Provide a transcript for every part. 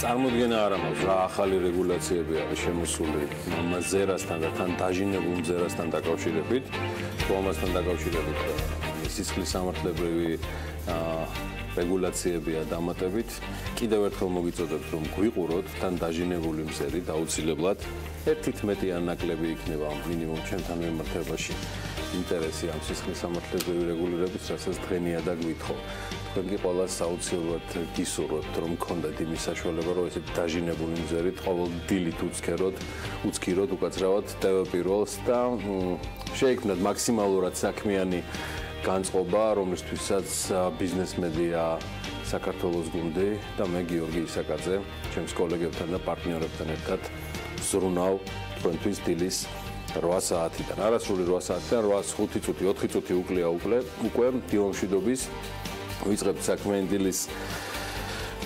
წარმოდგენა არ აქვს რა ახალი რეგულაციები არის შემოსული მზერასთან და თან დაჟინებულ მზერასთან დაკავშირებით, ამასთან დაკავშირებით სისხლის სამართლებრივი რეგულაციებია დამატებით. კიდევ ერთხელ მოგიწოდებთ რომ გვიყუროთ თან დაჟინებული მზერი დაუცილებლად ერთით მეტი ან ნაკლები იქნება მინიმუმ ჩემთან მიმართებაში ინტერესი ამ სისხლის სამართლებრივი რეგულირების, რასაც დღენია და გვითხოვ. თქვენ კი ყველას აუცილებლად გისურვებთ რომ გქონდეთ იმის საშუალება რომ ესეთ დაჟინებული მზერით ყოველ დილით უცქიროთ უკაცრავად TV პირველს და შეიქმნათ მაქსიმალურად საქმიანი განწყობა, რომლისთვისაც ბიზნეს მედია საქართველოს გუნდი და მე გიორგი ისაკაძე, ჩემს კოლეგებთან და პარტნიორებთან ერთად ვზრუნავ თქვენთვის დილის 8 საათიდან. არასრული 8 საათიდან 8:05 წუთი, 4 წუთი უკლია უკვე დილომშვიდობის ვიწყებთ საქმიანი დილის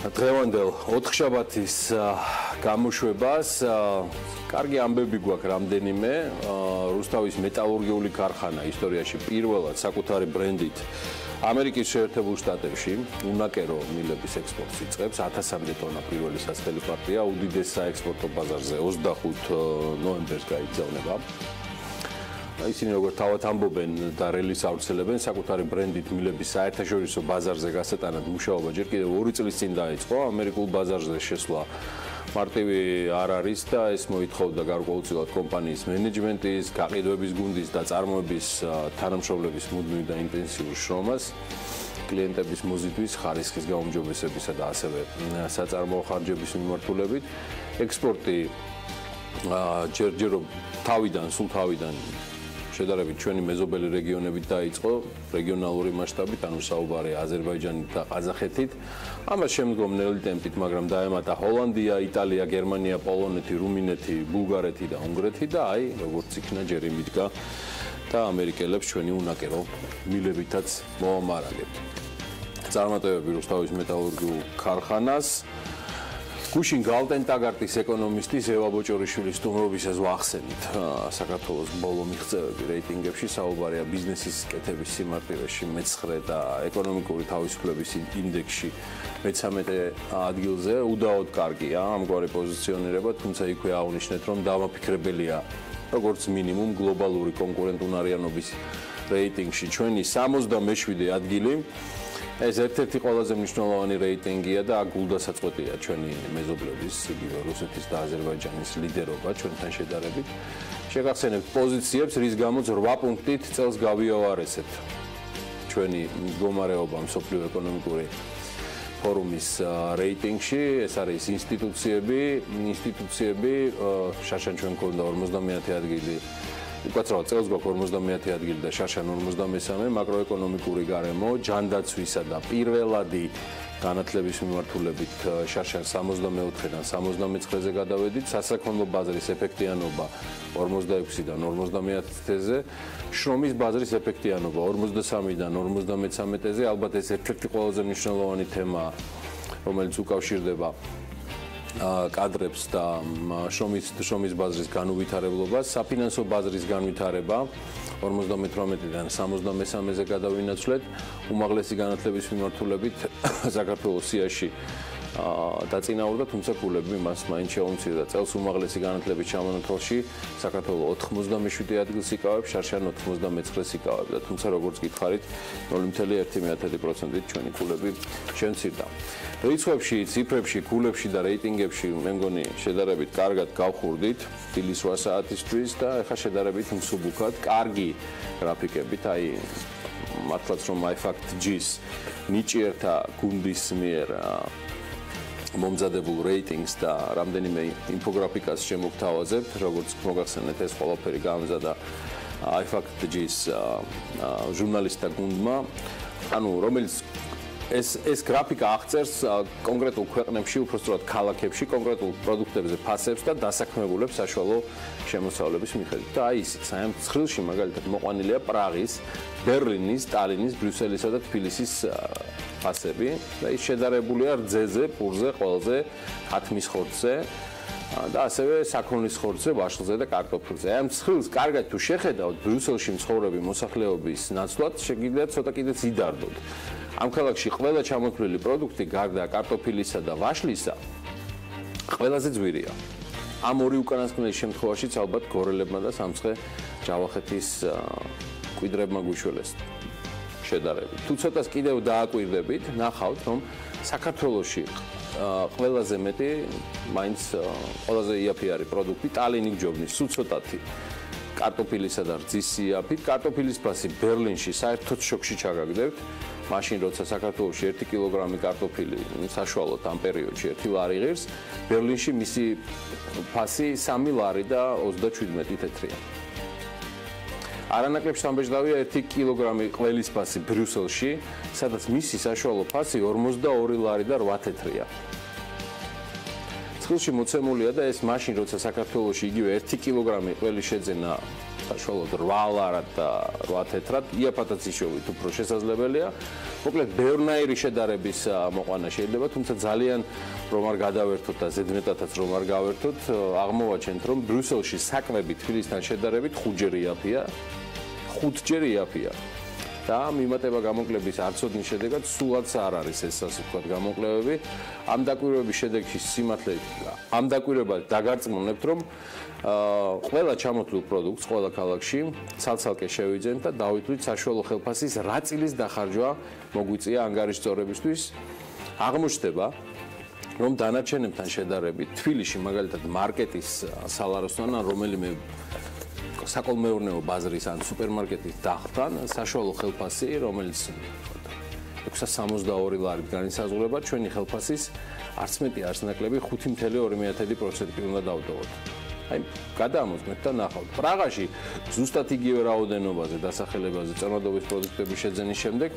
დღევანდელ ოთხშაბათის გამოშვებას. კარგი ამბები გვაქვს რამდენიმე. რუსთავის მეტალურგიული ქარხანა ისტორიაში პირველად საკუთარი ბრენდით ამერიკის შეერთებულ შტატებში უნაკერო მილების ექსპორტს იწყებს. 1000-მდე ტონა პირველი სასხელი პარტია უდიდეს საექსპორტო ბაზარზე 25 ნოემბერს გაიგზავნება. ისინი როგორც თავად ამბობენ და რელის ავრცელებენ, საკუთარი ბრენდით მილების საერთაშორისო ბაზარზე გასატანად მუშაობა ჯერ კიდევ 2 წლის წინ დაიწყო. ამერიკულ ბაზარზე შესვლა მარტივი არ არის და ეს მოითხოვდა გარკვეულწილად კომპანიის მენეჯმენტის, გაყიდვების გუნდის და წარმოების თანამშრომლების მუდმივ და ინტენსიურ შრომას, კლიენტების მოზიდვის, ხარისხის გაუმჯობესებისა და ასევე საწარმოო ხარჯების მიმართულებით. ექსპორტი ჯერჯერობით სულ თავიდან შედარებით ჩვენი მეზობელი რეგიონებით დაიწყო, რეგიონალური მასშტაბით, ანუ საუბარია აზერბაიჯანით და ყაზახეთით. ამას შემდგომ ნელი ტემპით, მაგრამ დაემატა ჰოლანდია, იტალია, გერმანია, პოლონეთი, რუმინეთი, ბულგარეთი და უნგრეთი და აი, როგორც იქნა ჯერ იმიდგა და ამერიკელებს ჩვენი უნაკერო მილებითაც მოამარაგებთ. წარმატებები რუსთავის მეტალურგიულ ქარხანას. გუშინ გალტენ-ტაგარტის ეკონომისტის ევა ბოჭორიშვილის სტუმრობისას ვახსენით საქართველოს ბოლო მიღწევები რეიტინგებში, საუბარია ბიზნესის კეთების სიმარტივეში მე-9 და ეკონომიკური თავისუფლების ინდექსში მე-13 ადგილზე. უდაოდ კარგია ამგვარი პოზიციონირება, თუმცა იქვე აღნიშნეთ, რომ დამაფიქრებელია როგორც მინიმუმ გლობალური კონკურენტუნარიანობის რეიტინგში ჩვენი 67 ადგილი. ეს ერთ-ერთი ყველაზე მნიშვნელოვანი რეიტინგია და აქ გულდასაწყვეტია ჩვენი მეზობლების, იგივე რუსეთის და აზერბაიჯანის ლიდერობა ჩვენთან შედარებით. შეგახსენებთ პოზიციებს, რის გამოც 8 პუნქტით წელს გავიავარესეთ ჩვენი მდგომარეობა მსოფლიო ეკონომიკური ფორუმის რეიტინგში. ეს არის ინსტიტუციები, შარშან ჩვენ გქონდა 50 ადგილი. უკაცრავად წელს გვაქვს 50 ადგილი და შარშან 53, მაკროეკონომიკური გარემო, ჯანდაცვისა და პირველადი განათლების მიმართულებით შარშან 64-დან 79-ზე გადავედით, სასაქონლო ბაზრის ეფექტიანობა 46-დან 50-ზე, შრომის ბაზრის ეფექტიანობა 43-დან 53-ზე, ალბათ ეს ერთ-ერთი ყველაზე მნიშვნელოვანი თემაა, რომელიც უკავშირდება კადრებს და შრომის ბაზრის განუვითარებლობას, საფინანსო ბაზრის განვითარება 58-დან 73-ზე გადავინაცვლეთ, უმაღლესი განათლების მიმართულებით საქართველოს სიაში დაწინაურდა, თუმცა კულები მას მაინც შეუმცირდა. წელს უმაღლესი განათლების ჩამონათვალში საქართველოს 97 ადგილს იკავებს, შარშან 99-ს იკავებს და თუმცა როგორც გითხარით 0.1%-ით ჩვენი კულები შემცირდა. რიცხვებში, ციფრებში, კულებში და რეიტინგებში მე მგონი შედარებით კარგად გავხურდით დილის 8 საათისთვის და ეხლა შედარებით მსუბუქად, კარგი გრაფიკებით, აი მართლაც რომ iFact-G-ს ნიჭიერთა გუნდის მიერ მომზადებულ რეიტინგს და რამდენიმე ინფოგრაფიკას შემოგთავაზებთ, როგორც მოგახსენეთ, ეს ყველაფერი გამზადა iFact-G-ს ჟურნალისტთა გუნდმა, ანუ რომელიც ეს გრაფიკა აღწერს კონკრეტულ ქვეყნებში, უпростоრად ქალაქებში, კონკრეტულ პროდუქტებზე ფასებს და დასაქმებულებს საშუალო შემოსავლების მიხედვით. და აი ისიც, აი ამ ცხრილში მაგალითად მოყვანილია პრაღის, ბერლინის, ტალინის, ბრიუსელისა და თბილისის ფასები და ის შედარებულია რძეზე, პურზე, ყველზე, ხათმის ხორცზე და ასევე საქონლის ხორცზე, ვაშლზე და კარტოფილზე. აი ამ ცხრილს კარგად თუ შეხედავთ, ბრიუსელში მცხოვრები მოსახლეობის ნაცვლად შეგიძლიათ ცოტა კიდეც იდარდოთ. ამ ქალაქში ყველა ჩამოთვლილი პროდუქტი გარდა კარტოფილისა და ვაშლისა ყველაზე ძვირია. ამ ორი უკანასკნელის შემთხვევაშიც ალბათ გორელებმა და სამცხე ჯავახეთის კვიდრებმა გვიშველეს შედარებით. თუ ცოტას კიდევ დააკვირდებით, ნახავთ, რომ საქართველოში ყველაზე მეტი მაინც ყველაზე იაფი არის პროდუქტი ტალინი გჯობნის, სულ ცოტათი. კარტოფილისა და რძის სიაფით, კარტოფილის ფასი ბერლინში საერთოდ შოქში ჩაგაგდებთ. მაშინ როცა საქართველოში 1 კილოგრამი კარტოფილი საშუალოდ ამ პერიოდში 1 ლარი ღირს, ბერლინში მისი ფასი 3 ლარი და 37 თეთრია. არანაკლებ შთამბეჭდავია 1 კილოგრამი ყველის ფასი ბრიუსელში, სადაც მისი საშუალო ფასი 42 ლარი და 8 თეთრია. წყილში მოცემულია და ეს მაშინ როცა საქართველოში იგივე 1 კილოგრამი ყველი შეძენა საშუალოდ 8 ლარად და 8 თეთრად, იაფათაც იშოვით უფრო შესაძლებელია. მოკლედ ბევრნაირი შედარების მოყვანა შეიძლება, თუმცა ძალიან რომ არ გადავერთოთ და ზედმეტადაც რომ არ გავერთოთ, აღმოვაჩენთ რომ ბრიუსელში საკვები თბილისთან შედარებით 5ჯერ იაფია. 5ჯერ იაფია. და მიმატება გამოკლების არცოდნის შედეგად სულაც არ არის ეს ასე ვთქვათ გამოკლევები. ამ დაკვირვების შედეგში სიმართლე ამ დაკვირვებას დაგარწმუნებთ, რომ ყველა ჩამოთვლილ პროდუქტს ყველა ქალაქში ცალ-ცალკე შევიძენთ და დავითვლით საშუალო ხელფასის რა წილის დახარჯვა მოგვიწია ანგარიშწორებისთვის. აღმოჩნდება, რომ დანარჩენებთან შედარებით თბილისში მაგალითად მარკეტის სალაროსთან ან რომელიმე საკოლმეურნეო ბაზრის ან სუპერმარკეტის დახთან საშუალო ხელფასი, რომელიც 662 ლარით განისაზღვრება, ჩვენი ხელფასის არც მეტი არც ნაკლები 5.2% უნდა დავტოვოთ. აი, გადამოწმეთ და ნახავთ. პრაღაში ზუსტად იგივე რაოდენობაზე დასახელებაზე წარმატების პროდუქტების შეძენის შემდეგ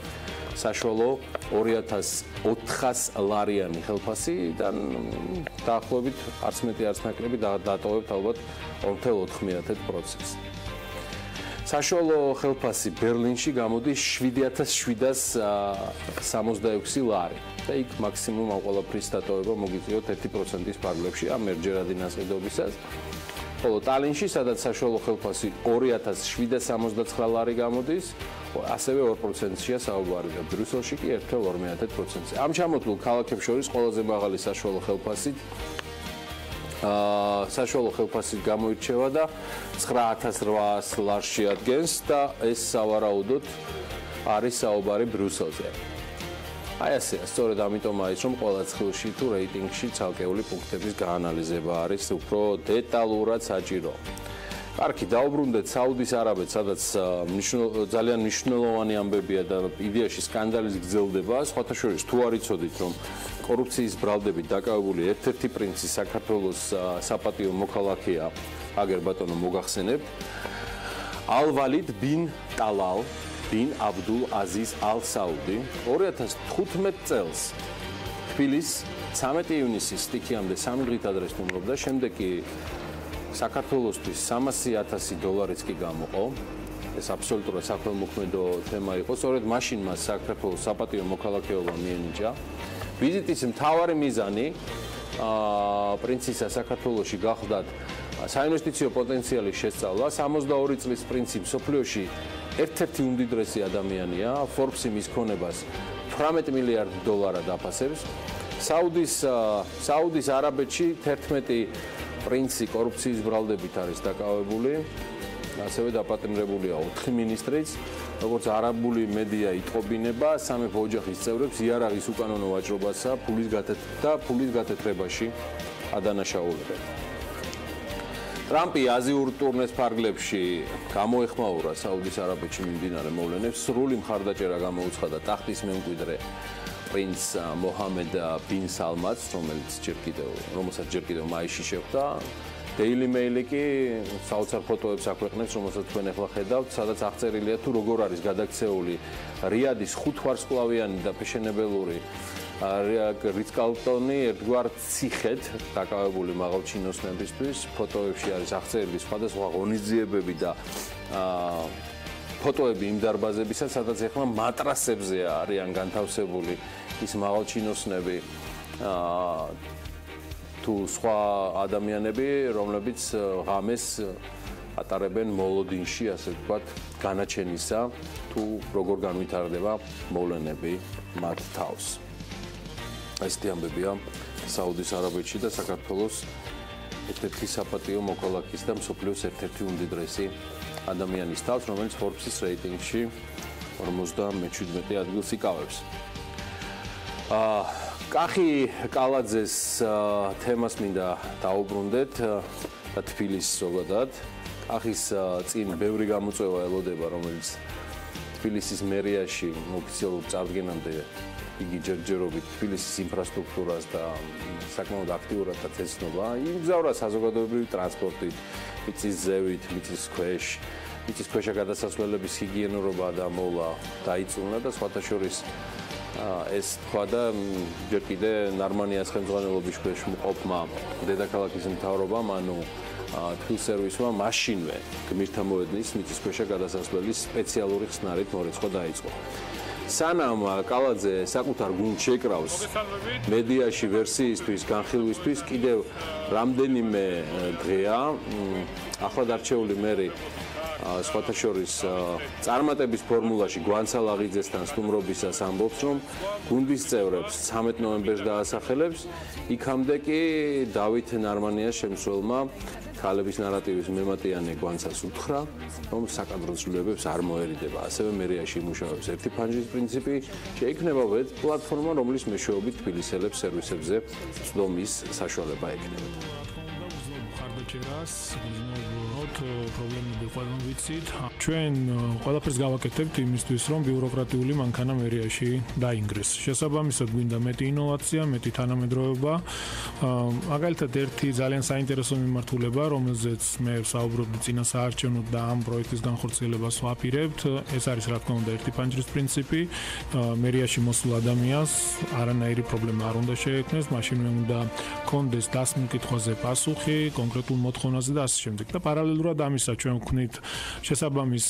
საშუალო 2400 ლარიანი ხელფასი და დაახლოებით არც მეტი არც ნაკლები დატოვებთ ალბათ 2.4%. საშუალო ხელფასი ბერლინში გამოდის 7766 ლარი და იქ მაქსიმუმ ამ ყველაფრის დატოვება მოგიწიოთ 1%-ის ფარგლებში ამ ერთჯერადი ნაწილობისას. ხოლო ტალინში, სადაც საშუალო ხელფასი 2769 ლარი გამოდის, ასევე 2%-ია საუბარი და ბრიუსელში კი 1.2%. ამ ჩამოთვლილ ქალაქებს შორის ყველაზე მაღალი საშუალო ხელფასით გამოირჩევა და 9800 ლარს შეადგენს და ეს სავარაუდოდ არის საუბარი ბრიუსელზე. აი ასეა, სწორედ ამიტომ არის რომ ყველა ცხილში თუ რეიტინგში ცალკეული პუნქტების გაანალიზება არის უფრო დეტალურად საჭირო. კარგი, დაუბრუნდეთ საუდის არაბეთს, სადაც ძალიან მნიშვნელოვანი ამბებია და იდეაში სკანდალის გრძელდება. სხვათა შორის თუ არ იცოდით, რომ კორუფციის ბრალდებით დაკავებული ერთ-ერთი პრინცი საქართველოს საპატიო მოქალაქეა, აგერ ბატონო მოგახსენებთ, ალ-ვალიდ ბინ ტალალ ბინ აბდულ აზიზ ალ-საუდი 2015 წელს თბილის 13 ივნისის სტიქიამდე 3 დღით ადრეს ნუმრობდა, შემდეგ კი საქართველოსთვის 300,000 დოლარიც კი გამოყო. ეს აბსოლუტურად საქველმოქმედო თემა იყო. სწორედ მაშინ მას საქართველოს საპატიო მოქალაქეობა მიენიჭა. ვიზიტის მთავარი მიზანი პრინცისა საქართველოში გახდათ საინვესტიციო პოტენციალის შესწავლა. 62 წლის პრინცი მსოფლიოში ერთ-ერთი უმდიდრესი ადამიანია. Forbes-ი მის ქონებას 18 მილიარდ დოლარად აფასებს. საუდის არაბეთში 11 პრინცი კორუფციის ბრალდებით არის დაკავებული. ასევე დაპატიმრებულია 4 მინისტრიც. როგორც არაბული მედია იტყობინება, სამეფო ოჯახის წევრებს იარაღის უკანონო ვაჭრობასა ფულის გათეთრებაში ადანაშაულებენ. ტრამპი აზიურ ტურნეს ფარგლებში გამოეხმაურა საუდის არაბეთში მიმდინარე მოვლენებს. სრული მხარდაჭერა გამოუცხადა ტახტის მემკვიდრე პრინც მოჰამედ ბინ სალმანს, რომელსაც ჯერ კიდევ მაისში შეხვდა. Daily Mail-ი კი საოცარ ფოტოებს აქვეყნებს, რომელსაც თქვენ ახლა ხედავთ, სადაც აღწერილია თუ როგორ არის გადაქცეული რიადის 5 ვარსკვლავიანი და ფეშენებელური რიცკალტონი ერთგვარ ციხედ დაკავებული მაღალჩინოსნებისთვის. ფოტოებში არის აღწერილი სხვადასხვა ღონისძიებები და ფოტოები იმ დარბაზებისა, სადაც ახლა მატრასებზე არიან განთავსებული ის მაღალჩინოსნები თუ სხვა ადამიანები, რომლებიც ღამეს ატარებენ მოლოდინში, ასე ვთქვათ, განაჩენისა, თუ როგორ განვითარდება მოვლენები მათ თავს. ესეთი ამბებია საუდის არაბეთში და საქართველოს ერთ-ერთი საპატიო მოქალაქის და მსოფლიოს ერთ-ერთი უმდიდრესი ადამიანის თავს, რომელიც Forbes-ის რეიტინგში 57 ადგილს იკავებს. კახი კალაძეს თემას მინდა დავუბრუნდეთ და თბილისს ზოგადად. კახის წინ ბევრი გამოწვევა ელოდება, რომელიც თბილისის მერიაში ოფიციალურ წარდგენამდე იგი ჯერჯერობით თბილისის ინფრასტრუქტურას და საკმაოდ აქტიურად აცეცნობა. იმგზავრა საზოგადოებრივი ტრანსპორტით, მიწის ზევით, მიწის ქვეშა გადასასვლელების ჰიგიენურობა და მოვლა დაიწუნა და სხვათა შორის ეს თქვა და ჯერ კიდე ნარმანიას ხელმძღვანელობის ქვეშ მყოფმა დედაქალაქის მთავრობამ, ანუ თბილსერვისმა მაშინვე გმირთა მოედნის მიწისქვეშა გადასასვლელის სპეციალური ხსნარით მორიცხვა დაიწყო. სანამ კალაძე საკუთარ გუნდს შეკრავს მედიაში ვერსიისთვის, განხილვისთვის, კიდევ რამდენიმე დღეა ახლად არჩეული მერი სხვათა შორის წარმატების ფორმულაში გვანცალ აღიძესთან სტუმრობისას ამბობს, რომ გუნდის წევრებს 13 ნოემბერს დაასახელებს, იქამდე კი დავით ნარმანიას შემსვლელმა ქალების ნარატივის მემატიანე გვანცას უთხრა, რომ საკადრო ცვლილებებს არ მოერიდება. ასევე მერიაში იმუშავებს ერთი ფანჯრის პრინციპი, შეიქმნება ვებ პლატფორმა, რომლის მეშვეობით თბილისელებს სერვისებზე წვდომის საშუალება ექნებათ. პრობლემები ყველამ ვიცით. ჩვენ ყველაფერს გავაკეთებთ იმისთვის, რომ ბიუროკრატიული მანქანა მერიაში დაინგრეს. შესაბამისად, გვინდა მეტი ინოვაცია, მეტი თანამედროვეობა. მაგალითად, ერთი ძალიან საინტერესო მიმართულება, რომელზეც მე ვსაუბრობდი წინა საარჩევნოდ და ამ პროექტის განხორციელებას ვაპირებთ, ეს არის რა თქმა უნდა ერთი ფანჯრის პრინციპი. მერიაში მოსულ ადამიანს არანაირი პრობლემა არ უნდა შეექმნეს, მაშინვე უნდა კონდეს დასმულ კითხვაზე პასუხი, კონკრეტულ მოთხოვნაზე და ასე შემდეგ. და პარალელურად ამისა ჩვენ ვქნით შესაბამის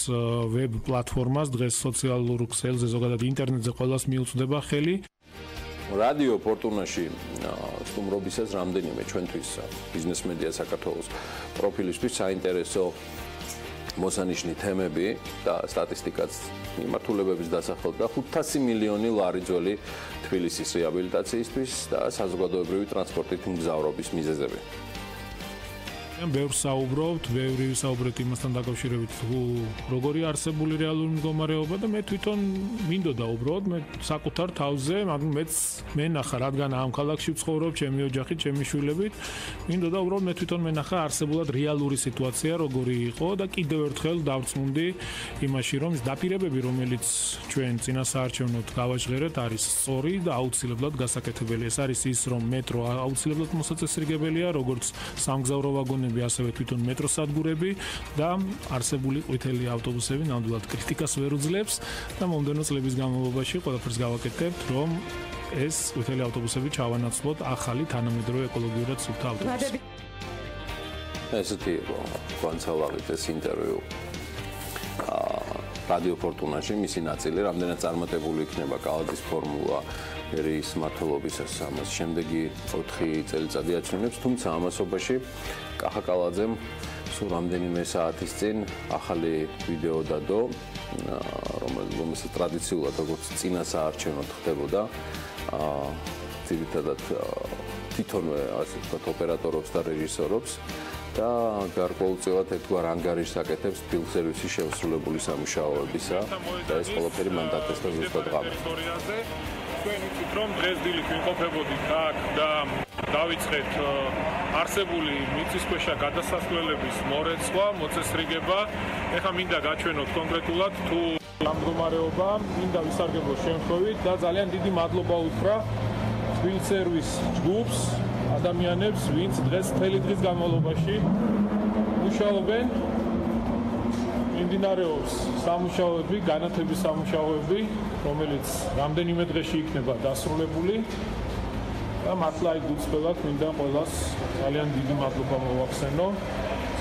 ვებ პლატფორმას, დღეს სოციალურ ქსელზე, ზოგადად ინტერნეტზე ყველას მიუწვდება ხელი. რადიო ფორტუნაში სტუმრობისას რამდენიმე ჩვენთვის ბიზნეს მედია საქართველოს პროფილისთვის საინტერესო მოსანიშნი თემები და სტატისტიკაც მიმართულებების დასახელდა 500 მილიონი ლარი ძველი თბილისის რეაბილიტაციისთვის და საზოგადოებრივი ტრანსპორტით მგზავრობის მიზეზები. ბევრს საუბრობთ, ბევრი ვისაუბრეთ იმასთან დაკავშირებით, როგორი არსებული რეალური მდგომარეობა და მე თვითონ მინდოდა უბრალოდ მე საკუთარ თავზე, მაგრამ მეც მენახა, რადგან ამ ქალაქში ვცხოვრობ, ჩემი ოჯახით, ჩემი შვილებით, მინდოდა უბრალოდ მე თვითონ მენახა არსებულად რეალური სიტუაცია როგორი იყო და კიდევ ერთხელ დავწმუნდი იმაში, რომ ის დაპირებები, რომელიც ჩვენ წინა საარჩევნოდ გავაჟღერეთ, არის სწორი და აუცილებლად გასაკეთებელი. ეს არის ის, რომ მეტრო აუცილებლად მოსაწესრიგებელია, როგორც სამგზავრო ვაგონი ასევე თვითონ მეტროსადგურები და არსებული ყვითელი ავტობუსები ნამდვილად კრიტიკას ვერ უძლებს და მომდენო წლების განმავლობაში ყველაფერს გავაკეთებთ, რომ ეს ყვითელი ავტობუსები ჩავანაცვლოთ ახალი თანამედროვე ეკოლოგიურად სუფთა ავტობუსები. ესეთი იყო განცალავით ეს ინტერვიუ რადიო ფორტუნაში, მისი ნაწილი რამდენად წარმატებული იქნება კალაძის ფორმულა ერის მმართველობისას, ამას შემდეგი 4 წელიწადი აცვენებს, თუმცა ამასობაში კახა კალაძემ სულ რამდენიმე საათის წინ ახალი ვიდეო დადო, რომელსაც ტრადიციულად როგორც წინა საარჩევნოდ ხდებოდა, ძირითადად თვითონვე ასე ვთქვათ ოპერატორობს და რეჟისორობს და გარკვეულწილად ერთგვარ ანგარიშს აკეთებს ფილმსერვისის შესრულებული სამუშაოებისა და ეს ყველაფერი მან დაწესდა ზუსტად ღამეს. ჩვენ ვიცით, რომ დღეს დილით ვიმყოფებოდით აქ და დავიწყეთ არსებული მიწისქვეშა გადასასვლელების მორეცვა, მოწესრიგება. ეხლა მინდა გაჩვენოთ კონკრეტულად თუ ამ მდგომარეობა, მინდა ვისარგებლოთ შემთხვევით და ძალიან დიდი მადლობა უთხრა ფილმსერვის ჯგუფს, ადამიანებს, ვინც დღეს მთელი დღის განმავლობაში მუშაობენ. მიმდინარეობს სამუშაოები, განათების სამუშაოები, რომელიც რამდენიმე დღეში იქნება დასრულებული. და მართლა აი გულწრფელად მინდა ყველას ძალიან დიდი მადლობა მოვახსენო.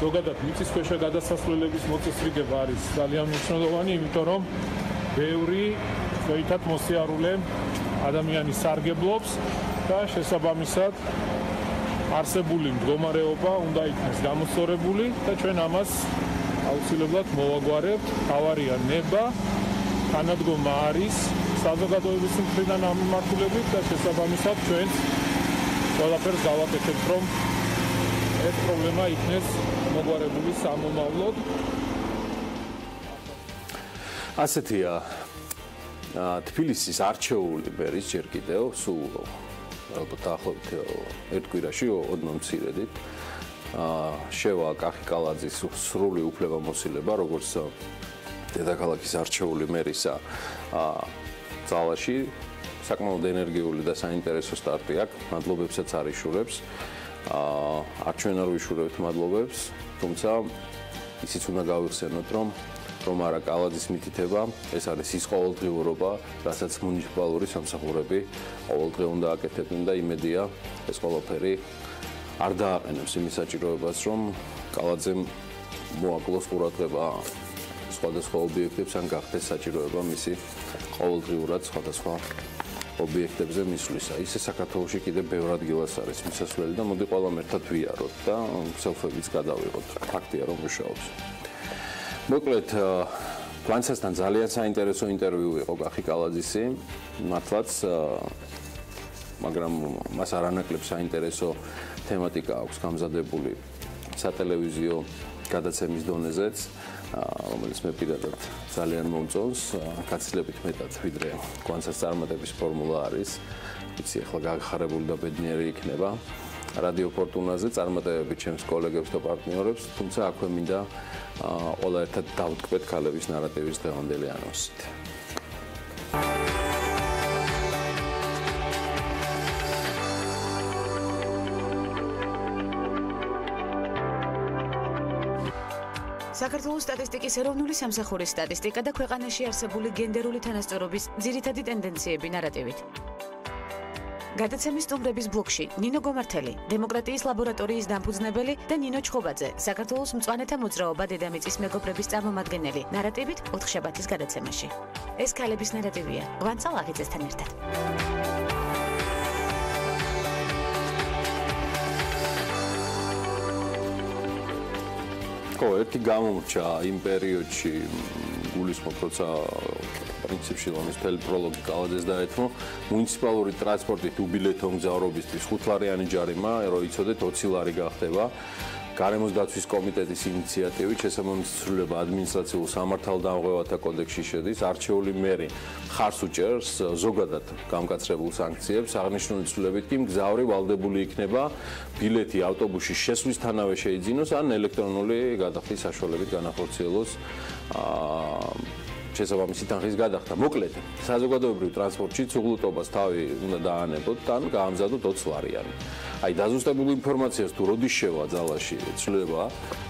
ზოგადად მიწისქვეშა გადასასვლელების მოწესრიგება არის ძალიან მნიშვნელოვანი, იმიტომ რომ ბევრი ძვირითად მოსიარულე ადამიანი სარგებლობს და შესაბამისად არსებული მდგომარეობა უნდა იქნეს გამოსწორებული და ჩვენ ამას აუცილებლად მოვაგვარებთ. თავარია ნება, თანადგომა არის, საზოგადოების მხრიდან ამიმართულებით და შესაბამისად ჩვენც ყველაფერს გავაკეთებთ, რომ ეს პრობლემა იქნეს მოგვარებული სამომავლოდ. ასეთია თბილისის არჩეული მერის ჯერ კიდევ სულ ალბათ დაახლოებით ერთ კვირაში ოდნავ მცირედით შევა კახიკალაძის სრული უფლებამოსილება, როგორც დედაქალაქის არჩეული მერისა ძალაში საკმაოდ ენერგიული და საინტერესო სტარტი აქვს. მადლობებსაც არიშურებს. არჩევნად არ ვიშურებთ მადლობებს, თუმცა ისიც უნდა გავიხსენოთ, რომ არა კალაძის მითითება, ეს არის ის ყოველდღიურობა, რასაც მუნიციპალური სამსახურები ყოველდღე უნდა აკეთებდნენ და იმედია ეს ყველაფერი არ დააყენებს იმის საჭიროებას, რომ კალაძემ მოაკლოს ყურადღება სხვადასხვა ობიექტებს, ან გახდეს საჭიროება მისი ყოველდღიურად სხვადასხვა ობიექტებზე მისვლისა. ისე საქართველოში კიდევ ბევრ ადგილას არის მისასვლელი და მოდი ყველამ ერთად ვიაროთ და სელფებიც გადავიღოთ. ფაქტია, რომ მუშაობს. მოკლედ, განსასთან ძალიან საინტერესო ინტერვიუ იყო კახიკალაძისი, მართლაც, მაგრამ მას არანაკლებ საინტერესო თემატიკა აქვს გამზადებული სატელევიზიო გადაცემის დონეზეც, რომელიც მე პირადად ძალიან მომწონს, გაცილებით მეტად ვიდრე განსას წარმატების ფორმულა არის. ვიცი, ახლა გახარებული და ბედნიერი იქნება რადიო ფორტუნაზე წარმატებები ჩემს კოლეგებს და პარტნიორებს, თუმცა აქვე მინდა ყველა ერთად დავტკბეთ ქალების ნარატივის დღევანდელი ანონსით. საქართველოს სტატისტიკის ეროვნული სამსახურის სტატისტიკა და ქვეყანაში არსებული გენდერული თანასწორობის ძირითადი ტენდენციები ნარატივით. გადაცემის სტუმრების ბლოკში ნინო გომართელი, დემოკრატიის ლაბორატორიის დამფუძნებელი და ნინო ჩხობაძე, საქართველოს მწვანეთა მოძრაობა დედამიწის მეგობრების წარმომადგენელი, ნარატივით 4 შაბათის გადაცემაში. ეს ქალების ნარატივია, ღვანცა ლაღიძესთან ერთად. ერთი გამომრჩა იმ პერიოდში გულისხმობ, როცა პრინციპში ლომის მთელი პროლოგი კალაძეს დაეთმო, მუნიციპალური ტრანსპორტით უბილეთო მგზავრობისთვის 5 ლარიანი ჯარიმა, რომ იცოდეთ 20 ლარი გახდება. გარემოს დაცვის კომიტეტის ინიციატივით შესაბამისი ცვლილება ადმინისტრაციულ სამართალდამღებათა კოდექსში შედის. არჩეული მერი მხარს უჭერს ზოგადად გამკაცრებულ სანქციებს, აღნიშნული ცვლილებით კი მგზავრი ვალდებული იქნება ბილეთი ავტობუსში შესვლისთანავე შეიძინოს ან ელექტრონული გადახდის საშუალებით განახორციელოს შესაბამისი თანხის გადახდა. მოკლედ, საზოგადოებრივ ტრანსპორტში უღლუტობას თავი უნდა დაანებოთ და გაამზადოთ 20 ლარიანი. აი, დაზუსტებულ ინფორმაციას თუ როდის შევა ძალაში ცვლილება,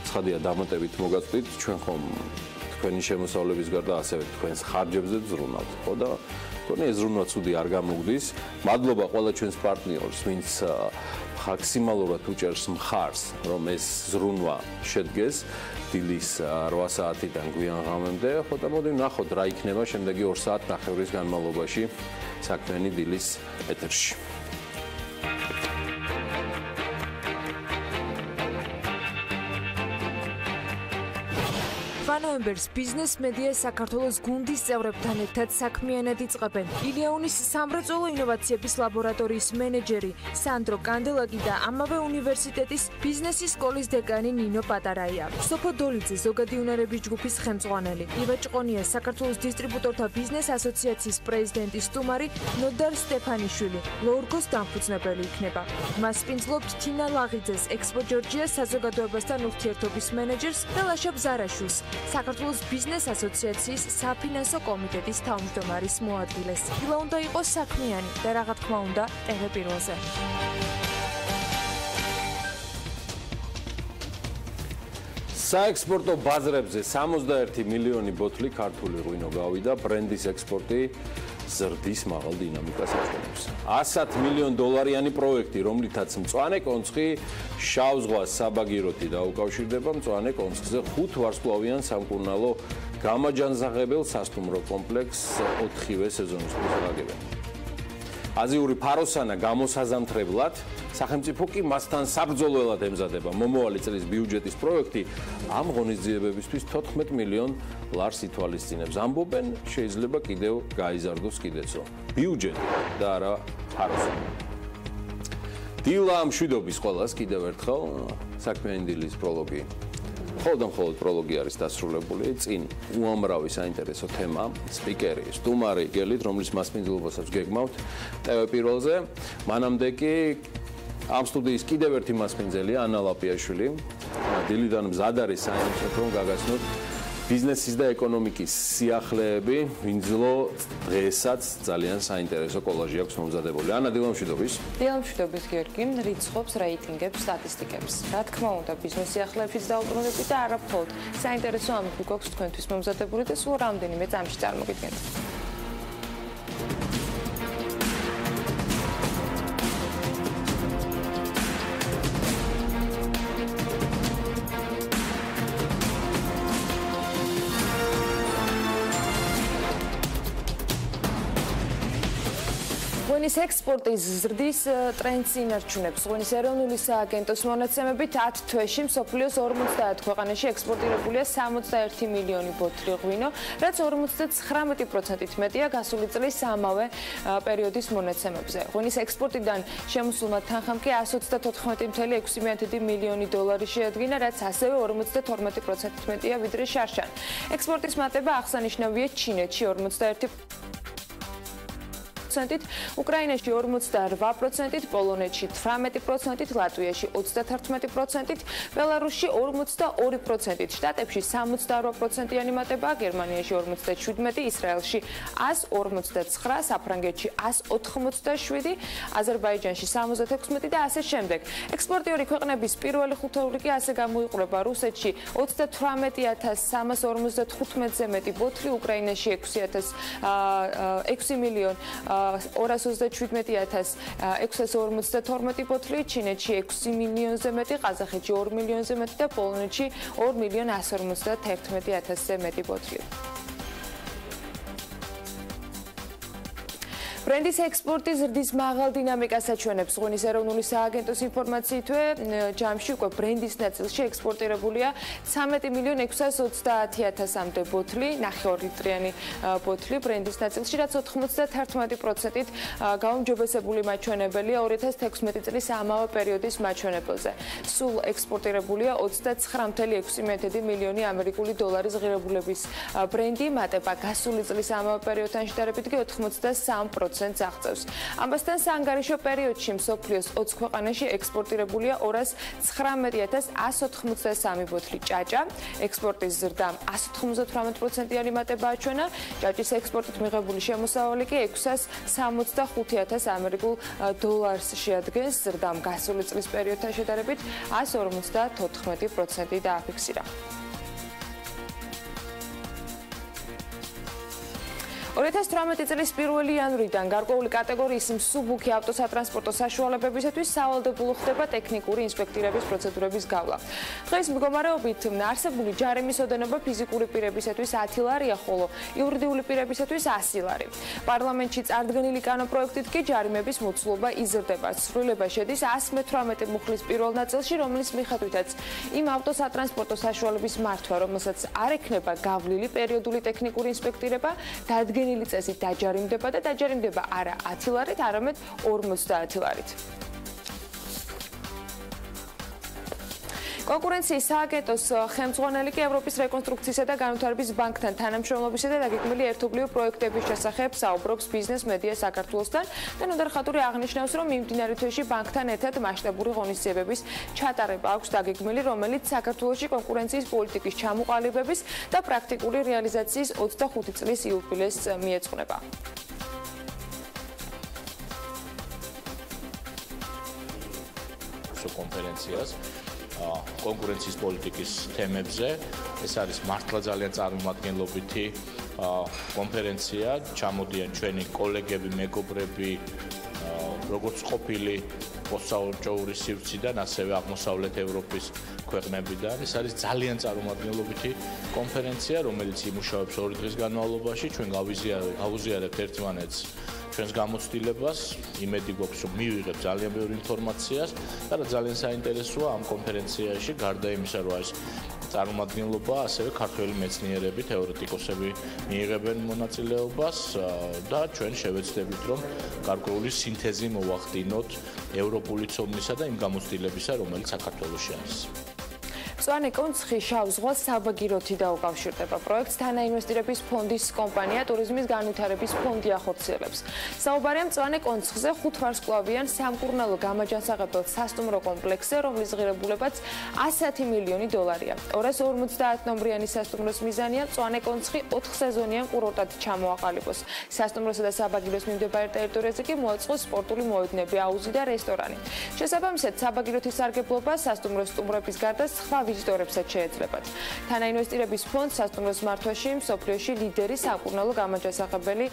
ცხადია დამატებით მოგაწვდით, ჩვენ ხომ თქვენი შემოსავლების გარდა ასევე თქვენს ხარჯებზე ზრუნავთ, ხო და მგონი ეს ზრუნვა ცუდი არ გამოგვდის. მადლობა ყველა ჩვენს პარტნიორს, ვინც მაქსიმალურად უჭერს მხარს, რომ ეს ზრუნვა შედგეს დილის 8 საათიდან გვიან ღამემდე, ხო და მოდი ვნახოთ რა იქნება შემდეგი 2 საათნახევრის განმავლობაში საქმიანი დილის ეთერში. ნოემბერს ბიზნეს მედია საქართველოს გუნდის წევრებთან ერთად საქმიანად იწყებენ. ილეონის სამრეწველო ინოვაციების ლაბორატორიის მენეჯერი სანდრო კანდელაკი და ამავე უნივერსიტეტის ბიზნესის სკოლის დეკანი ნინო პატარაია. სოფო დოლიძე ზოგადი უნარების ჯგუფის ხელმძღვანელი. ივა ჭყონია საქართველოს დისტრიბუტორთა ბიზნეს ასოციაციის პრეზიდენტის სტუმარი ნოდარ სტეფანიშვილი ლორგოს დამფუძნებელი იქნება. მას პინძლობთ თინა ლაღიძეს, ექსპო ჯორჯიას საზოგადოებასთან ურთიერთობის მენეჯერს და ლაშა ბზარაშვილს, საქართველოს ბიზნეს ასოციაციის საფინანსო კომიტეტის თავმჯდომარის მოადგილეს. დილა უნდა იყოს საქმიანი და რა თქმა უნდა, ტელე პირველზე. საექსპორტო ბაზრებზე 61 მილიონი ბოთლი ქართული ღვინო გავიდა, ბრენდის ექსპორტი ზრდის მაღალ დინამიკას აჩვენებს. 100 მილიონ დოლარიანი პროექტი, რომლითაც მწვანე კონცხი შავ ზღვას საბაგიროთი დაუკავშირდება, მწვანე კონცხზე 5 ვარსკვლავიან სამკურნალო გამაჯანზაღებელ სასტუმრო კომპლექსს 4-ვე სეზონისთვის აგებენ. აზიური ფაროსანა გამოსაზამთრებლად სახელმწიფო კი მასთან საბრძოლველად ემზადება მომავალი წლის ბიუჯეტის პროექტი ამ ღონისძიებებისთვის 14 მილიონ ლარს ითვალისწინებს. ამბობენ, შეიძლება კიდევ გაიზარდოს კიდეცო. ბიუჯეტი და არა ფაროსი. დილა მშვიდობის ყველას კიდევ ერთხელ საქმიანი დილის პროლოგი. მხოლოდ პროლოგი არის დასრულებული, წინ უამრავი საინტერესო თემა, სპიკერი, სტუმარი გელით, რომლის მასპინძლობასაც გეგმავთ TV პირველზე. მანამდე კი ამ სტუდიის კიდევ ერთი მასპინძელია ანა ლაპიაშვილი. დილიდან მზად არის საინტერესო რომ გაგაცნოთ ბიზნესის და ეკონომიკის სიახლეები, ვინძლო დღესაც ძალიან საინტერესო კოლაჟი აქვს მომზადებული. ანა, დილა მშვიდობის. დილა მშვიდობის, გიორგი, რიცხვებს, რეიტინგებს, სტატისტიკებს. რა თქმა უნდა, ბიზნეს სიახლეებშიც დაუბრუნდებით და არა მხოლოდ საინტერესო ამბები გვაქვს თქვენთვის მომზადებული და სულ რამდენიმე წამში წარმოგიდგენთ. ღვინის ექსპორტის ზრდის ტრენდს ინარჩუნებს. ღვინის ეროვნული სააგენტოს მონაცემებით 10 თვეში მსოფლიოს 50 ქვეყანაში ექსპორტირებულია 61 მილიონი ბოთლი ღვინო, რაც 59%-ით მეტია გასული წლის ამავე პერიოდის მონაცემებზე. ღვინის ექსპორტიდან შემოსულმა თანხამ კი 134.6 მილიონი დოლარი შეადგინა, რაც ასევე 52%-ით მეტია ვიდრე შარშან. ექსპორტის მატება აღსანიშნავია ჩინეთში 41%, უკრაინაში 48%, პოლონეთში 18%, ლატვიაში 38%, ბელარუსში 42%, შტატებში 68%-იანი მატებაა, გერმანიაში 47%, ისრაელში 159, საფრანგეთში 187, აზერბაიჯანში 76 და ასე შემდეგ. ექსპორტიორი ქვეყნების პირველი ხუთეული კი ასე გამოიყურება: რუსეთში 38,355-ზე მეტი ბოთლი, უკრაინაში 6 მილიონ 217,652 ბოთლი, ჩინეთში 6 მილიონზე მეტი, ყაზახეთში 2 მილიონზე მეტი და პოლონეთში 2 მილიონ 151,000-ზე მეტი ბოთლი. ბრენდის ექსპორტი ზრდის მაღალ დინამიკას აჩვენებს. ღვინის ეროვნული სააგენტოს ინფორმაციითვე, ჯამში უკვე ბრენდის ნაწილში ექსპორტირებულია 13,620,000-მდე ბოთლი, 9 ლიტრიანი ბოთლი ბრენდის ნაწილში, რაც 91%-ით გაუმჯობესებული მაჩვენებელია 2016 წლის ამავე პერიოდის მაჩვენებელზე. სულ ექსპორტირებულია 29,6 მილიონი ამერიკული დოლარის ღირებულების ბრენდი, მატება გასული წლის ამავე პერიოდთან შედარებით კი 83%. აღწევს. ამასთან საანგარიშო პერიოდში მსოფლიოს 20 ქვეყანაში ექსპორტირებულია 219,183 ბოთლი ჭაჭა. ექსპორტის ზრდამ 198%-იანი მატება აჩვენა. ჭაჭის ექსპორტით მიღებული შემოსავალი კი 665,000 ამერიკულ დოლარს შეადგენს. ზრდამ გასული წლის პერიოდთან შედარებით 154% დააფიქსირა. 2018 წლის 1 იანვრიდან გარკვეული კატეგორიის მსუბუქი ავტოსატრანსპორტო საშუალებებისათვის სავალდებულო ხდება ტექნიკური ინსპექტირების პროცედურების გავლა. დღეს მდგომარეობით არსებული ჯარიმის ოდენობა ფიზიკური პირებისათვის 10 ლარია, ხოლო იურიდიული პირებისათვის 100 ლარი. პარლამენტში წარდგენილი კანონპროექტით კი ჯარიმების მოცულობა იზრდება. ცვლილება შედის 118 მუხლის პირველ ნაწილში, რომლის მიხედვითაც იმ ავტოსატრანსპორტო საშუალების მართვა, რომელსაც არ ექნება გავლილი პერიოდული ტექნიკური ინსპექტირება, დადგენილი წესით დაჯარიმდება და დაჯარიმდება არა 10 ლარით, არამედ 50 ლარით. კონკურენციის სააგენტოს ხელმძღვანელი კი ევროპის რეკონსტრუქციისა და განვითარების ბანკთან თანამშრომლობისა და დაგეგმილი ერთობლივი პროექტების შესახებ საუბრობს ბიზნეს მედია საქართველოსთან და ნოდარხატური აღნიშნავს, რომ მიმდინარე თვეში ბანკთან ერთად მასშტაბური ღონისძიებების ჩატარება აქვს დაგეგმილი, რომელიც საქართველოში კონკურენციის პოლიტიკის ჩამოყალიბების და პრაქტიკული რეალიზაციის 25 წლის იუბილეს მიეძღვნება. კონფერენციას კონკურენციის პოლიტიკის თემებზე. ეს არის მართლა ძალიან წარმომადგენლობითი კონფერენცია. ჩამოდიან ჩვენი კოლეგები, მეგობრები, როგორც ყოფილი პოსტსაელჩოური სივრციდან, ასევე აღმოსავლეთ ევროპის ქვეყნებიდან. ეს არის ძალიან წარმომადგენლობითი კონფერენცია, რომელიც იმუშავებს 2 დღის განმავლობაში. ჩვენ გავუზიარებთ ერთმანეთს ჩვენს გამოცდილებას, იმედი გვაქვს, რომ მივიღებ ძალიან ბევრი ინფორმაციას და რა ძალიან საინტერესოა ამ კონფერენციაში, გარდა იმისა, რომ არის წარმომადგენლობა, ასევე ქართველი მეცნიერები, თეორეტიკოსები მიიღებენ მონაწილეობას და ჩვენ შევეცდებით, რომ გარკვეული სინთეზი მოვახდინოთ ევროპული ცოდნისა და იმ გამოცდილებისა, რომელიც საქართველოში არის. მწვანე კონცხი შავ ზღვას საბაგიროთი დაუკავშირდება. პროექტს თანაინვესტირების ფონდის კომპანია ტურიზმის განვითარების ფონდი ახორციელებს. საუბარია მწვანე კონცხზე 5 ვარსკვლავიან სამკურნალო გამაჯანსაღებელ სასტუმრო კომპლექსზე, რომლის ღირებულებაც 110 მილიონი დოლარია. 250 ნომრიანი სასტუმროს მიზანია მწვანე კონცხი 4 სეზონიან კურორტად ჩამოაყალიბოს. სასტუმროსა და საბაგიროს მიმდებარე ტერიტორიაზე კი მოაწყოს სპორტული მოედნები, აუზი და რესტორანი. შესაბამისად, საბაგიროთის სარგებლობა სასტუმროს სტუმრების გარდა სხვა ვიზიტორებსაც შეეძლებათ. თანაინვესტირების ფონდს სასტუმროს მართვაში მსოფლიოში ლიდერი საკურნალო გამაჯანსაღებელი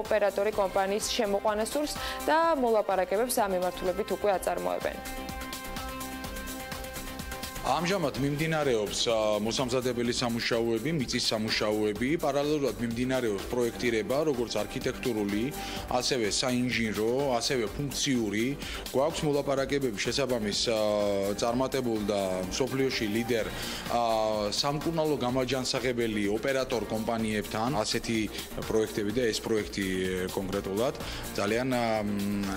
ოპერატორი კომპანიის შემოყვანა სურს და მოლაპარაკებებს ამ მიმართულებით უკვე აწარმოებენ. ამჟამად მიმდინარეობს მოსამზადებელი სამუშაოები, მიწის სამუშაოები, პარალელურად მიმდინარეობს პროექტირება, როგორც არქიტექტურული, ასევე საინჟინრო, ასევე ფუნქციური. გვაქვს მოლაპარაკებები შესაბამის წარმატებულ და მსოფლიოში ლიდერ სამკურნალო გამაჯანსაღებელი ოპერატორ კომპანიებთან. ასეთი პროექტები და ეს პროექტი კონკრეტულად ძალიან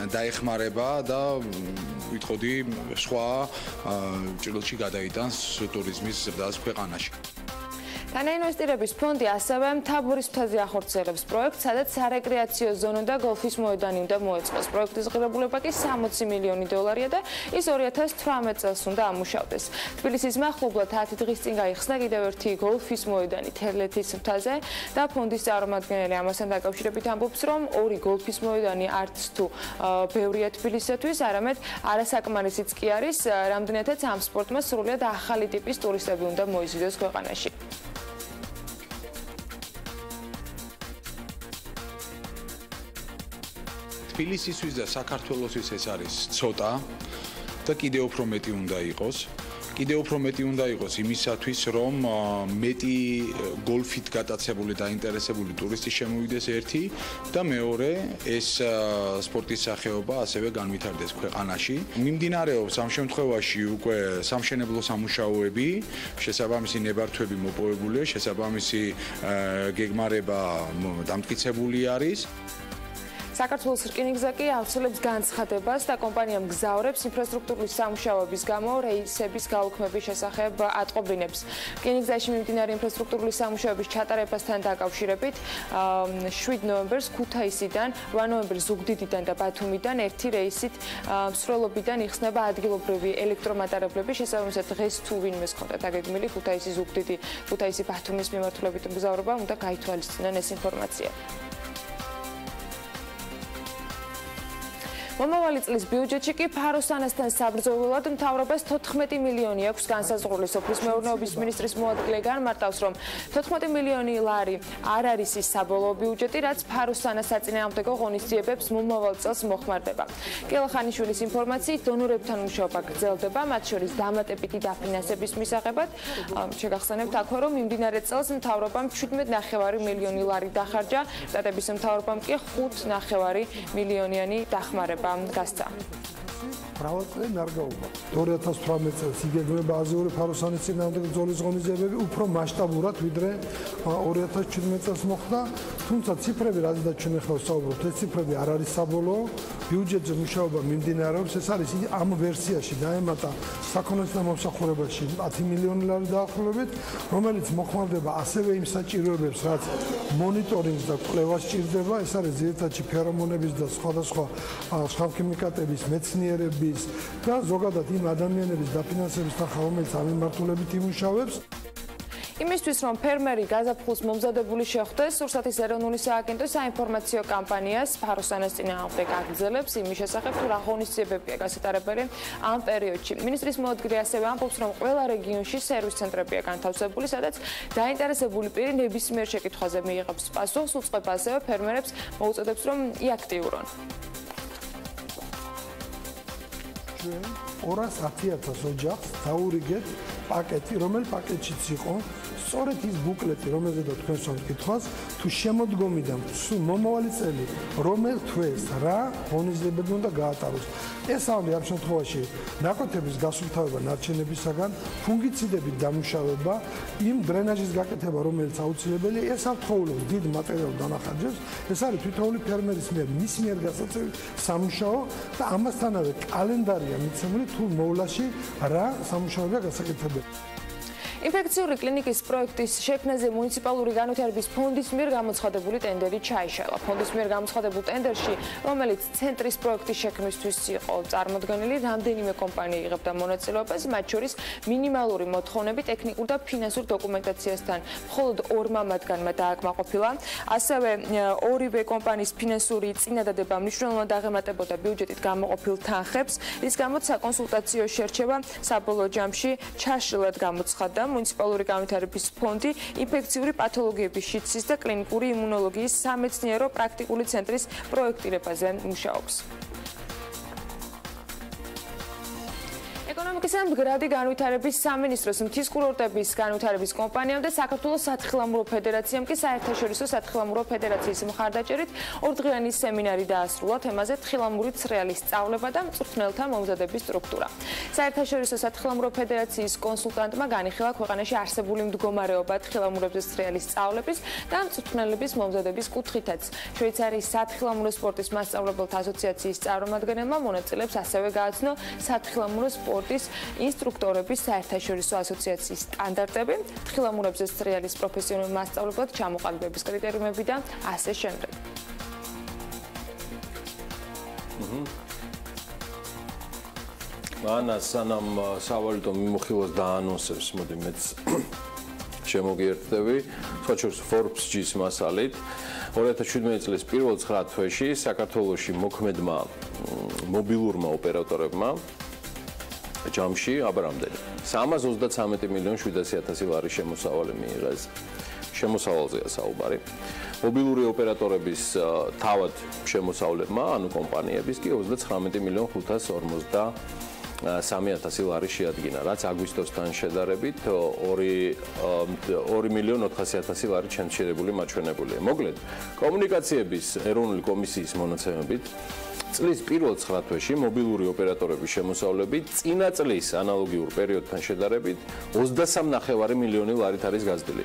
დაეხმარება და ვიტყოდი სხვა ჭრილში გადაიტანს ტურიზმის ზრდას ქვეყანაში. თანაინვესტირების ფონდი ასევე მთაბურის მთაზე ახორციელებს პროექტს, სადაც სარეკრეაციო ზონა და გოლფის მოედანი უნდა მოეწყოს. პროექტის ღირებულება კი 60 მილიონი დოლარია და ის 2018 წელს უნდა ამუშავდეს. თბილისის მახლობლად 10 დღის წინ გაიხსნა კიდევ ერთი გოლფის მოედანი თერლეთის მთაზე და ფონდის წარმომადგენელი ამასთან დაკავშირებით ამბობს, რომ 2 გოლფის მოედანი არც თუ ბევრია თბილისისთვის, არამედ არასაკმარისიც კი არის, რამდენადაც ამ სპორტმა სრულიად ახალი ტიპის ტურისტები უნდა მოიზიდოს ქვეყანაში. თბილისისთვის და საქართველოსთვის ეს არის ცოტა და კიდევ უფრო მეტი უნდა იყოს. კიდევ უფრო მეტი უნდა იყოს იმისათვის, რომ მეტი გოლფით გატაცებული და ინტერესებული ტურისტი შემოვიდეს ერთი და მეორე ეს სპორტის სახეობა ასევე განვითარდეს ქვეყანაში. მიმდინარეობს ამ შემთხვევაში უკვე სამშენებლო სამუშაოები, შესაბამისი ნებართვები მოპოვებულია, შესაბამისი გეგმარება დამტკიცებული არის. საქართველოს რკინიგზა კი ავრცელებს განცხადებას და კომპანიამ გზავრებს ინფრასტრუქტურის სამუშაოების გამო რეისების გაუქმების შესახებ ატყობინებს. რკინიგზაში მიმდინარე ინფრასტრუქტურის სამუშაოების ჩატარებასთან დაკავშირებით 7 ნოემბერს ქუთაისიდან, 8 ნოემბერს ზუგდიდიდან და ბათუმიდან ერთი რეისით მსვლელობიდან იხსნება ადგილობრივი ელექტრომატარებლები. შესაბამისად, დღეს თუ ვინმეს ჰქონდათ აგეგმილი ქუთაისი ზუგდიდი, ქუთაისი ბათუმის მიმართულებით მგზავრობა, უნდა გაითვალისწინონ ეს ინფორმაცია. მომავალი წლის ბიუჯეტში კი ფაროსანასთან საბრძოლველად მთავრობას 14 მილიონი აქვს განსაზღვრული. სოფლის მეურნეობის მინისტრის მოადგილე განმარტავს, რომ 14 მილიონი ლარი არ არის ის საბოლოო ბიუჯეტი, რაც ფაროსანას საწინააღმდეგო ღონისძიებებს მომავალ წელს მოხმარდება. კელახანიშვილის ინფორმაციით, დონორებთან მუშაობა გრძელდება, მათ შორის დამატებითი დაფინანსების მისაღებად. შეგახსენებთ აქვე, რომ მიმდინარე წელს მთავრობამ 17,5 მილიონი ლარი დახარჯა, შტატების მთავრობამ კი 5,5 მილიონიანი დახმარება გასცა. მრავალწლიანი ნარგაობა. 2018 წელს იგეგმება აზიური ფაროსანის წინააღმდეგ ბრძოლის ღონისძიებები უფრო მასშტაბურად, ვიდრე 2017 წელს მოხდა. თუმცა ციფრები, რაზეც ჩვენ ახლა ვსაუბრობთ, ეს ციფრები არ არის საბოლოო. ბიუჯეტზე მუშაობა მიმდინარეობს. ეს არის ამ ვერსიაში დაემატა საქონელსა მომსახურებაში 10 მილიონი ლარი დაახლოებით, რომელიც მოხმარდება ასევე იმ საჭიროებებს, რაც მონიტორინგს და კვლევას სჭირდება. ეს არის ძირითადად ფერომონების და სხვადასხვა ხალხიმიკატების მეცნიერების და ზოგადად იმ ადამიანების დაფინანსების თანხა, რომელიც ამ მიმართულებით იმუშავებს. იმისთვის, რომ ფერმერი გაზაფხულს მომზადებული შეხვდეს, რუსეთის ეროვნული სააგენტო საინფორმაციო კამპანიას ფაროსანას წინააღმდეგ აგრძელებს იმის შესახებ, თუ რა ღონისძიებებია გასატარებელი ამ პერიოდში. მინისტრის მოადგილე ასევე ამბობს, რომ ყველა რეგიონში სერვის ცენტრებია განთავსებული, სადაც დაინტერესებული პირი ნებისმიერ შეკითხვაზე მიიღებს პასუხს, უწყება ასევე ფერმერებს მოუწოდებს, რომ იაქტიურონ. 210,000 ოჯახს დაურიგეთ პაკეტი, რომელი პაკეტშიც იყო სწორედ ის ბუკლეტი, რომელზედაც თქვენ შევკითხავს, თუ შემოდგომიდან სულ მომავალი წელი, რომელ თვეს რა ღონისძიებები უნდა გაატაროს. ეს ამბი ამ შემთხვევაში ნაკვეთების გასუფთავება ნარჩენებისაგან, ფუნგიციდების დამუშავება, იმ დრენაჟის გაკეთება, რომელიც აუცილებელია, ეს ართხოვლებს დიდ მატერიალურ დანახარჯებს, ეს არის თვითონული ფერმერის მიერ მის მიერ გასაწევი სამუშაო და ამასთანავე კალენდარია მიცემული თუ მოვლაში რა სამუშაოებია გასაკეთებელი. ინფექციური კლინიკის პროექტის შექმნაზე მუნიციპალური განვითარების ფონდის მიერ გამოცხადებული ტენდერი ჩაიშალა. ფონდის მიერ გამოცხადებულ ტენდერში, რომელიც ცენტრის პროექტის შექმნისთვის იყო წარმოდგენილი, რამდენიმე კომპანია იღებდა მონაწილეობას, მათ შორის მინიმალური მოთხოვნები ტექნიკურ და ფინანსურ დოკუმენტაციასთან მხოლოდ ორმა მათგანმა დააკმაყოფილა. ასევე ორივე კომპანიის ფინანსური წინადადება მნიშვნელოვნად აღემატებოდა ბიუჯეტით გამოყოფილ თანხებს, რის გამოც საკონსულტაციო შერჩევა საბოლოო ჯამში ჩაშლილად გამოცხადდა. მუნიციპალური განვითარების ფონდი ინფექციური პათოლოგიების შიდსის და კლინიკური იმუნოლოგიის სამეცნიერო პრაქტიკული ცენტრის პროექტირებაზე მუშაობს. ეკონომიკის და მდგრადი განვითარების სამინისტროს მთის კურორტების განვითარების კომპანიამ და საქართველოს სათხილამურო ფედერაციამ კი საერთაშორისო სათხილამურო ფედერაციის მხარდაჭერით ორდღიანი სემინარი დაასრულა თემაზე თხილამური ცრეალის სწავლება და მწვრთნელთა მომზადების სტრუქტურა. საერთაშორისო სათხილამურო ფედერაციის კონსულტანტმა განიხილა ქვეყანაში არსებული მდგომარეობა თხილამურებზე ცრეალის სწავლების და მწვრთნელების მომზადების კუთხითაც. შვეიცარიის სათხილამურო სპორტის მასწავლებელთა ასოციაციის წარმომადგენელმა მონაწილეებს ასევე გააცნო სათხილამურო სპორტის ინსტრუქტორების საერთაშორისო ასოციაციის სტანდარტები, თხილამურებზე ცრეალის პროფესიონალურ მასწავლებლად ჩამოყალიბების კრიტერიუმები და ასე შემდეგ. ანას სანამ სავალიდო მიმოხილვას დაანონსებს, მოდი მეც შემოგიერთდები, სხვაჩვენს Forbes-ის მასალით 2017 წლის პირველ 9 თვეში საქართველოში მოქმედმა მობილურმა ოპერატორებმა ჯამში აბრამდელი 333 მილიონ 700 ლარის შემოსავალი მიიღეს. შემოსავალზეა საუბარი. მობილური ოპერატორების თავად შემოსავლებმა, ანუ კომპანიების კი 39 მილიონ 553,000 ლარის შეადგინა, რაც აგვისტოსთან შედარებით 2 მილიონ 400,000 ლარი ჩანჩერებული მაჩვენებულია. მოკლედ, კომუნიკაციების ეროვნული კომისიის მონაცემებით წლის პირველ 9 თვეში მობილური ოპერატორების შემოსავლები წინა წლის ანალოგიურ პერიოდთან შედარებით 23,5 მილიონი ლარით არის გაზრდილი.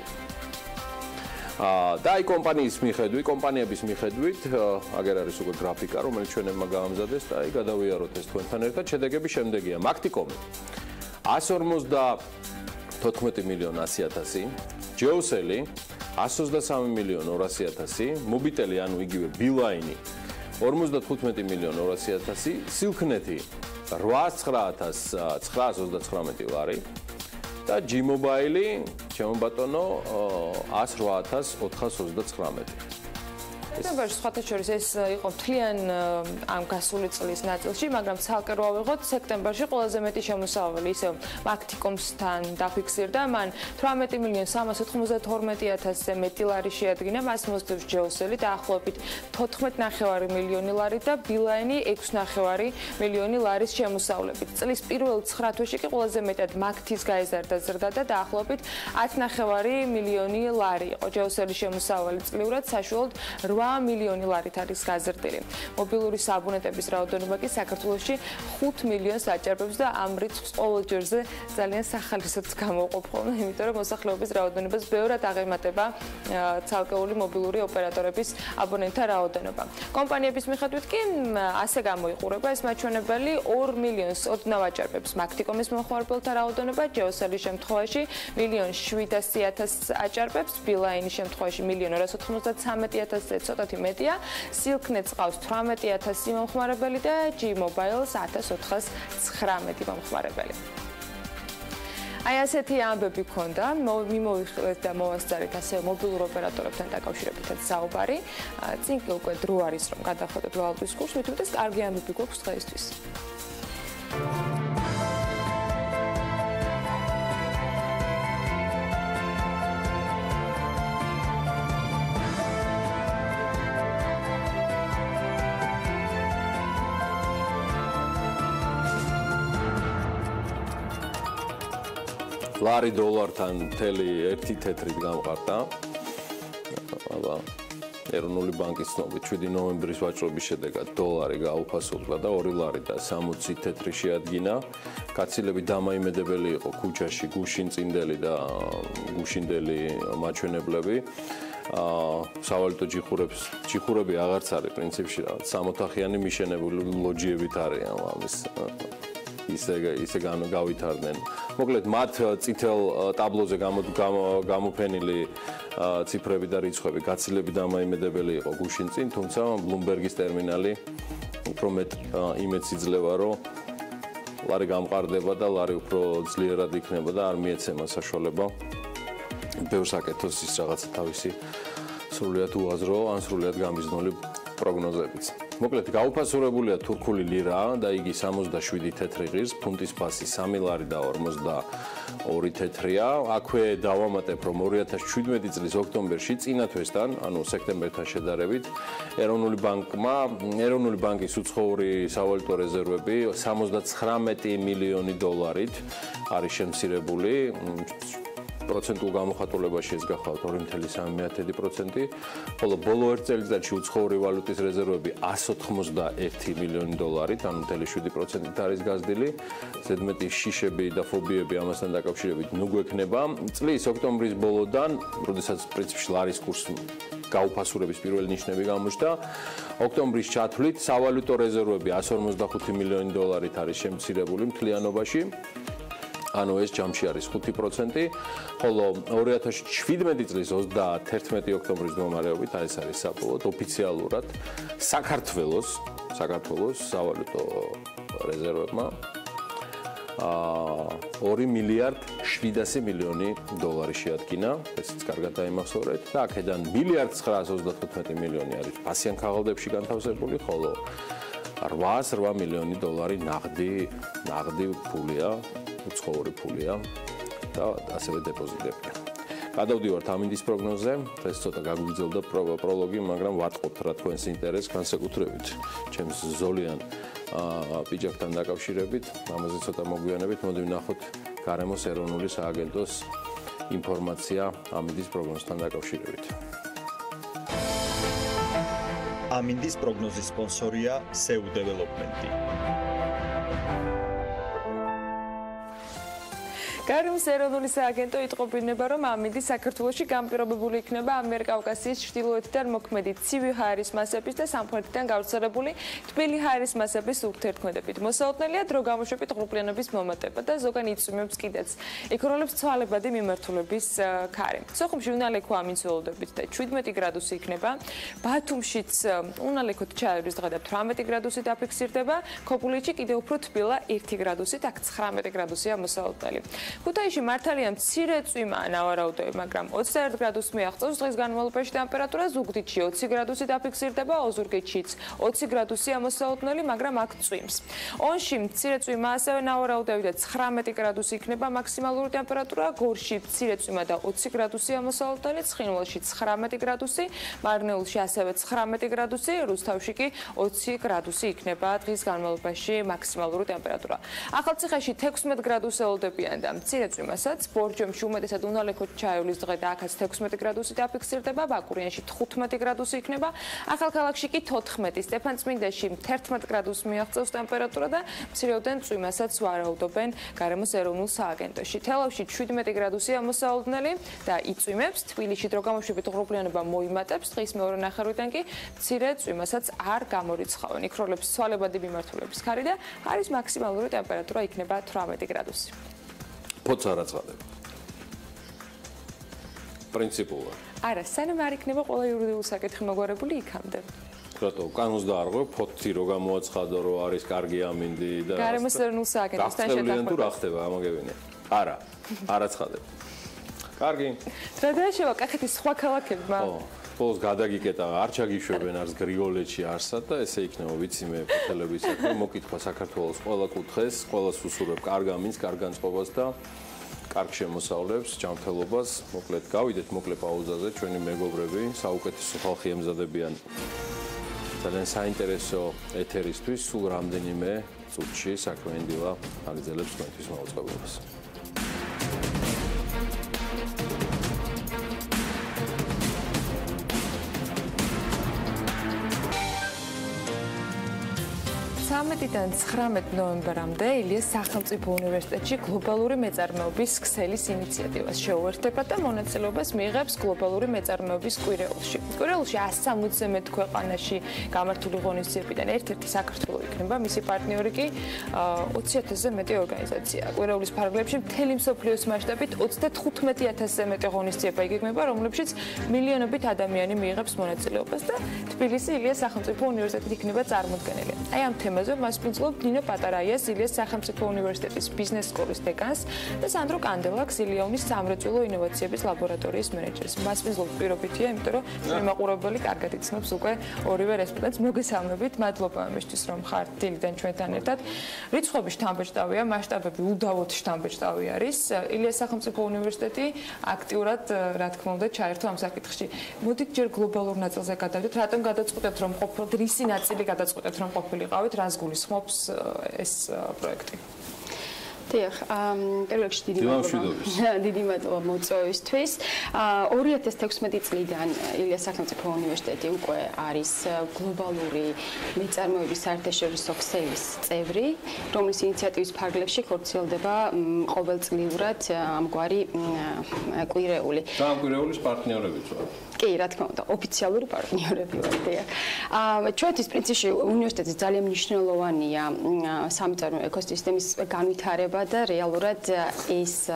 და აი კომპანიების მიხედვით, აგერ არის უკვე გრაფიკა, რომელიც ჩვენებმა გაამზადეს და აი გადავიაროთ ეს თქვენთან ერთად. შედეგები შემდეგია: მაქტიკომი 154 მილიონ 100,000, ჯეოსელი 123 მილიონ 200,000, მობიტელი ანუ იგივე ბილაინი 55 მილიონ 200,000, სილქნეთი 809,939 ლარი და G-Mobile, ჩემო ბატონო, 108,429. სექტემბერში სხვათა შორის ეს იყო მთლიან ამ გასული წლის ნაწილში, მაგრამ ცალკე რო ავიღოთ, სექტემბერში ყველაზე მეტი შემოსავალი ისევ მაქტიკომსთან დაფიქსირდა, მან 18 მილიონ 392,000-ზე მეტი ლარი შეადგინა, მას მოსდევს ჯეოსელი დაახლოებით 14,5 მილიონი ლარი და ბილაინი 6,5 მილიონი ლარის შემოსავლებით. წლის პირველ 9 თვეში კი ყველაზე მეტად მაქტის გაეზარდა ზრდა და დაახლოებით 10,5 მილიონი ლარი იყო. ჯეოსელის შემოსავალი წლიურად საშუალოდ 8 მილიონი ლარით არის გაზრდილი. მობილური სააბონენტების რაოდენობა კი საქართველოში 5 მილიონს აჭარბებს და ამ რიცხვს ყოველ ჯერზე ძალიან სახალისოდ გამოვყოფ ხოლმე, იმიტომ რომ მოსახლეობის რაოდენობას ბევრად აღემატება ცალკეული მობილური ოპერატორების აბონენტთა რაოდენობა. კომპანიების მიხედვით კი ასე გამოიყურება ეს მაჩვენებელი 2 მილიონს ოდნავ აჭარბებს მაქტიკომის მომხმარებელთა რაოდენობა, ჯეოსელის შემთხვევაში 1,700,000 აჭარბებს, ბილაინის შემთხვევაში 1,293,000-ზე ცოტათი მეტია, სილქნეთს ყავს 18,000 მომხმარებელი და G-Mobile-ს 1,419 მომხმარებელი. აი ასეთი ამბები ქონდა, მიმოვიხილეთ და მოვასწარეთ ასე მობილურ ოპერატორებთან დაკავშირებითაც საუბარი. წინ კი უკვე დრო არის რომ გადახვიდეთ ვალობის კურსს, მით უმეტეს კარგი ამბები გვაქვს დღეისთვის. ლარი დოლართან მთელი 1 თეთრით გამყარდა. აბა ეროვნული ბანკის ცნობით 7 ნოემბრის ვაჭრობის შედეგად დოლარი გაუფასურდა და 2 ლარი და 60 თეთრი შეადგინა. კაცილები დამაიმედებელი იყო ქუჩაში გუშინწინდელი და გუშინდელი მაჩვენებლები. სავალუტო ჯიხურები აღარც არის პრინციპში რაღაც სამოთახიანი მიშენებული ლოჯიებით არიან ამის ისე გავითარდნენ. მოკლედ მათ წითელ ტაბლოზე გამოფენილი ციფრები და რიცხვები გაცილებით დამაიმედებელი იყო გუშინ წინ, თუმცა ბლუმბერგის ტერმინალი უფრო იმედს იძლევა, რომ ლარი გამყარდება და ლარი უფრო ძლიერად იქნება და არ მიეცემა საშუალება ბევრს აკეთოს ის რაღაცა თავისი სრულიად უაზრო ან სრულიად გამიზნული პროგნოზებიც. მოკლედ გაუფასურებულია თურქული ლირა და იგი 67 თეთრი ღირს, ფუნტის ფასი 3 ლარი და 42 თეთრია. აქვე დავამატებ, რომ 2017 წლის ოქტომბერში წინა თვესთან, ანუ სექტემბერთან შედარებით, ეროვნული ბანკის უცხოური სავალუტო რეზერვები 79 მილიონი დოლარით არის შემცირებული. პროცენტულ გამოხატულებაში ეს გახავთ 2.3%, ხოლო ბოლო 1 წელიწადში უცხოური ვალუტის რეზერვები 191 მილიონი დოლარით, ანუ 7%-ით არის გაზრდილი. ზედმეტი შიშები და ფობიები ამასთან დაკავშირებით ნუ გვექნება. წლის ოქტომბრის ბოლოდან, როდესაც პრინციპში ლარის კურსი გაუფასურების პირველი ნიშნები გამოჩნდა, ოქტომბრის ჩათვლით სავალუტო რეზერვები 155 მილიონი დოლარით არის შემცირებული მთლიანობაში. ანუ ეს ჯამში არის 5%, ხოლო 2017 წლის 31 ოქტომბრის მდგომარეობით ეს არის საბოლოოდ ოფიციალურად საქართველოს სავალუტო რეზერვებმა 2 მილიარდ 700 მილიონი დოლარი შეადგინა, ესეც კარგად დაიმახსოვრეთ და აქედან 1 მილიარდ 935 მილიონი არის ფასიან ქაღალდებში განთავსებული, ხოლო 808 მილიონი დოლარი ნაღდი ფულია, უცხოური ფულია და ასევე დეპოზიტებია. გადავდივართ ამინდის პროგნოზზე. ეს ცოტა გაგვიგრძელდა პროლოგი, მაგრამ ვატყობთ რა თქვენს ინტერესს განსაკუთრებით ჩემს ზოლიან პიჯაკთან დაკავშირებით. ამაზე ცოტა მოგვიანებით მოდი ვნახოთ გარემოს ეროვნული სააგენტოს ინფორმაცია ამინდის პროგნოზთან დაკავშირებით. ამინდის პროგნოზის სპონსორია SEU Development. გარემოს ეროვნული სააგენტო იტყობინება, რომ ამინდის საქართველოში განპირობებული იქნება ამიერკავკასიის ჩრდილოეთიდან მოქმედი ცივი ჰაერის მასების და სამხრეთიდან გავრცელებული თბილი ჰაერის მასების ურთიერთქმედებით. მოსაოდნელია დრო გამოშვებით ღრუბლიანობის მომატება და ზოგან იწვიმებს კიდეც. იქროლებს ცვალებადი მიმართულების ქარი. სოხუმში უნალექო ამინდს ველოდებით და 17 გრადუსი იქნება. ბათუმშიც უნალექოდ ჩაერის დღე და 18 გრადუსი დაფიქსირდება. ქობულეთში კიდევ უფრო თბილა 1 გრადუსით, აქ 19 გრადუსია მოსაოდნელი. ქუთაისში მართალია მცირე წვიმაა ნავარაუდები, მაგრამ 21 გრადუსს მიაღწევს დღის განმავლობაში ტემპერატურა, ზუგდიდში 20 გრადუსი დაფიქსირდება, ოზურგეთშიც 20 გრადუსია მოსაოდნელი, მაგრამ აქ წვიმს. ონში მცირე წვიმა ასევე ნავარაუდები და 19 გრადუსი იქნება მაქსიმალური ტემპერატურა, გორში მცირე წვიმა და 20 გრადუსია მოსაოდნელი, ცხინვალში 19 გრადუსი, მარნეულში ასევე 19 გრადუსი, რუსთავში კი 20 გრადუსი იქნება დღის განმავლობაში მაქსიმალური ტემპერატურა. ახალციხეში 16 გრადუსი ელოდებიან და მცირე წვიმასაც, ბორჯომში უმეტესად უნალექოდ ჩაივლის დღე და აქაც 16 გრადუსი დაფიქსირდება, ბაკურიანში 15 გრადუსი იქნება, ახალქალაქში კი 14, სტეფანწმინდაში 11 გრადუსს მიაღწევს ტემპერატურა და მცირეოდენ წვიმასაც ვარაუდობენ გარემოს ეროვნულ სააგენტოში. თელავში 17 გრადუსია მოსაოდნელი და იწვიმებს, თბილისში დრო გამოშვებით ღრუბლიანობა მოიმატებს, დღის მეორე ნახევრიდან კი მცირე წვიმასაც არ გამორიცხავენ. იქროლებს ცვალებადი მიმართულების ქარი და არის მაქსიმალური ტემპერატურა იქნება 18 გრადუსი. ფოც არ აწყდება. პრინციპულად. არა, სანამ არ იქნება ყველა იურიდიული საკითხი მოგვარებული იქამდე. რატო, კანონს დაარღვევ, ფოთი რო გამოაცხადო, რომ არის კარგი ამინდი და გარემოს ეროვნულ სააგენტოსთან შეთანხმება. თუ რა ხდება, ამაგებინე. არა, არ აცხადებ. კარგი. თრედაშევა კახეთის სხვა ქალაქებმა. ბოლოს გადაგიკეტა, არ ჩაგიშვებენ არც გრიგოლეთში არსად და ესე იქნება, ვიცი მე ფოთელებისაკენ მოკითხვა საქართველოს ყველა კუთხეს, ყველას უსურვებ კარგ ამინდს, კარგ განწყობას და კარგ შემოსავლებს, ჯანმრთელობას. მოკლედ გავიდეთ მოკლე პაუზაზე, ჩვენი მეგობრები, საუკეთესო ხალხი ემზადებიან ძალიან საინტერესო ეთერისთვის, სულ რამდენიმე წუთში საქმიანი დილა აგრძელებს თქვენთვის მაუწყებლობას. 13-დან 19 ნოემბრამდე ილიას სახელმწიფო უნივერსიტეტში გლობალური მეწარმეობის ქსელის ინიციატივას შეუერთება და მონაწილეობას მიიღებს გლობალური მეწარმეობის კვირეულში. კვირეულში 160-ზე მეტ ქვეყანაში გამართული ღონისძიებიდან ერთ-ერთი საქართველო იქნება, მისი პარტნიორი კი 20,000-ზე მეტი ორგანიზაცია. კვირეულის ფარგლებში მთელი მსოფლიოს მასშტაბით 35,000-ზე მეტი ღონისძიება იგეგმება, რომლებშიც მილიონობით ადამიანი მიიღებს მონაწილეობას და თბილისი ილიას სახელმწიფო უნივერსიტეტი იქნება წარმოდგენილი. აი ამ თემაზე მასპინძლობ ნინო პატარაიას, ილიას სახელმწიფო უნივერსიტეტის ბიზნეს სკოლის დეკანს და სანდრო კანდელაკს, ილიაუნის სამრეწველო ინოვაციების ლაბორატორიის მენეჯერს. მასპინძლობ პირობითია, იმიტომ რომ ჩვენი მაყურებელი კარგად იცნობს უკვე ორივე რესპონდენტს. მოგესალმებით, მადლობა ამისთვის, რომ ხართ დილიდან ჩვენთან ერთად. რიცხვები შთამბეჭდავია, მასშტაბები უდავოდ შთამბეჭდავი არის. ილიას სახელმწიფო უნივერსიტეტი აქტიურად, რა თქმა უნდა, ჩაერთო ამ საკითხში. მოდით ჯერ გლობალურ ნაწილზე გადავიდეთ, რატომ გადაწყვეტეთ, რომ ყოფილიყავით, რისი ნაწილი გადაწყვეტეთ, რომ ყოფილიყავით, რას გულისხმობს ეს პროექტი? დიახ, პირველ რიგში დიდი მადლობა მოწვევისთვის. 2016 წლიდან ილიას სახელმწიფო უნივერსიტეტი უკვე არის გლობალური მეწარმეობის საერთაშორისო ქსელის წევრი, რომლის ინიციატივის ფარგლებში ხორციელდება ყოველწლიურად ამგვარი კვირეული. და ამ კვირეულის პარტნიორებიც ვარ. კი, რა თქმა უნდა, ოფიციალური პარტნიორები ვართ. ჩვენთვის პრინციპში უნივერსიტეტის ძალიან მნიშვნელოვანია სამწარმოო ეკოსისტემის განვითარება და რეალურად ეს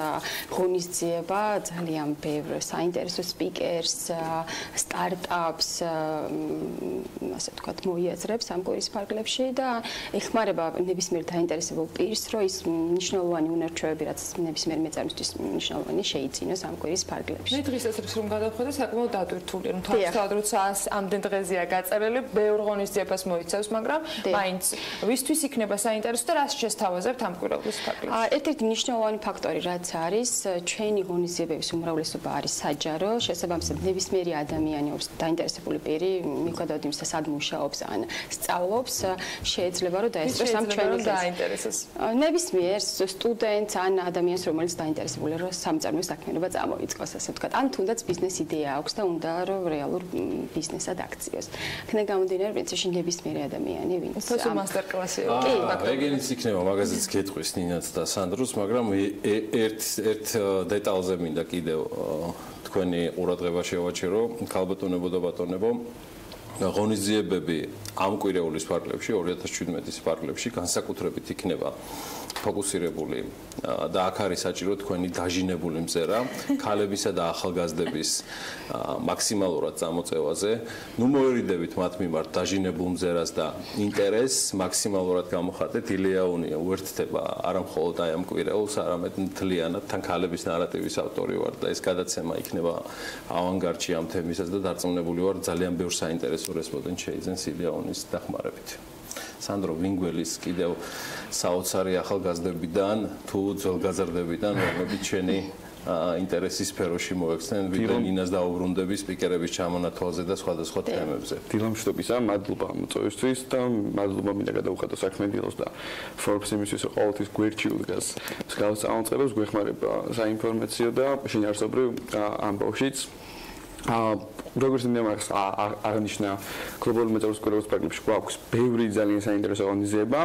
ღონისძიება ძალიან ბევრ საინტერესო სპიკერს, სტარტაპს, ასე ვთქვათ, მოიაზრებს ამ კვირის ფარგლებში და ეხმარება ნებისმიერ დაინტერესებულ პირს, რომ ის მნიშვნელოვანი უნარჩვევები, რაც ნებისმიერ მეწარმისთვის მნიშვნელოვანი შეიძინოს ამ კვირის ფარგლებში. მე დღესაც რომ გადავხედე, საკმაოდ დატვირთული, რომ თავისთავად როცა ამდენ დღეზეა გაწერილი, ბევრ ღონისძიებას მოიცავს, მაგრამ მაინც ვისთვის იქნება საინტერესო და რას შესთავაზებთ ამ კვირეულის ფარგლებში? ერთ-ერთი მნიშვნელოვანი ფაქტორი, რაც არის, ჩვენი ღონისძიებების უმრავლესობა არის საჯარო, შესაბამისად ნებისმიერი ადამიანი, დაინტერესებული პირი, მიუხედავად იმისა, სად მუშაობს ან სწავლობს, შეიძლება რომ დაესწროს ამ ჩვენი დაინტერესოს. ნებისმიერ სტუდენტს ან ადამიანს, რომელიც დაინტერესებული რომ სამწარმოო საქმიანობა წამოიწყოს, ასე ვთქვათ, ან თუნდაც ბიზნეს იდეა აქვს და უნდა რომ რეალურ ბიზნესად აქციოს. აქედან გამომდინარე, პრინციპში ნებისმიერი ადამიანი, ვინც თორსო მასტერკლასი. კი, ეგენიც იქნება, მაგაზეც გეტყვის ნინაც და სანდროს, მაგრამ ერთ დეტალზე მინდა კიდევ თქვენი ყურადღება შევაჩერო, ქალბატონებო და ბატონებო. ღონისძიებები ამ კვირეულის ფარგლებში 2017-ის ფარგლებში განსაკუთრებით იქნება ფოკუსირებული და აქ არის საჭირო თქვენი დაჟინებული მზერა ქალებისა და ახალგაზრდების მაქსიმალურად წამოწევაზე. ნუ მოერიდებით მათ მიმართ დაჟინებულ მზერას და ინტერესს მაქსიმალურად გამოხატეთ. ილიაუნია უერთდება არა მხოლოდ აი ამ კვირეულს, არამედ მთლიანად თან ქალების ნარატივის ავტორი ვარ და ეს გადაცემა იქნება ავანგარდში ამ თემისას და დარწმუნებული ვარ ძალიან ბევრ საინტერესო რესპონდენტს შეიძენს ილიაუნის დახმარებით. სანდრო ვინგველის კიდევ საოცარი ახალგაზრდებიდან თუ ძველგაზრდებიდან რომლებიც ჩვენი ინტერესის სფეროში მოექცნენ ვიდრე ნინას დაუბრუნდები სპიკერების ჩამონათვალზე და სხვადასხვა თემებზე. დილა მშვიდობისა, მადლობა მოწვევისთვის და მადლობა მინდა გადავუხატო საქმიანი დილოს და Forbes იმისთვის რომ ყოველთვის გვერდში უდგას მსგავს წამოწყებას, გვეხმარება საინფორმაციო და შინაარსობრივ ამბავშიც. როგორც ნემარს აღნიშნა გლობალური მეწარმეობის კვირეულის ფარგლებში გვაქვს ბევრი ძალიან საინტერესო ღონისძიება,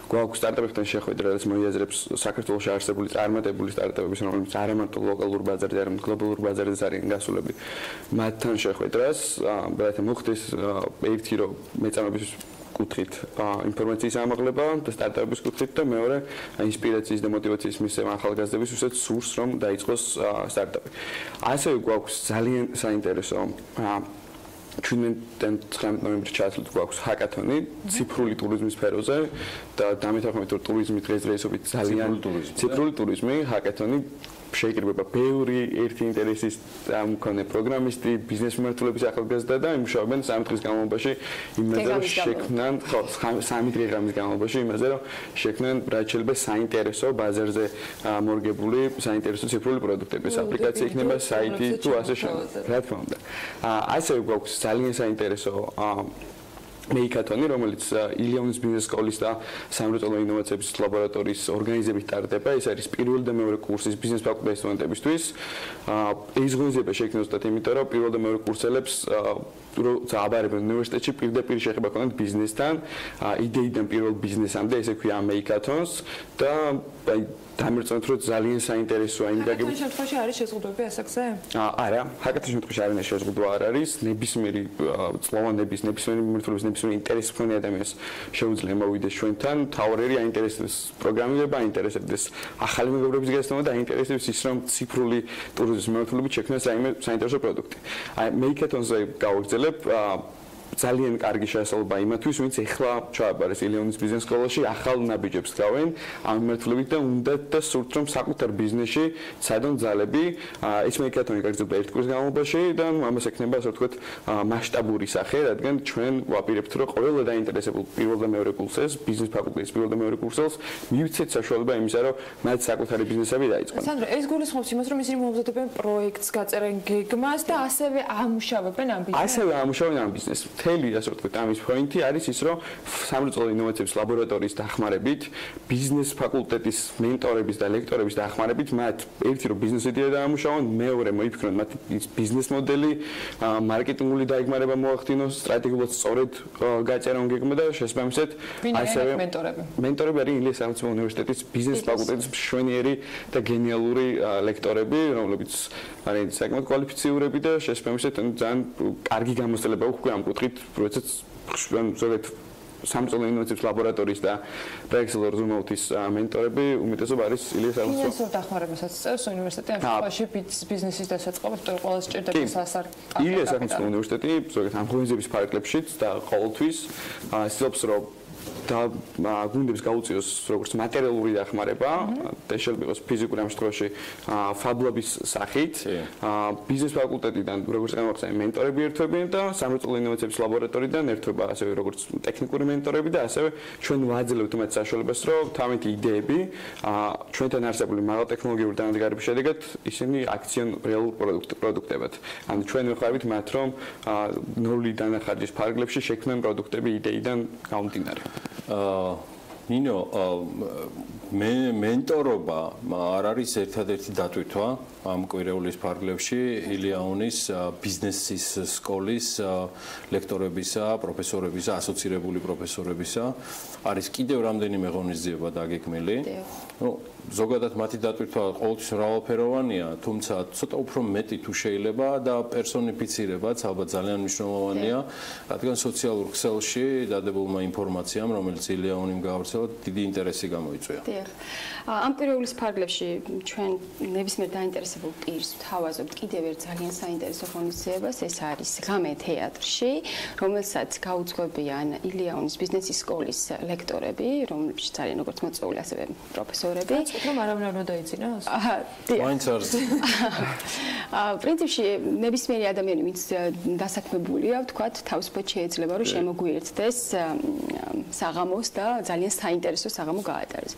გვაქვს სტარტაპებთან შეხვედრა, რაც მოიაზრებს საქართველოში არსებული წარმატებული სტარტაპების, რომლებიც არა მარტო ლოკალურ ბაზარზე, არამედ გლობალურ ბაზარზე არიან გასულები, მათთან შეხვედრას, რათა მოხდეს ერთი რომ მეწარმეობის კუთხით ინფორმაციის ამაღლება და სტარტაპების კუთხით და მეორე ინსპირაციის და მოტივაციის მისცემა ახალგაზრდების, ვისაც სურს რომ დაიწყოს სტარტაპი. ასევე გვაქვს ძალიან საინტერესო 17-19 ნოემბერში ჩასვლით გვაქვს ჰაკათონი ციფრული ტურიზმის სფეროზე და დამეთანხმებით რომ ტურიზმი დღესდღეობით ძალიან ციფრული ტურიზმი ჰაკათონი შეიკრიბება ბევრი ერთი ინტერესის მქონე პროგრამისტი, ბიზნეს მიმართულების ახალგაზრდა და იმუშავებენ 3 დღის განმავლობაში იმაზე რომ შექმნან 3 დღის განმავლობაში იმაზე რომ შექმნან რაც შეიძლება საინტერესო ბაზარზე მორგებული საინტერესო ციფრული პროდუქტები, აპლიკაცია იქნება, საიტი თუ ასე შემდეგ. რა თქმა უნდა. ასევე გვაქვს ძალიან საინტერესო მეიკათონი, რომელიც ილიონის ბიზნეს სკოლის და სამრეწველო ინოვაციების ლაბორატორიის ორგანიზებით ტარდება. ეს არის პირველი და მეორე კურსის ბიზნეს ფაკულტეტის სტუდენტებისთვის. ეს ღონისძიება შექმნა ზუსტად იმიტომ, რომ პირველ და მეორე კურსელებს როცა აბარებენ უნივერსიტეტში პირდაპირ შეხება ქონდათ ბიზნესთან, იდეიდან პირველ ბიზნესამდე, ესე ქვია მეიკათონს და დამერწმუნდით, რომ ძალიან საინტერესოა იმ გაგებით. ჰაკათონის შემთხვევაში არის შეზღუდვები ასაკზე? არა, ჰაკათონის შემთხვევაში არანაირი შეზღუდვა არ არის. ნებისმიერი წლოვანების, ნებისმიერი მიმართულების, ნებისმიერი ინტერესის მქონე ადამიანს შეუძლია მოვიდეს ჩვენთან. მთავარი აინტერესებს პროგრამირება, აინტერესებს ახალი მეგობრების გასტანა და აინტერესებს ის, რომ ციფრული ტურიზმის მიმართულებით შექმნას რაიმე საინტერესო პროდუქტი. აი, მეიკათონზე გავაგრძელებ ძალიან კარგი შესაძლებლობა იმათვის, ვინც ეხლა ჩააბარეს ილიონის ბიზნეს სკოლაში, ახალ ნაბიჯებს გავენ ამ მიმართულებით და უნდათ და სურთ რომ საკუთარ ბიზნესში ცადონ ძალები. ეს მეიკათონი გაგრძელდება ერთ კვირის განმავლობაში და ამას ექნება ასე ვთქვათ მასშტაბური სახე, რადგან ჩვენ ვაპირებთ რომ ყველა დაინტერესებულ პირველ და მეორე კურსელს, ბიზნეს ფაკულტეტის პირველ და მეორე კურსელს მივცეთ საშუალება იმისა, რომ მათ საკუთარი ბიზნესები დაიწყონ. სანდრო, ეს გულისხმობს იმას, რომ ისინი მომზადებენ პროექტს, გაწერენ გეგმას და ასევე ამუშავებენ ამ ბიზნესს. ასევე ამუშავებენ ამ ბიზნესს. მთელი ასე ვთქვათ ამის პოინტი არის ის, რომ სამრეწველო ინოვაციების ლაბორატორიის დახმარებით, ბიზნეს ფაკულტეტის მენტორების და ლექტორების დახმარებით მათ ერთი რომ ბიზნეს იდეა დაამუშავონ, მეორე მოიფიქრონ მათ ბიზნეს მოდელი, მარკეტინგული დაიგმარება მოახდინოს, სტრატეგიულად სწორედ გაწერონ გეგმა და შესაბამისად ასევე მენტორები არის ილიას სამრეწველო უნივერსიტეტის ბიზნეს ფაკულტეტის მშვენიერი და გენიალური ლექტორები, რომლებიც არიან საკმაოდ კვალიფიცირებული და შესაბამისად ძალიან კარგი გამოცდილება აქვს ამ კუთხით, როდესაც ზოგადად სამრეწველო ინოვაციების ლაბორატორიის და პროექტის რეზუმეუთის მენტორები უმეტესობა არის ილიას სამრეწველო. ფინანსურ დახმარებასაც წერს უნივერსიტეტი ამ შემთხვევაში ბიზნესის დასაწყობად ყველას ჭირდება სასარგებლო. ილიას სამრეწველო უნივერსიტეტი ზოგადად ამ ღონისძიების ფარგლებშიც და ყოველთვის ცდილობს რომ და გუნდებს გაუწიოს როგორც მატერიალური დახმარება და შეიძლება იყოს ფიზიკური ამ შემთხვევაში ფაბლობის სახით ბიზნეს ფაკულტეტიდან როგორც გამახსენე მენტორები ერთვებიან და სამრეწველო ინოვაციების ლაბორატორიიდან ერთვება ასევე როგორც ტექნიკური მენტორები და ასევე ჩვენ ვაძლევთ მათ საშუალებას რომ თავიანთი იდეები ჩვენთან არსებული მაღალ ტექნოლოგიური დანადგარების შედეგად ისინი აქციონ რეალურ პროდუქტებად. ანუ ჩვენ ვეხმარებით მათ რომ ნული დანახარჯის ფარგლებში შექმნან პროდუქტები იდეიდან გამომდინარე. ნინო, მენტორობა არ არის ერთადერთი დატვირთვა ამ კვირეულის ფარგლებში ილიონის ბიზნესის სკოლის ლექტორებისა, პროფესორებისა, ასოცირებული პროფესორებისა. არის კიდევ რამდენიმე ღონისძიება დაგეგმილი. ზოგადად მათი დატვირთვა ყოველთვის მრავალფეროვანია, თუმცა ცოტა უფრო მეტი თუ შეიძლება და პერსონიფიცირებაც ალბათ ძალიან მნიშვნელოვანია, რადგან სოციალურ ქსელში დადებულმა ინფორმაციამ, რომელიც ილიონიმ გავრცელა, დიდი ინტერესი გამოიწვია. ამ კვირეულის ფარგლებში ჩვენ ნებისმიერ დაინტერესებულ პირს ვთავაზობთ კიდევ ერთ ძალიან საინტერესო ღონისძიებას, ეს არის ღამე თეატრში, რომელსაც გაუძღვებიან ილიონის ბიზნესის სკოლის ლექტორები, რომლებიც ძალიან როგორც მოწვეული, ასევე პროფესორები. რომ არავინ არ დაიძინოს? მაინც არის. პრინციპში ნებისმიერი ადამიანი, ვინც დასაქმებულია, ვთქვათ, თავისუფლად შეიძლება რომ შემოგვიერთდეს საღამოს და ძალიან საინტერესო საღამო გაატაროს.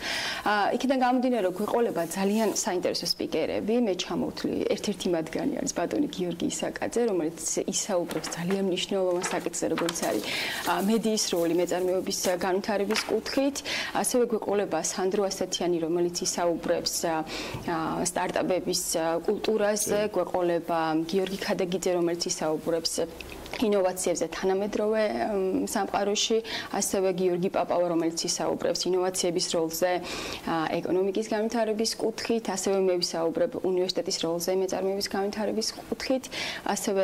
იქიდან გამომდინარე, რომ გვეყოლება ძალიან საინტერესო სპიკერები, მე ჩამოვთვლი ერთ-ერთი მათგანი არის ბატონი გიორგი ისაკაძე, რომელიც ისაუბრებს ძალიან მნიშვნელოვან საკითხზე, როგორც არის მედიის როლი მეწარმეობის განვითარების კუთხით, ასევე გვეყოლება სანდრო ასათიანი, რომელიც ისაუბრებს სტარტაპების კულტურაზე, გვეყოლება გიორგი ქადაგიძე, რომელიც ისაუბრებს ინოვაციებზე თანამედროვე სამყაროში, ასევე გიორგი პაპავა, რომელიც ისაუბრებს ინოვაციების როლზე ეკონომიკის განვითარების კუთხით, ასევე მე ვისაუბრებ უნივერსიტეტის როლზე მეწარმეობის განვითარების კუთხით, ასევე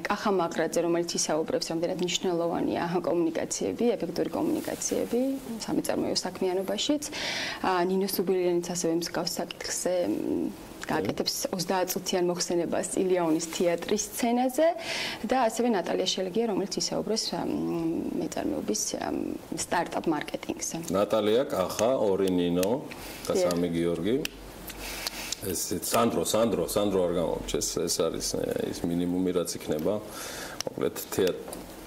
კახა მაგრაძე, რომელიც ისაუბრებს რამდენად მნიშვნელოვანია კომუნიკაციები, ეფექტური კომუნიკაციები სამეწარმეო საქმიანობაშიც, ნინო სუბილიანიც ასევე მსგავს საკითხზე გააკეთებს 30 წუთიან მოხსენებას ილიონის თეატრის სცენაზე და ასევე ნატალია შელგია, რომელიც ისაუბრებს მეწარმეობის სტარტაპ მარკეტინგზე. ნატალია, კახა, ორი ნინო და სამი გიორგი. ეს სანდრო არ გამომჩეს, ეს არის ის მინიმუმი რაც იქნება. მოკლედ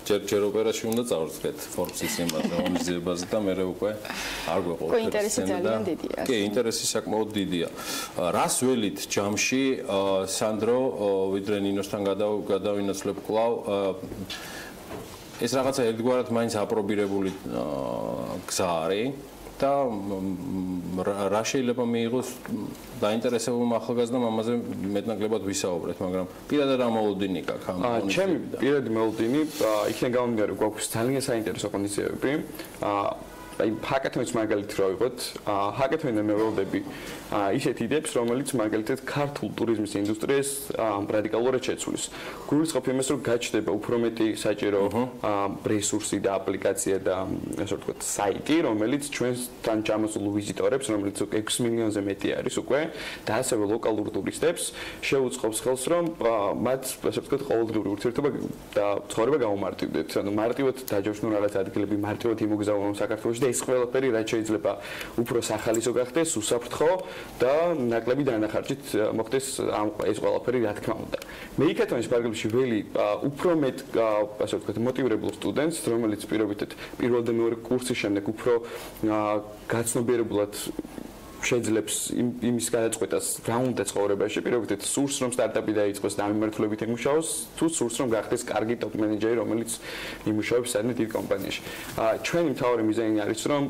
ჯერ ოპერაში უნდა წავიწყეთ Forbes-ის იმაზე, ღონისძიებაზე და მე უკვე არ გვეყოლ. ინტერესი ძალიან დიდია. კი, ინტერესი საკმაოდ დიდია. რას ველით ჯამში, სანდრო, ვიდრე ნინოსთან გადავინაცვლებ კვლავ ეს რაღაცა ერთგვარად მაინც აპრობირებული გზა არის და რა შეიძლება მიიღოს დაინტერესებულმა ახალგაზრდამ ამაზე მეტნაკლებად ვისაუბრეთ, მაგრამ პირადად რა მოლოდინი გაქვს ამ კონტექსტში? ჩემი პირადი მოლოდინი იქიდან გამომდინარე, გვაქვს ძალიან საინტერესო კონდიციები. აი ჰაკათონის მაგალითად რა ვიღოთ, ჰაკათონიდან მე ველოდები ისეთ იდეებს, რომელიც მაგალითად ქართულ ტურიზმის ინდუსტრიას რადიკალურად შეცვლის. გულისხმობ იმას, რომ გაჩნდება უფრო მეტი საჭირო რესურსი და აპლიკაცია და ასე ვთქვათ, საიტი, რომელიც ჩვენთან ჩამოსულ ვიზიტორებს, რომელიც 6 მილიონზე მეტი არის უკვე და ასევე ლოკალურ ტურისტებს შეუწყობს ხელს, რომ მათ ასე ვთქვათ, ყოველდღიური ურთიერთობა და ცხოვრება გაუმარტივდეთ. ანუ მარტივად დაჯავშნონ რაღაც ადგილები, მარტივად იმოგზავნონ საქართველოში და ეს ყველაფერი რაც შეიძლება უფრო სახალისო გახდეს, უსაფრთხო და ნაკლები დანახარჯით მოხდეს ეს ყველაფერი რა თქმა უნდა. მე იქეთონის პარგლებში ველი უფრო მეტ ასე ვთქვათ მოტივირებულ სტუდენტს, რომელიც პირობითად პირველ და მეორე კურსის შემდეგ უფრო გაცნობიერებულად შეძლებს იმის გადაწყვეტას რა უნდა ცხოვრებაში, პირობითად სურს რომ სტარტაპი დაიწყოს და ამიმართლებით ემუშაოს, თუ სურს რომ გახდეს კარგი ტოპ მენეჯერი, რომელიც იმუშავებს სადმე დიდ კომპანიაში. ჩვენი მთავარი მიზანი არის რომ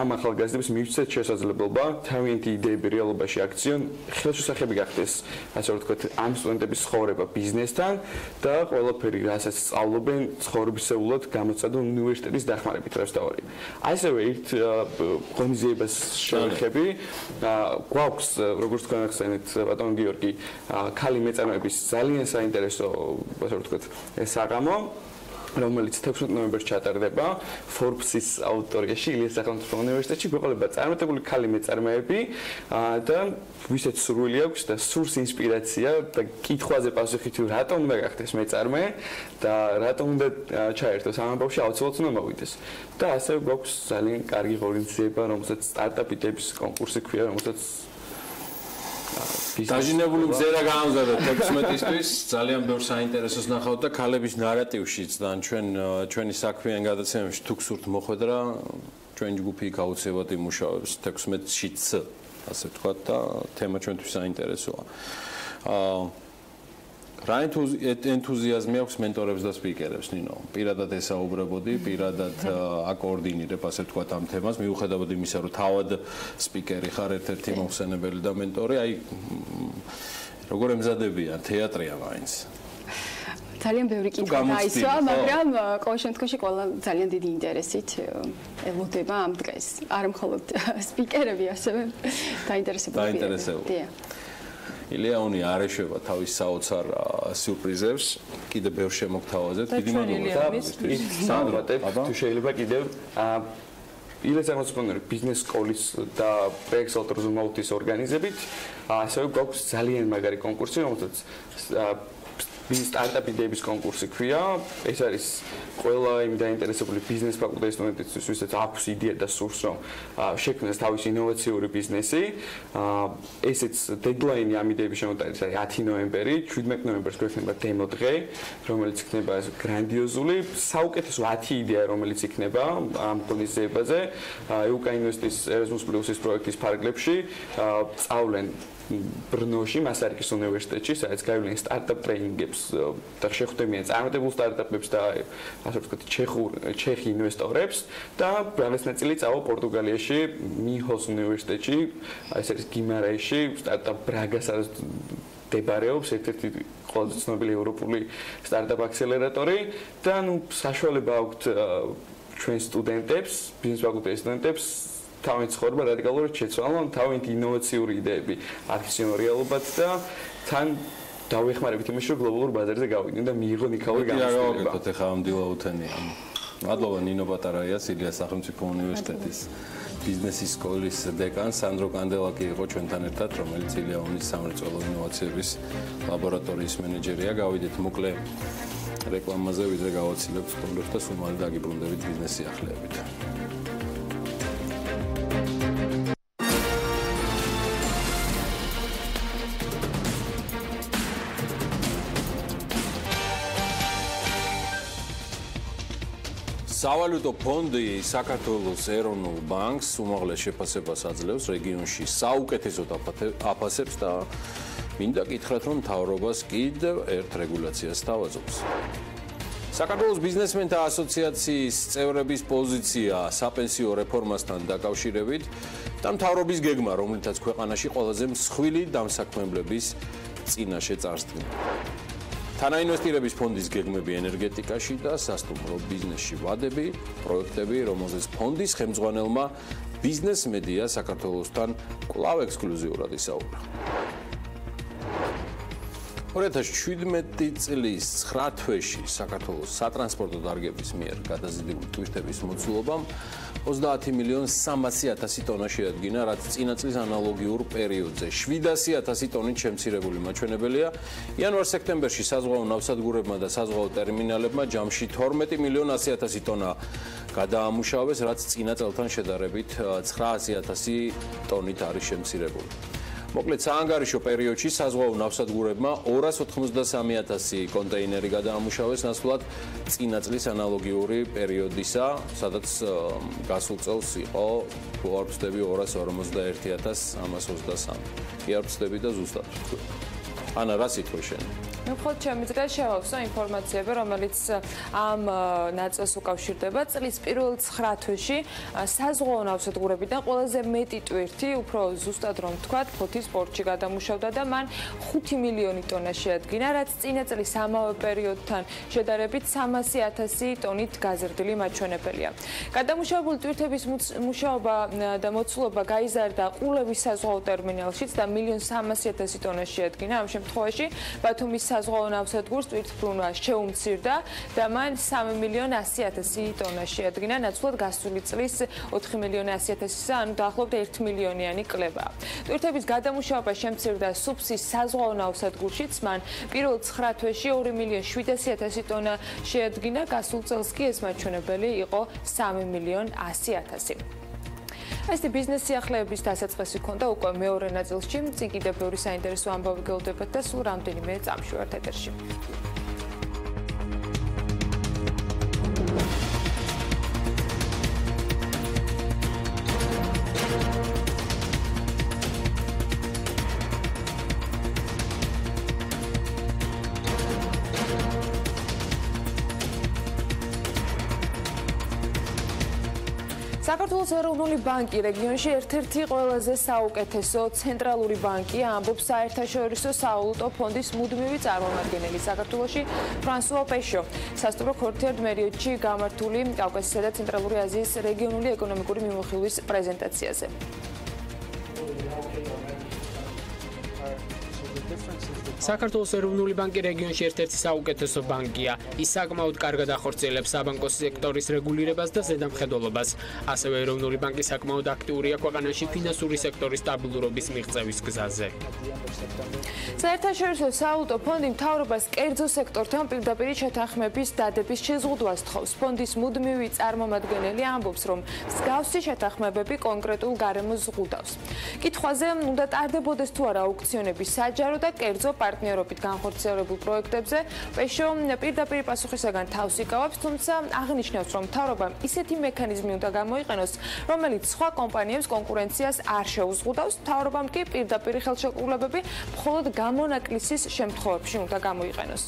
ამ ახალგაზრდებს მივცეთ შესაძლებლობა თავიანთი იდეები რეალობაში აქციონ, ხელშესახები გახდეს, ასე ვთქვათ, ამ სტუდენტების ცხოვრება ბიზნესთან და ყველაფერი რასაც სწავლობენ ცხოვრებისეულად გამოცადონ უნივერსიტეტის დახმარებით რესტავრი. ასევე ერთ ღონისძიებას შევეხები გვაქვს როგორც თქვენ ახსენეთ ბატონ გიორგი ქალი მეწარმეების ძალიან საინტერესო ასე ვთქვათ საღამო რომელიც 16 ნოემბერს ჩატარდება Forbes-ის აუდიტორიაში ილიას სახელმწიფო უნივერსიტეტში გვეყოლება წარმატებული ქალი მეწარმეები და ვისაც სურვილი აქვს და სურს ინსპირაცია და კითხვაზე პასუხი თუ რატომ უნდა გახდეს მეწარმე და რატომ უნდა ჩაერთოს ამ ამბავში აუცილებლად უნდა მოვიდეს და ასევე გვაქვს ძალიან კარგი ღონისძიება რომელსაც სტარტაპის კონკურსი ქვია რომელსაც დაჟინებული მზერა გაამზადოთ 16-ისთვის ძალიან ბევრ საინტერესოს ნახავთ და ქალების ნარატივშიც და ჩვენი საქმიანი გადაცემებში თუ გსურთ მოხვედრა ჩვენი ჯგუფი გაუცებად იმუშავებს 16-შიც ასე ვთქვათ და თემა ჩვენთვის საინტერესოა. რა ენთუზიაზმი აქვს მენტორებს და სპიკერებს ნინო? პირადად ესაუბრებოდი, პირადად აკოორდინირებ ასე ვთქვათ ამ თემას, მიუხედავად იმისა, რომ თავად სპიკერი ხარ ერთ-ერთი მომხსენებელი და მენტორი, აი როგორ ემზადებიან თეატრია მაინც? ძალიან ბევრი კითხვა გაისვა, მაგრამ ყოველ შემთხვევაში ყველა ძალიან დიდი ინტერესით ელოდება ამ დღეს. არა მხოლოდ სპიკერები, ასევე დაინტერესებულები. ილეონი არ ეშვება თავის საოცარ სიურპრიზებს, კიდე ბევრ შემოგთავაზებთ. დიდი მადლობა. სანდრატებ, თუ შეიძლება კიდევ ილიას სახელმწიფო ბიზნეს სკოლის და პროექტ ავტორზუმაუთის ორგანიზებით, ასევე გვაქვს ძალიან მაგარი კონკურსი, რომელსაც სტარტაპ იდეების კონკურსი ქვია. ეს არის ყველა იმ დაინტერესებული ბიზნეს ფაკულტეტის სტუდენტისთვის, ვისაც აქვს იდეა და სურს რომ შექმნას თავისი ინოვაციური ბიზნესი. ესეც დედლაინი ამ იდეების შემოტანის არის 10 ნოემბერი, 17 ნოემბერს გვექნება დემო დღე, რომელიც იქნება გრანდიოზული, საუკეთესო 10 იდეა, რომელიც იქნება ამ კონდიციებაზე. EUK ინვესტის Erasmus Plus-ის პროექტის ფარგლებში სწავლენ ბრნოში, მასარიკის უნივერსიტეტში, სადაც გაივლიან სტარტაპ ტრეინინგებს და შეხვდებიან წარმატებულ სტარტაპებს და ასე ვთქვათ, ჩეხი ინვესტორებს და რაღაც ნაწილი წავა პორტუგალიაში, მიხოს უნივერსიტეტში, ეს არის გიმარაეში, სტარტაპ ბრაგა, სადაც მდებარეობს ერთ-ერთი ყველაზე ცნობილი ევროპული სტარტაპ აქსელერატორი და ნუ საშუალება აქვთ ჩვენ სტუდენტებს, ბიზნეს ფაკულტეტის სტუდენტებს თავის ცხოვრება რადიკალურად შეცვალონ, თავის ინოვაციური იდეები აქციონ რეალობად და თან დავეხმარებით იმაში, რომ გლობალურ ბაზარზე გავიდნენ და მიიღონ იქაური განათლება. გავაკეთოთ ახლა ამ დილა უთენია. მადლობა ნინო პატარაიას, ილიას სახელმწიფო უნივერსიტეტის ბიზნესის სკოლის დეკან სანდრო კანდელაკი იყო ჩვენთან ერთად, რომელიც ილიაონის სამრეწველო ინოვაციების ლაბორატორიის მენეჯერია. გავიდეთ მოკლე რეკლამაზე, ვიდრე გავაცილებთ სტუმრებს და სულ მალე დაგიბრუნდებით ბიზნეს სიახლეებით. სავალუტო ფონდი საქართველოს ეროვნულ ბანკს უმაღლეს შეფასებას აძლევს რეგიონში საუკეთესოდ აფასებს და მინდა გითხრათ, რომ მთავრობას კიდევ ერთ რეგულაციას თავაზობს. საქართველოს ბიზნესმენთა ასოციაციის წევრების პოზიცია საპენსიო რეფორმასთან დაკავშირებით და მთავრობის გეგმა, რომლითაც ქვეყანაში ყველაზე მსხვილი დამსაქმებლების წინაშე წარსდგება. თანაინვესტირების ფონდის გეგმები ენერგეტიკაში და სასტუმრო ბიზნესში ვადები, პროექტები, რომელზეც ფონდის ხელმძღვანელმა ბიზნეს მედია საქართველოსთან კვლავ ექსკლუზიურად ისაუბრა. 2017 წლის 9 თვეში საქართველოს სატრანსპორტო დარგების მიერ გადაზიდული ტვირთების მოცულობამ 30.300.000 ტონა შეადგინა, რაც წინა წლის ანალოგიურ პერიოდზე 700.000 ტონით შემცირებული მაჩვენებელია. იანვარ-სექტემბერში საზღვაო ნავსადგურებმა და საზღვაო ტერმინალებმა ჯამში 12.100.000 ტონა გადაამუშავეს, რაც წინა წელთან შედარებით 900.000 ტონით არის შემცირებული. მოკლედ საანგარიშო პერიოდში საზღვაო ნავსადგურებმა 283.000 კონტეინერი გადაამუშავეს, ნაცვლად წინა წლის ანალოგიური პერიოდისა, სადაც გასულ წელს იყო, თუ არ ვცდები, 251.323. კი არ ვცდები და ზუსტად. ანა, რა სიტყვა შენ? მხოლოდ ჩემი ძრა შევავსო ინფორმაციები, რომელიც ამ ნაწილს უკავშირდება. წლის პირველ 9 თვეში საზღვაო ნავსადგურებიდან ყველაზე მეტი ტვირთი, უფრო ზუსტად რომ ვთქვათ, ფოთის პორტში გადამუშავდა და მან 5 მილიონი ტონა შეადგინა, რაც წინა წლის ამავე პერიოდთან შედარებით 300.000 ტონით გაზრდილი მაჩვენებელია. გადამუშავებული ტვირთების მუშაობა და მოცულობა გაიზარდა ყულევის საზღვაო ტერმინალშიც და 1.300.000 ტონა შეადგინა. ამ შემთხვევაში ბათუმის საზღვაო ნავსადგურს ტვირთბრუნვა შეუმცირდა და მან 3.100.000 ტონა შეადგინა, ნაცვლად გასული წლის 4.100.000-ისა, ანუ დაახლოებით 1 მილიონიანი კლება. ტვირთების გადამუშავება შემცირდა სუფსის საზღვაო ნავსადგურშიც, მან პირველ 9 თვეში 2.700.000 ტონა შეადგინა, გასულ წელს კი ეს მაჩვენებელი იყო 3.100.000. ეს ბიზნეს სიახლეების დასაწყისი ქონდა უკვე მეორე ნაწილში, წინ კიდევ ბევრი საინტერესო ამბავი გელოდებათ და სულ რამდენიმე წამში ვართ ეთერში. საქართველოს ეროვნული ბანკი რეგიონში ერთ-ერთი ყველაზე საუკეთესო ცენტრალური ბანკია, ამბობს საერთაშორისო სავალუტო ფონდის მუდმივი წარმომადგენელი საქართველოში ფრანსუა პეშო. სასტუმრო ქორთიარდ მერიოდში გამართული კავკასიისა და ცენტრალური აზიის რეგიონული ეკონომიკური მიმოხილვის პრეზენტაციაზე. საქართველოს ეროვნული ბანკი რეგიონში ერთ-ერთი საუკეთესო ბანკია. ის საკმაოდ კარგად ახორციელებს საბანკო სექტორის რეგულირებას და ზედამხედველობას. ასევე ეროვნული ბანკი საკმაოდ აქტიურია ქვეყანაში ფინანსური სექტორის სტაბილურობის მიღწევის გზაზე. საერთაშორისო სავალუტო ფონდი მთავრობას კერძო სექტორთან პირდაპირ შეთანხმების დადების შეზღუდვას თხოვს. ფონდის მუდმივი წარმომადგენელი ამბობს, რომ მსგავსი შეთანხმებები კონკრეტულ გარემოს ზღუდავს. კითხვაზე, უნდა ტარდებოდეს თუ არა აუქციონები საჯარო და კერძო პარტნიორობით განხორციელებულ პროექტებზე, პეშო პირდაპირ პასუხისაგან თავს იკავებს, თუმცა აღნიშნავს, რომ მთავრობამ ისეთი მექანიზმი უნდა გამოიყენოს, რომელიც სხვა კომპანიებს კონკურენციას არ შეუზღუდავს, მთავრობამ კი პირდაპირ ხელშეკრულებები მხოლოდ გამონაკლისის შემთხვევებში უნდა გამოიყენოს.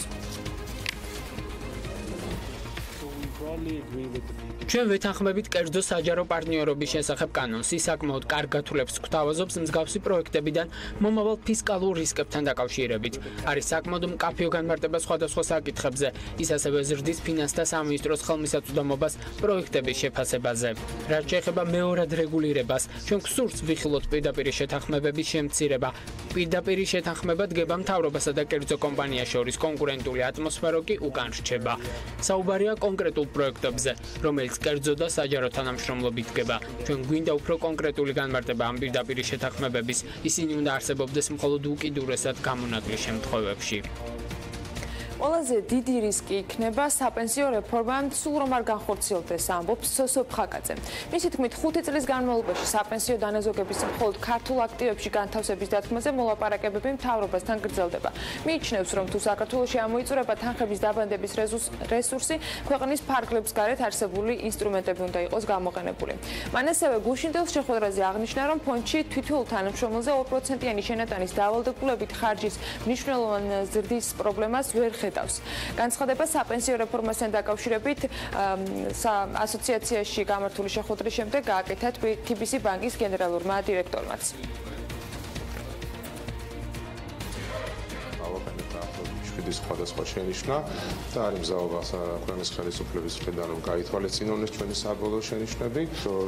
ჩვენ ვეთანხმებით კერძო საჯარო პარტნიორობის შესახებ კანონს. ის საკმაოდ კარგ გათვლებს გვთავაზობს მსგავსი პროექტებიდან მომავალ ფისკალურ რისკებთან დაკავშირებით. არის საკმაოდ მკაფიო განმარტება სხვადასხვა საკითხებზე. ის ასევე ზრდის ფინანსთა სამინისტროს ხელმისაწვდომობას პროექტების შეფასებაზე. რაც შეეხება მეორად რეგულირებას, ჩვენ გვსურს ვიხილოთ პირდაპირ შეთანხმებების შემცირება. პირდაპირ შეთანხმება დგება მთავრობასა და კერძო კომპანიას შორის კონკურენტული ატმოსფერო კი უკან რჩება. საუბარია კონკრეტულ პროექტებზე, რომელიც კერძო და საჯარო თანამშრომლობით დგება. ჩვენ გვინდა უფრო კონკრეტული განმარტება ამ პირდაპირ შეთანხმებების. ისინი უნდა არსებობდეს მხოლოდ უკიდურესად გამონაკლის შემთხვევებში. ყველაზე დიდი რისკი იქნება საპენსიო რეფორმამ სულ რომ არ განხორციელდეს, ამბობს სოსო ფხაკაძე. მისი თქმით, 5 წლის განმავლობაში საპენსიო დანაზოგების მხოლოდ ქართულ აქტივებში განთავსების დათმაზე მოლაპარაკებები მთავრობასთან გრძელდება. მიიჩნევს, რომ თუ საქართველოში ამოიწურება თანხების დაბანდების რესურსი, ქვეყნის ფარგლებს გარეთ არსებული ინსტრუმენტები უნდა იყოს გამოყენებული. მან ასევე გუშინდელ შეხვედრაზე აღნიშნა, რომ ფონდში თითოეულ თანამშრომელზე 2%-იანი შენატანის დავალდებულებით ხარჯის მნიშვნელოვან ზრდის პრობლემას ვერ ხედავს. ხედავს. განცხადება საპენსიო რეფორმასთან დაკავშირებით ასოციაციაში გამართული შეხვედრის შემდეგ გააკეთა TBC ბანკის გენერალურმა დირექტორმაც. სხვადასხვა შენიშვნა და არის მზაობა ქვეყნის ხელისუფლების მხრიდან რომ გაითვალისწინოს ჩვენი საბოლოო შენიშვნები,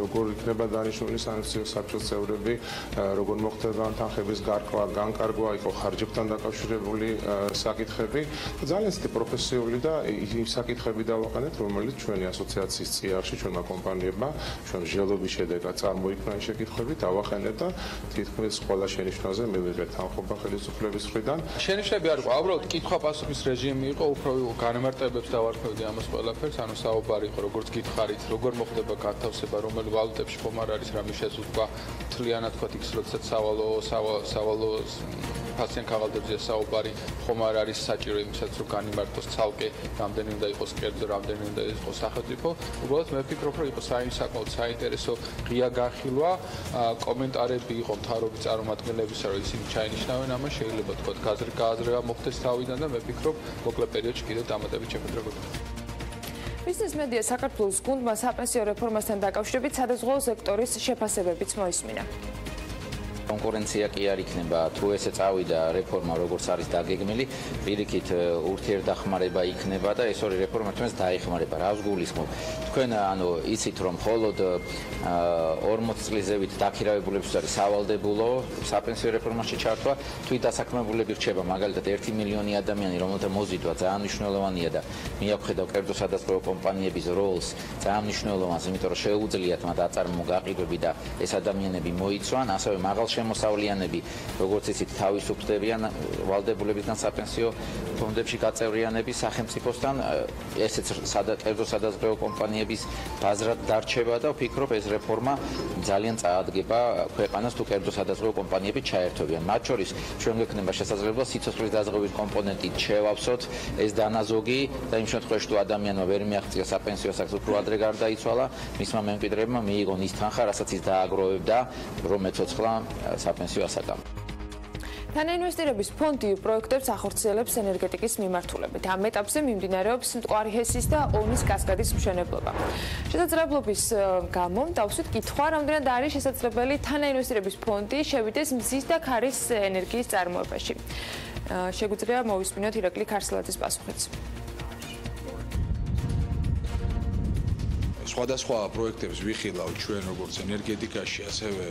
როგორ იქნება დანიშნული სანქციო საბჭოს წევრები, როგორ მოხდება თანხების გარკვევა, განკარგვა, იყო ხარჯებთან დაკავშირებული საკითხები. ძალიან ისეთი პროფესიული და იმ საკითხები დავაყენეთ, რომელიც ჩვენი ასოციაციის წიაღში ჩვენმა კომპანიებმა ჩვენ მსჯელობის შედეგად წარმოიქმნა ეს შეკითხვები, დავაყენეთ და თითქმის ყველა შენიშვნაზე მივიღეთ თანხმობა ხელისუფლების მხრიდან. შენიშვნები არ ყო, უბრალოდ კითხვა პასუხის რეჟიმი იყო, უფრო განმარტებებს დავარქვევდი ამას ყველაფერს, ანუ საუბარი იყო, როგორც გითხარით, როგორ მოხდება გათავსება, რომელ ვალუტებში ხომ არ არის რამე შესუძლება, მთლიანად თქვა იქ, როდესაც სავალო ფასიან ქაღალდებზეა საუბარი, ხომ არ არის საჭირო იმისაც, რომ განიმარტოს ცალკე, რამდენი უნდა იყოს კერძო, რამდენი უნდა იყოს სახელმწიფო. უბრალოდ მე ვფიქრობ, რომ იყო საკმაოდ საინტერესო ღია განხილვა, კომენტარები იყო მთავრობის წარმომადგენლებისა, რომ ისინი ჩაინიშნავენ ამას, შეიძლება თქვა გააზრება მოხდეს თავიდან და მე ვფიქრობ, მოკლე პერიოდში კიდევ დამატებით შეხვედრებოდა. ბიზნეს მედია საქართველოს გუნდმა საპენსიო რეფორმასთან დაკავშირებით სადაზღვეო სექტორის შეფასებებიც მოისმინა. კონკურენცია კი არ იქნება, თუ ესე წავიდა რეფორმა, როგორც არის დაგეგმილი, პირიქით ურთიერთდახმარება იქნება და ეს ორი რეფორმა ჩვენს დაეხმარება. რას გულისხმობ? თქვენ ანუ იცით, რომ მხოლოდ 40 წლისევით დაქირავებულებს არის სავალდებულო საპენსიო რეფორმაში ჩართვა, თვით დასაქმებულები რჩება, მაგალითად 1 მილიონი ადამიანი, რომელთა მოზიდვა ძალიან მნიშვნელოვანია და მე ავხედავ კერძო სადაზღვეო კომპანიების როლს ძალიან მნიშვნელოვანს, იმიტომ რომ შეუძლიათ მათ აწარმოო გაყიდვები და ეს ადამიანები მოიცვან, ასევე მაღალ შემოსავლიანები, როგორც იცით, თავისუფლებიან ვალდებულებიდან საპენსიო ფონდებში გაწევრიანების სახელმწიფოსთან, ესეც კერძო სადაზღვეო კომპანიების ბაზრად დარჩება და ვფიქრობ, ეს რეფორმა ძალიან წაადგება ქვეყანას, თუ კერძო სადაზღვეო კომპანიები ჩაერთვებიან. მათ შორის ჩვენ გვექნება შესაძლებლობა სიცოცხლის დაზღვევის კომპონენტით შევავსოთ ეს დანაზოგი და იმ შემთხვევაში, თუ ადამიანმა ვერ მიაღწია საპენსიო საქმეს, უფრო ადრე გარდაიცვალა, მისმა მემკვიდრეებმა მიიღონ ის თანხა, რასაც ის დააგროვებდა, რომ ეცოცხლა საპენსიო ასაკამ. თანაინვესტირების ფონდი პროექტებს ახორციელებს ენერგეტიკის მიმართულებით. ამ ეტაპზე მიმდინარეობს მტკვარი ჰესის და ონის კასკადის მშენებლობა. შესაძლებლობის გამო დავსვით კითხვა, რამდენად არის შესაძლებელი თანაინვესტირების ფონდი შევიდეს მზის და ქარის ენერგიის წარმოებაში. შეგვიძლია მოვისმინოთ ირაკლი ქარსლაძის პასუხიც. სხვადასხვა პროექტებს ვიხილავ ჩვენ როგორც ენერგეტიკაში, ასევე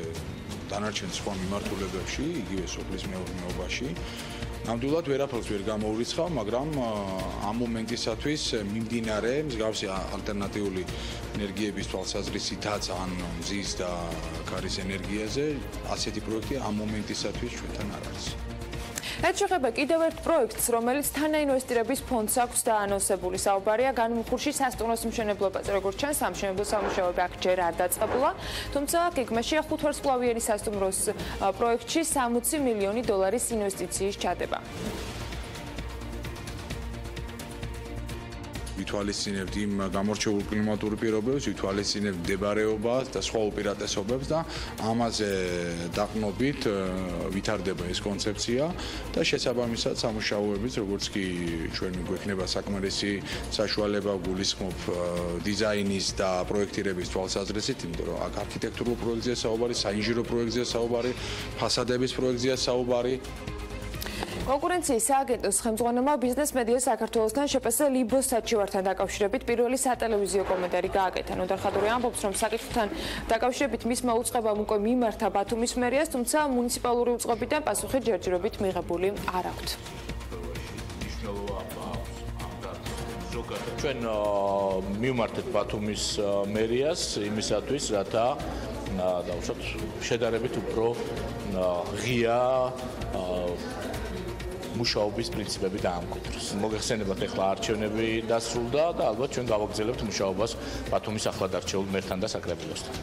დანარჩენ სხვა მიმართულებებში, იგივე სოფლის მეურნეობაში. ნამდვილად ვერაფერს ვერ გამოურიცხავ, მაგრამ ამ მომენტისათვის მიმდინარე მსგავსი ალტერნატიული ენერგიების თვალსაზრისითაც ან მზის და ქარის ენერგიაზე ასეთი პროექტი ამ მომენტისათვის ჩვენთან არ არის. რაც შეეხება კიდევ ერთ პროექტს, რომელიც თანაინვესტირების ფონდს აქვს დაანონსებული, საუბარია განმუხურში სასტუმროს მშენებლობაზე. როგორც ჩანს, სამშენებლო სამუშაოები აქ ჯერ არ დაწყებულა, თუმცა გეგმაშია 5 ვარსკვლავიანი სასტუმროს პროექტში 60 მილიონი დოლარის ინვესტიციის ჩადება. ვითვალისწინებთ იმ გამორჩეულ კლიმატურ პირობებს, ვითვალისწინებთ მდებარეობას და სხვა უპირატესობებს და ამაზე დაყნობით ვითარდება ეს კონცეფცია და შესაბამისად სამუშაოებიც, როგორც კი ჩვენ გვექნება საკმარისი საშუალება გულისხმობ დიზაინის და პროექტირების თვალსაზრისით, იმიტომ რომ აქ არქიტექტურულ პროექტზეა საუბარი, საინჟინრო პროექტზეა საუბარი, ფასადების პროექტზეა საუბარი. კონკურენციის სააგენტოს ხელმძღვანელმა ბიზნეს მედია საქართველოსთან შეფასე ლიბოს საჩივართან დაკავშირებით პირველი სატელევიზიო კომენტარი გააკეთა. ნოდარ ხადური ამბობს, რომ საკითხთან დაკავშირებით მისმა უწყებამ უკვე მიმართა ბათუმის მერიას, თუმცა მუნიციპალური უწყებიდან პასუხი ჯერჯერობით მიღებული არ აქვთ. ჩვენ მივმართეთ ბათუმის მერიას იმისათვის, რათა დავუშვათ შედარებით უფრო ღია მუშაობის პრინციპები დაამკვიდროს. მოგეხსენებათ, ახლა არჩევნები დასრულდა და ალბათ ჩვენ გავაგრძელებთ მუშაობას ბათუმის ახლად არჩეულ მერთან და საკრებულოსთან.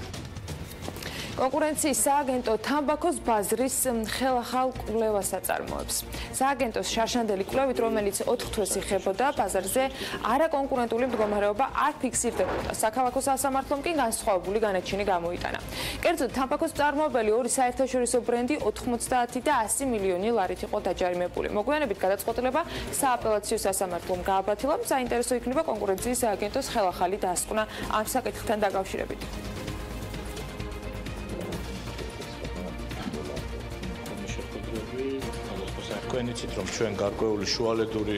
კონკურენციის სააგენტო თამბაქოს ბაზრის ხელახალ კვლევას აწარმოებს. სააგენტოს შარშანდელი კვლევით, რომელიც 4 თვეს იხებოდა, ბაზარზე არაკონკურენტული მდგომარეობა არ ფიქსირდებოდა. საქალაქო სასამართლომ კი განსხვავებული განაჩენი გამოიტანა. კერძოდ, თამბაქოს მწარმოებელი ორი საერთაშორისო ბრენდი 90 და 100 მილიონი ლარით იყო დაჯარიმებული. მოგვიანებით გადაწყვეტილება სააპელაციო სასამართლომ გააბათილა, საინტერესო იქნება კონკურენციის სააგენტოს ხელახალი დასკვნა ამ საკითხთან დაკავშირებით. თქვენ იცით რომ ჩვენ გარკვეული შუალედური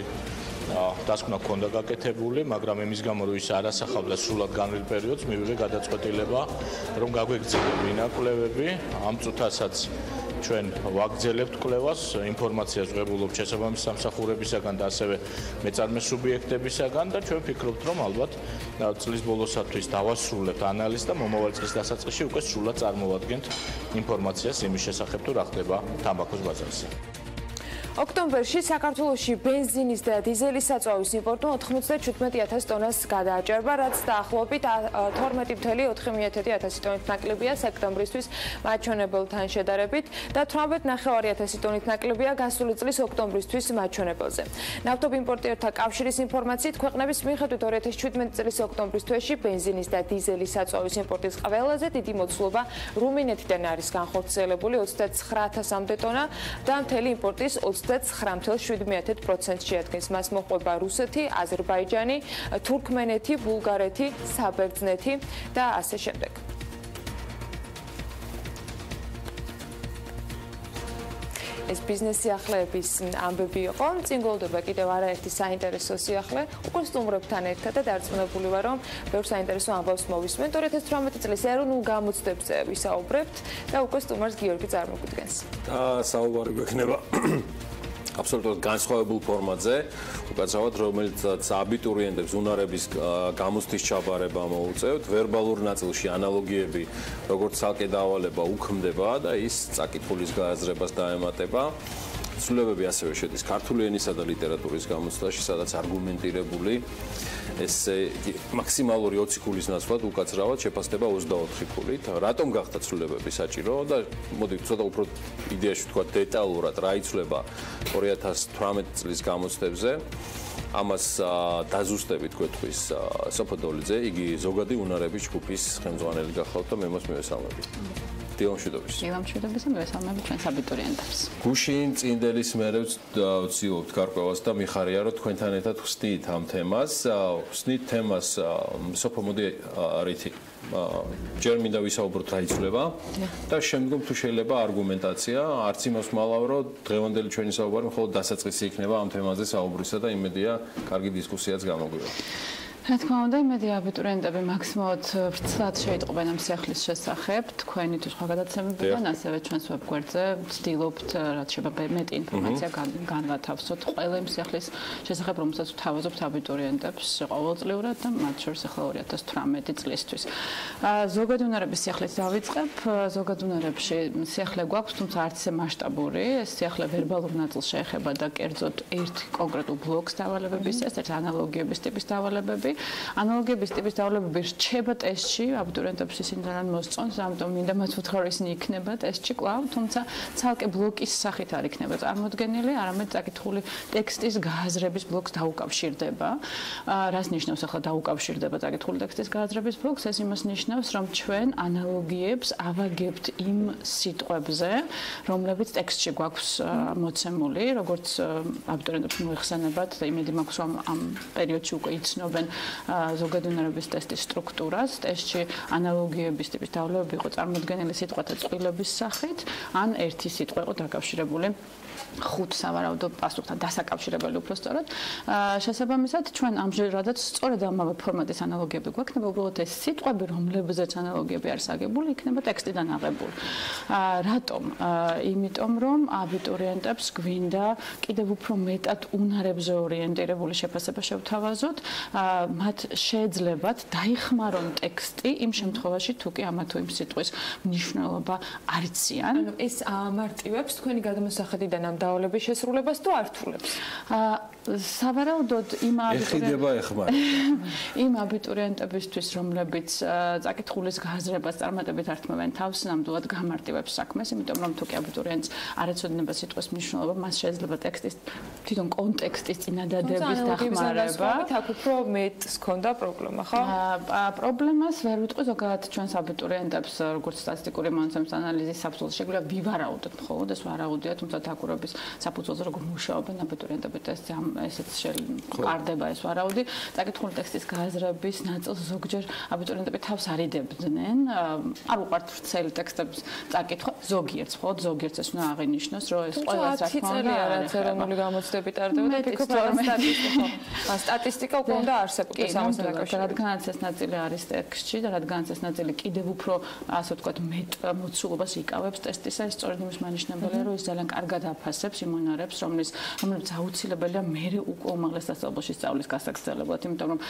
დასკვნა ქონდა გაკეთებული, მაგრამ იმის გამო რომ ის არ ასახავდა სრულად განვლილ პერიოდს, მივიღე გადაწყვეტილება რომ გაგვეგრძელება ვინაკვლევები, ამ წუთასაც ჩვენ ვაგრძელებთ კვლევას, ინფორმაციას ვღებულობთ შესაბამის სამსახურებისაგან და ასევე მეწარმე სუბიექტებისაგან და ჩვენ ვფიქრობთ რომ ალბათ წლის ბოლოსათვის დავასრულებთ ანალიზს და მომავალ წლის დასაწყისში უკვე სრულად წარმოვადგენთ ინფორმაციას იმის შესახებ თუ რა ხდება თამბაქოს ბაზარზე. ოქტომბერში საქართველოში ბენზინის და დიზელის საწვავის იმპორტი 97,000 ტონას გადააჭარბა, რაც დაახლოებით 12,4 ტონით ნაკლებია სექტემბრისთვის მაჩვენებელთან შედარებით და 18,500 ტონით ნაკლებია გასული წლის ოქტომბრისთვის მაჩვენებელზე. ნავთობ იმპორტიერთა კავშირის ინფორმაციით, ქვეყნების მიხედვით 2017 წლის ოქტომბრის თვეში ბენზინის და დიზელის საწვავის იმპორტის ყველაზე დიდი მოცულობა რუმინეთიდან არის განხორციელებული 29,000-მდე ტონა და მთელი იმპორტის 29,7% შეადგენს. მას მოჰყვება რუსეთი, აზერბაიჯანი, თურქმენეთი, ბულგარეთი, საბერძნეთი და ასე შემდეგ. ეს ბიზნეს სიახლეების ამბები იყო. წინ გოლდება კიდევ არაერთი საინტერესო სიახლე. უკვე სტუმრებთან ერთად და დარწმუნებული ვარ, რომ ბევრ საინტერესო ამბავს მოვისმენთ. 2018 წლის ეროვნულ გამოცდებზე ვისაუბრებთ და უკვე სტუმარს გიორგი წარმოგვიდგენს. და საუბარი გვექნება აბსოლუტურად განსხვავებულ ფორმატზე, უკაცრავად, რომელიც აბიტურიენტებს უნარების გამოცდის ჩაბარება მოუწევთ. ვერბალურ ნაწილში ანალოგიები, როგორც ცალკე დავალება უქმდება და ის წაკითხulis გააზრებას დაემატება. ცვლილებები ასევე შედის ქართული ენისა და ლიტერატურის გამოცდაში, სადაც არგუმენტირებული ესე მაქსიმალური 20 ქულის ნაცვლად უკაცრავად შეფასდება 24 ქულით. რატომ გახდა ცვლილებები საჭირო და მოდი ცოტა უფრო იდეაში ვთქვა დეტალურად რა იცვლება 2018 წლის გამოცდებზე. ამას დაზუსტებით გვეთქვის სოფო დოლიძე, იგი ზოგადი უნარების ჯგუფის ხელმძღვანელი გახლავთ და მე მას მივესალმებით. დილამშვიდობის. დილამშვიდობის და მივესალმებით ჩვენს აბიტურიენტებს. გუშინ წინდელის მერევს ვცდილობთ გარკვევას და მიხარია რომ თქვენთან ერთად ვხსნით ამ თემას. ვხსნით თემას სოფო მოდი რითი ჯერ მინდა ვისაუბროთ რა იცვლება და შემდგომ თუ შეიძლება არგუმენტაცია, არც იმას მალავ რომ დღევანდელი ჩვენი საუბარი მხოლოდ დასაწყისი იქნება ამ თემაზე საუბრისა და იმედია კარგი დისკუსიაც გამოგვივა. რა თქმა უნდა, იმედია აბიტურიენტები მაქსიმალურად ვრცლად შეიტყობენ ამ სიახლის შესახებ, თქვენი თუ სხვა გადაცემებიდან, ასევე ჩვენს ვებგვერდზე ვცდილობთ რაც შეიძლება მეტი ინფორმაცია განვათავსოთ ყველა იმ სიახლის შესახებ, რომელსაც ვთავაზობთ აბიტურიენტებს ყოველწლიურად და მათ შორის ახლა 2018 წლისთვის. ზოგადი უნარების სიახლით დავიწყებ, ზოგად უნარებში სიახლე გვაქვს, თუმცა არც ისე მასშტაბური, ეს სიახლე ვერბალურ ნაწილს შეეხება და კერძოდ ერთ კონკრეტულ ბლოკს დავალებების, ეს ერთ ანალოგიების ტიპის დავალებები. ანალოგიების ტიპის დავალებები რჩება ტესტში, აბიტურიენტებს ისინი ძალიან მოსწონს, ამიტომ მინდა მათ ვუთხრა რომ ისინი იქნება ტესტში კვლავ, თუმცა ცალკე ბლოკის სახით არ იქნება წარმოდგენილი, არამედ წაკითხული ტექსტის გააზრების ბლოკს დაუკავშირდება. რას ნიშნავს ახლა დაუკავშირდება წაკითხული ტექსტის გააზრების ბლოკს? ეს იმას ნიშნავს, რომ ჩვენ ანალოგიებს ავაგებთ იმ სიტყვებზე, რომლებიც ტექსტში გვაქვს მოცემული, როგორც აბიტურიენტებს მოიხსენებათ და იმედი მაქვს რომ ამ პერიოდში უკვე იცნობენ ზოგადი უნარების ტესტის სტრუქტურას. ტესტში ანალოგიების ტიპის დავლებები იყო წარმოდგენილი სიტყვათა წყვილების სახით, ან ერთი სიტყვა იყო დაკავშირებული ხუთ სავარაუდო პასუხთან დასაკავშირებელი უფრო სწორად. შესაბამისად, ჩვენ ამჟამადაც სწორედ ამავე ფორმატის ანალოგიები გვექნება, უბრალოდ ეს სიტყვები, რომლებზეც ანალოგიები არის აგებული, იქნება ტექსტიდან აღებული. რატომ? იმიტომ, რომ აბიტურიენტებს გვინდა კიდევ უფრო მეტად უნარებზე ორიენტირებული შეფასება შევთავაზოთ. მათ შეეძლებათ დაიხმარონ ტექსტი იმ შემთხვევაში თუ კი ამა თუ იმ სიტყვის მნიშვნელობა არ იციან. ეს ამარტივებს თქვენი გადამოსახედიდან ამ დავალების შესრულებას თუ ართულებს? სავარაუდოდ ეხიდება ეხმარება. იმ აბიტურიენტებისთვის, რომლებიც წაკითხulis გაზრებას წარმატებით ართმევენ თავს, ნამდვილად გამარტივებს საქმეს, იმიტომ რომ თუ კი აბიტურიენტს არ ეცოდინება სიტყვის მნიშვნელობა, მას შეიძლება ტექსტის თვითონ კონტექსტის წინადადების დახმარება. აქ უფრო მეტს ქონდა პრობლემა, ხო? პრობლემას ვერ ვიტყვი ზოგადად ჩვენს აბიტურიენტებს, როგორც სტატისტიკური მონაცემის ანალიზის საფუძველზე შეგვიძლია ვივარაუდოთ მხოლოდ, ეს ვარაუდია, თუმცა დაკვირვების საფუძველზე როგორ მუშაობენ აბიტურიენტები ტესტზე ესეც შეყარდება ეს ვარაუდი. წაკითხული ტექსტის გაზრების ნაწილს ზოგჯერ აბიტურიენტები თავს არიდებდნენ. არ უყვართ ვრცელი ტექსტების წაკითხვა, ზოგიერთს, მხოლოდ ზოგიერთს ეს უნდა აღინიშნოს, რომ ეს ყველას რა თქმა უნდა არის ეროვნული გამოცდები ტარდება და ფიქრობ სტატისტიკა უკვე უნდა არსებობდეს ამასთან დაკავშირებით. რადგანაც ეს ნაწილი არის ტექსტში და რადგანაც ეს ნაწილი კიდევ უფრო, ასე ვთქვათ, მეტ მოცულობას იკავებს ტესტისა, ეს სწორედ იმის მანიშნებელია, რომ ის ძალიან კარგად აფასებს იმ უნარებს, რომლებიც აუცილებელია მერე უკვე უმაღლეს სასწავლებელში სწავლის გასაგრძელებლად, იმიტომ რომ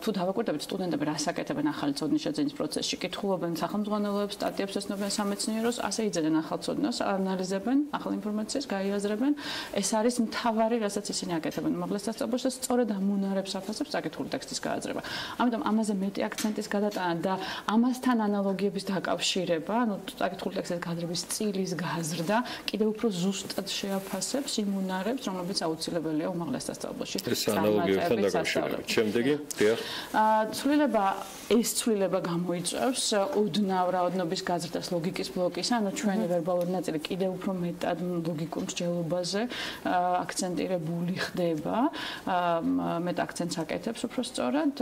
თუ დავაკვირდებით სტუდენტები რას აკეთებენ ახალი ცოდნის შეძენის პროცესში, კითხულობენ სახელმძღვანელოებს, სტატიებს ეცნობიან სამეცნიეროს, ასე იძენენ ახალ ცოდნას, ანალიზებენ ახალ ინფორმაციას, გაიაზრებენ. ეს არის მთავარი, რასაც ისინი აკეთებენ უმაღლეს სასწავლებელში, სწორედ ამ უნარებს აფასებს წაკითხული ტექსტის გააზრება. ამიტომ ამაზე მეტი აქცენტის გადატანა და ამასთან ანალოგიების დაკავშირება, ანუ წაკითხული ტექსტის გააზრების წილის გაზრდა, კიდევ უფრო ზუსტად შეაფასებს იმ უნარებს, რომლებიც აუცილებელია უმაღლეს სასწავლებელში. ეს ანალოგიებთან დაკავშირებით. შემდეგი, დიახ. ეს ცვლილება გამოიწვევს ოდნავ რაოდენობის გაზრდას ლოგიკის ბლოკის, ანუ ჩვენი ვერბალური ნაწილი კიდევ უფრო მეტად ლოგიკურ მსჯელობაზე აქცენტირებული ხდება, მეტ აქცენტს აკეთებს უფრო სწორად.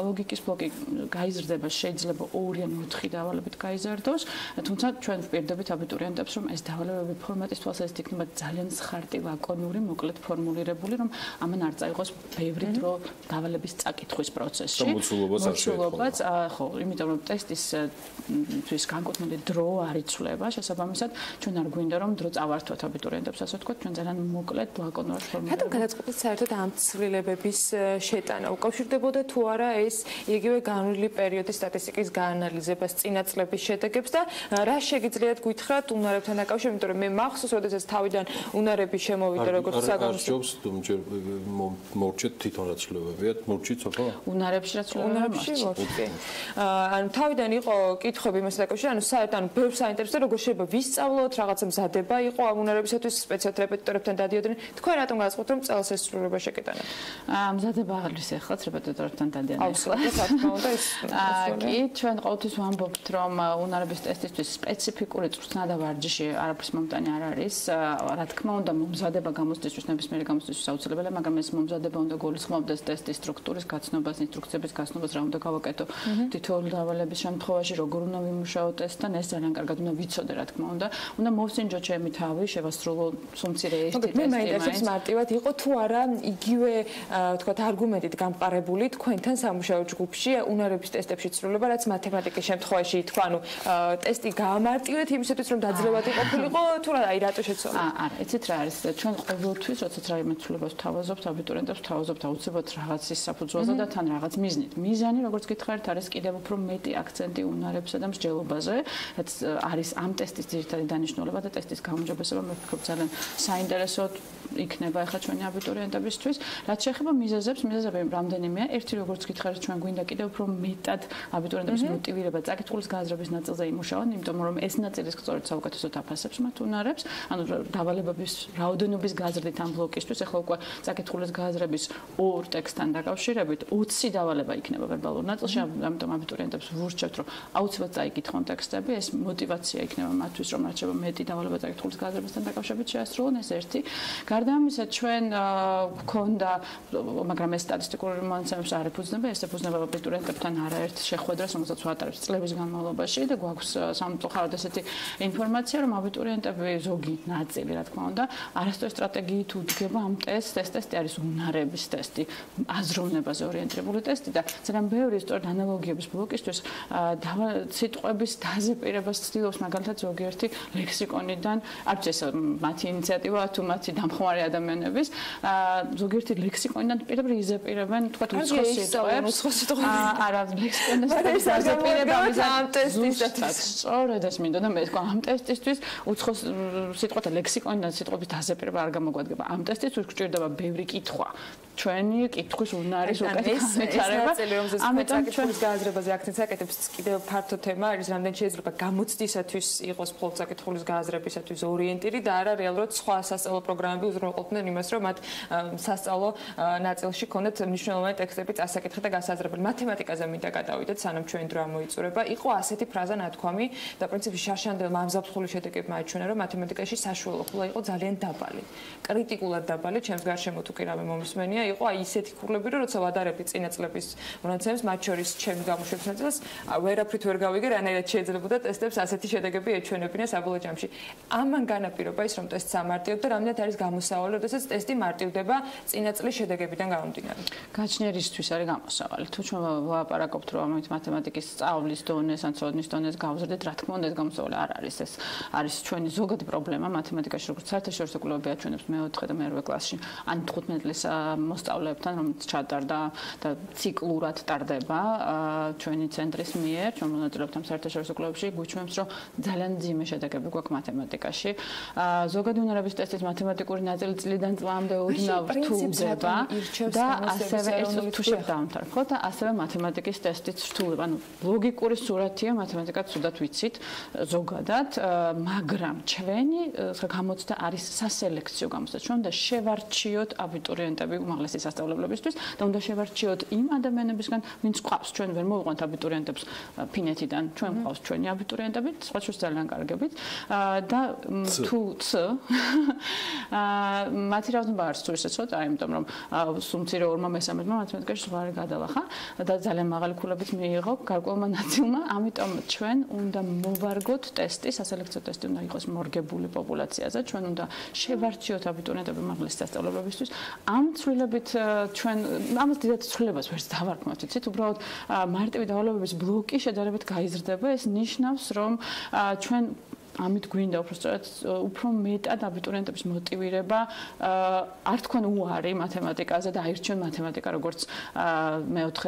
ლოგიკის ბლოკი გაიზრდება, შეიძლება 2 ან 4 დავალებით გაიზარდოს, თუმცა ჩვენ ვპირდებით აბიტურიენტებს, რომ ეს დავალებები ფორმატის თვალსაზრისით იქნება ძალიან სხარტი, ლაკონური, მოკლედ ფორმულირებული, რომ ამან არ წაიღოს ბევრი დრო დავალების წაკითხვის პროცესში. მოცულობაც ხო, იმიტომ რომ ტესტისთვის განკუთვნილი დრო არ იცვლება, შესაბამისად, ჩვენ არ გვინდა რომ დრო წავართვათ აბიტურიენტებს, ასე ვთქვათ, ჩვენ ძალიან მოკლედ ლაკონურად ფორმულირებთ. რატომ გადაწყვეტეთ საერთოდ ამ ცვლილებების შეტანა? უკავშირდებოდა თუ არა ეს იგივე განვლილი პერიოდის სტატისტიკის გაანალიზებას, წინა წლების შედეგებს და რა შეგიძლიათ გითხრათ უნარებთან დაკავშირებით, იმიტომ რომ მე მახსოვს, როდესაც თავიდან უნარები შემოვიდა როგორც საგამოსტოს მორჩეთ თვითონ რა ცვლილებებია, მორჩით ხო? უნარებში რა ცვლილებებია? მორჩით. ანუ თავიდან იყო კითხვები იმასთან დაკავშირებით, ანუ საერთოდ ანუ ბევრს საინტერესო როგორ შეიძლება ვისწავლოთ, რაღაცა მზადება იყო ამ უნარებისათვის სპეციალურად რეპეტიტორებთან დადიოდნენ. თქვენ რატომ გადაწყვეტეთ რომ წელს ეს ცვლილება შეკეტანებთ? მზადება არის ახლა რეპეტიტორებთან დადიან. აუცილებლად რა თქმა უნდა ეს კი, ჩვენ ყოველთვის ვამბობთ რომ უნარების ტესტისთვის სპეციფიკური წვრთნა და ვარჯიში არაფრის მომტანი არ არის. რა თქმა უნდა მომზადება გამოცდისთვის ნებისმიერი გამოცდისთვის აუცილებელია, მაგრამ ეს მომზადება უნდა გულისხმობდეს ტესტის სტრუქტურის გაცნობას, ინსტრუქციების გაცნობას, რა უნდა გავაკეთო თითოეული დავალების შემთხვევაში, როგორ უნდა ვიმუშაო ტესტთან, ეს ძალიან კარგად უნდა ვიცოდე, რა თქმა უნდა. უნდა მოვსინჯო ჩემი თავი, შევასრულო სუმცირე ერთი ტესტი. მე მაინტერესებს მარტივად იყო თუ არა იგივე თქვათ არგუმენტით გამყარებული თქვენთან სამუშაო ჯგუფში უნარების ტესტებში ცვლილება, რაც მათემატიკის შემთხვევაში თქვა, ანუ ტესტი გაამარტივეთ იმისათვის რომ დაძლევადი ყოფილიყო თუ რა, აი რატო შეცვალა? არა, იცით რა არის, ჩვენ ყოველთვის როდესაც რაიმე ცვლილებას თავაზობთ აბიტურიენტებს, თავაზობთ აუცილებლად რაღაცის საფუძველზე და თან რაღაც მიზნით. მიზანი, როგორც გითხარით, არის კიდევ უფრო მეტი აქცენტი უნარებსა და მსჯელობაზე, რაც არის ამ ტესტის ძირითადი დანიშნულება და ტესტის გაუმჯობესება, მე ვფიქრობ ძალიან საინტერესო იქნება ახლა ჩვენი აბიტურიენტებისთვის. რაც შეეხება მიზეზებს, მიზეზები რამდენიმეა. ერთი, როგორც გითხარით, ჩვენ გვინდა კიდევ უფრო მეტად აბიტურიენტების მოტივირება წაკითხulis გააზრების ნაწილზე იმუშაონ, იმიტომ რომ ეს ნაწილი სწორედ საუკეთესოდ აფასებს მათ უნარებს, ანუ დავალებების რაოდენობის გაზრდით ამ ბლოკისთვის, ახლა უკვე წაკითხulis გააზრების 2 ტექსტთან დაკავშირებით 20 დავალება იქნება ვერბალურ ნაწილში, ამიტომ აბიტურიენტებს ვურჩევთ, რომ აუცილებლად წაიკითხონ ტექსტები, ეს мотиваცია იქნება მათთვის, რომ რაც შეიძლება მეტი დავალება წაკითხulis გააზრებასთან დაკავშირებით შეასრულონ, ეს ერთი. გარდა ამისა, ჩვენ გვქონდა, მაგრამ ეს სტატისტიკური მონაცემებს არ ეფუძნება, ეს ეფუძნება აბიტურიენტებთან არაერთ შეხვედრას, რომელსაც ვატარებთ წლების განმავლობაში და გვაქვს სამწუხაროდ ესეთი ინფორმაცია, რომ აბიტურიენტები ზოგი ნაწილი, რა თქმა უნდა, არასდროს სტრატეგიით უდგება ამ ტესტს. ეს ტესტი არის უნარების ტესტი, აზროვნებაზე ორიენტირებული ტესტი და ძალიან ბევრი სწორედ ანალოგიების ბლოკისთვის სიტყვების დაზეპირებას ცდილობს, მაგალითად ზოგიერთი ლექსიკონიდან, არც ეს მათი ინიციატივა თუ მათი დამხმარე ადამიანების, ზოგიერთი ლექსიკონიდან პირდაპირ იზეპირებენ თქვა უცხოსიტყვებს არა ლექსიკონის ამ ტესტისათვის სწორედ ეს მინდოდა მე თქვა ამ ტესტისთვის უცხოს სიტყვათა ლექსიკონიდან სიტყვების დასაპირება არ გამოგვადგება ამ ტესტისთვის გვჭირდება ბევრი კითხვა ჩვენი კითხვის უნარის უკეთესება ამიტომ ჩვენს გააზრებაზე აქცენტს აკეთებს კიდევ ფართო თემა არის რამდენი შეიძლება გამოცდისათვის იყოს მხოლოდ საკითხულის გააზრებისათვის ორიენტირი და არა რეალურად სხვა სასწავლო პროგრამები უზრუნველყოფდნენ იმას რომ მათ სასწავლო ნაწილში ქონდეთ მნიშვნელოვანი ტექსტები წასაკითხი და გასაზრდელი მათემატიკაზე მინდა გადავიდეთ სანამ ჩვენი დრო ამოიწურება იყო ასეთი ფრაზა ნათქვამი და პრინციპში შარშანდებმა ამზადხული შედეგებმა აჩვენა რომ მათემატიკაში საშუალო ხულა იყო ძალიან დაბალი კრიტიკულად დაბალი ჩემს გარშემო თუ კი რამე მომისმენია იყო აი ისეთი ქურლები რომ როცა ვადარებდი წინა წლების მონაცემს მათ შორის ჩემს გამოშვების ნაწილს ვერაფრით ვერ გავიგე რანაირად შეიძლებოდა ტესტებს ასეთი შედეგები ეჩვენებინა საბოლოო ჯამში ამან განაპირობა ის რომ ტესტს ამარტივებდა რამდენად არის გამოსავალი როდესაც ტესტი მარტივდება წინა წლის შედეგებიდან გამომდინარე გაჩნიერისთვის არის გამოსავალი თუ ჩვენ ვლაპარაკობთ რომ ამით მათემატიკის სწავლის დონეს ან ცოდნის დონეს გავზრდეთ რა თქმა უნდა ეს გამოსავალი არ არის ეს არის ჩვენი ზოგადი პრობლემა მათემატიკაში როგორც საერთაშორისო კვლევები აჩვენებს მე-4 და მე-8 კლასში ან 15 წლის მოსწავლეებთან რომელიც ჩატარდა და ციკლურად ტარდება ჩვენი ცენტრის მიერ ჩვენ მონაწილეობთ ამ საერთაშორისო კვლევებში გვიჩვენებს რომ ძალიან ძიმე შედეგები გვაქვს მათემატიკაში ზოგადი უნარების ტესტის მათემატიკური ნაწილი წლიდან წლამდე უდნავ რთულდება და ასევე ეს თუ შევდამთავროთ და ასევე მათემატიკის ტესტიც რთულდება ანუ ლოგიკური სურათია მათემატიკაც ცუდად ვიცით ზოგადად მაგრამ ჩვენი გამოცდა არის სასელექციო გამოცდა ჩვენ უნდა შევარჩიოთ აბიტურიენტები უმაღლესი სასწავლებლებისთვის და უნდა შევარჩიოთ იმ ადამიანებისგან ვინც ყავს ჩვენ ვერ მოვიყვანთ აბიტურიენტებს ფინეთიდან ჩვენ ყავს ჩვენი აბიტურიენტები სხვა შორის ძალიან კარგებით და თუ მათი რაოდენობა არც თუ ისე ცოტა იმიტომ რომ სუმცირე 2-3-მა მათემატიკაში სხვა არის გადალახა და ძალიან მაღალი ქულებით მიიღო გარკვეულმა ნაწილმა ამიტომ ჩვენ უნდა მოვარგოთ ტესტი სასელექციო ტესტი უნდა იყოს მორგებული პოპულაციაზე ჩვენ უნდა შევარჩიოთ აბიტურიენტები უმაღლესი სასწავლებლებისთვის ამ ცვლილებით ჩვენ ამას დიდად ცვლილებას ვერც დავარქმევთ იცით უბრალოდ მარტივი დავალებების ბლოკი შედარებით გაიზრდება ეს ნიშნავს რომ ჩვენ ამით გვინდა უფრო მეტად აბიტურიენტების მოტივირება არ თქვენ უარი მათემატიკაზე და აირჩიონ მათემატიკა როგორც მე-4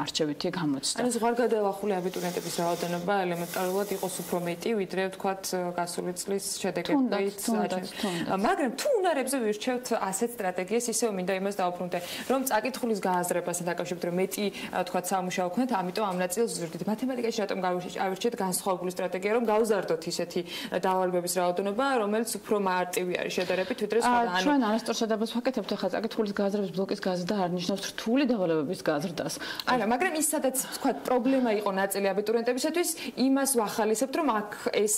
არჩევითი გამოცდა. ანუ ზღვარ გადალახული აბიტურიენტების რაოდენობა ელემენტარულად იყოს უფრო მეტი ვიდრე ვთქვათ გასული წლის შედეგებით მაგრამ თუ უნარებზე ვირჩევთ ასეთ სტრატეგიას ისევ მინდა იმას დავუბრუნდე რომ წაკითხulis გააზრებასთან დაკავშირებით რომ მეტი ვთქვათ სამუშაო გქონდეთ ამიტომ ამ ნაწილს ვზრდით მათემატიკაში რატომ გავირჩიეთ განსხვავებული სტრატეგია რომ გავზარდოთ ისეთი დავალებების რაოდენობა, რომელიც უფრო მარტივი არის შედარებით ვიდრე სხვა. ჩვენ არასწორ შედარებას ვაკეთებთ ახლა წაკითხulis გააზრების ბლოკის გაზრდა არ ნიშნავს რთული დავალებების გაზრდას. არა, მაგრამ ის სადაც თქვა პრობლემა იყო ნაწილი აბიტურიენტებისათვის, იმას ვახალისებთ, რომ აქ ეს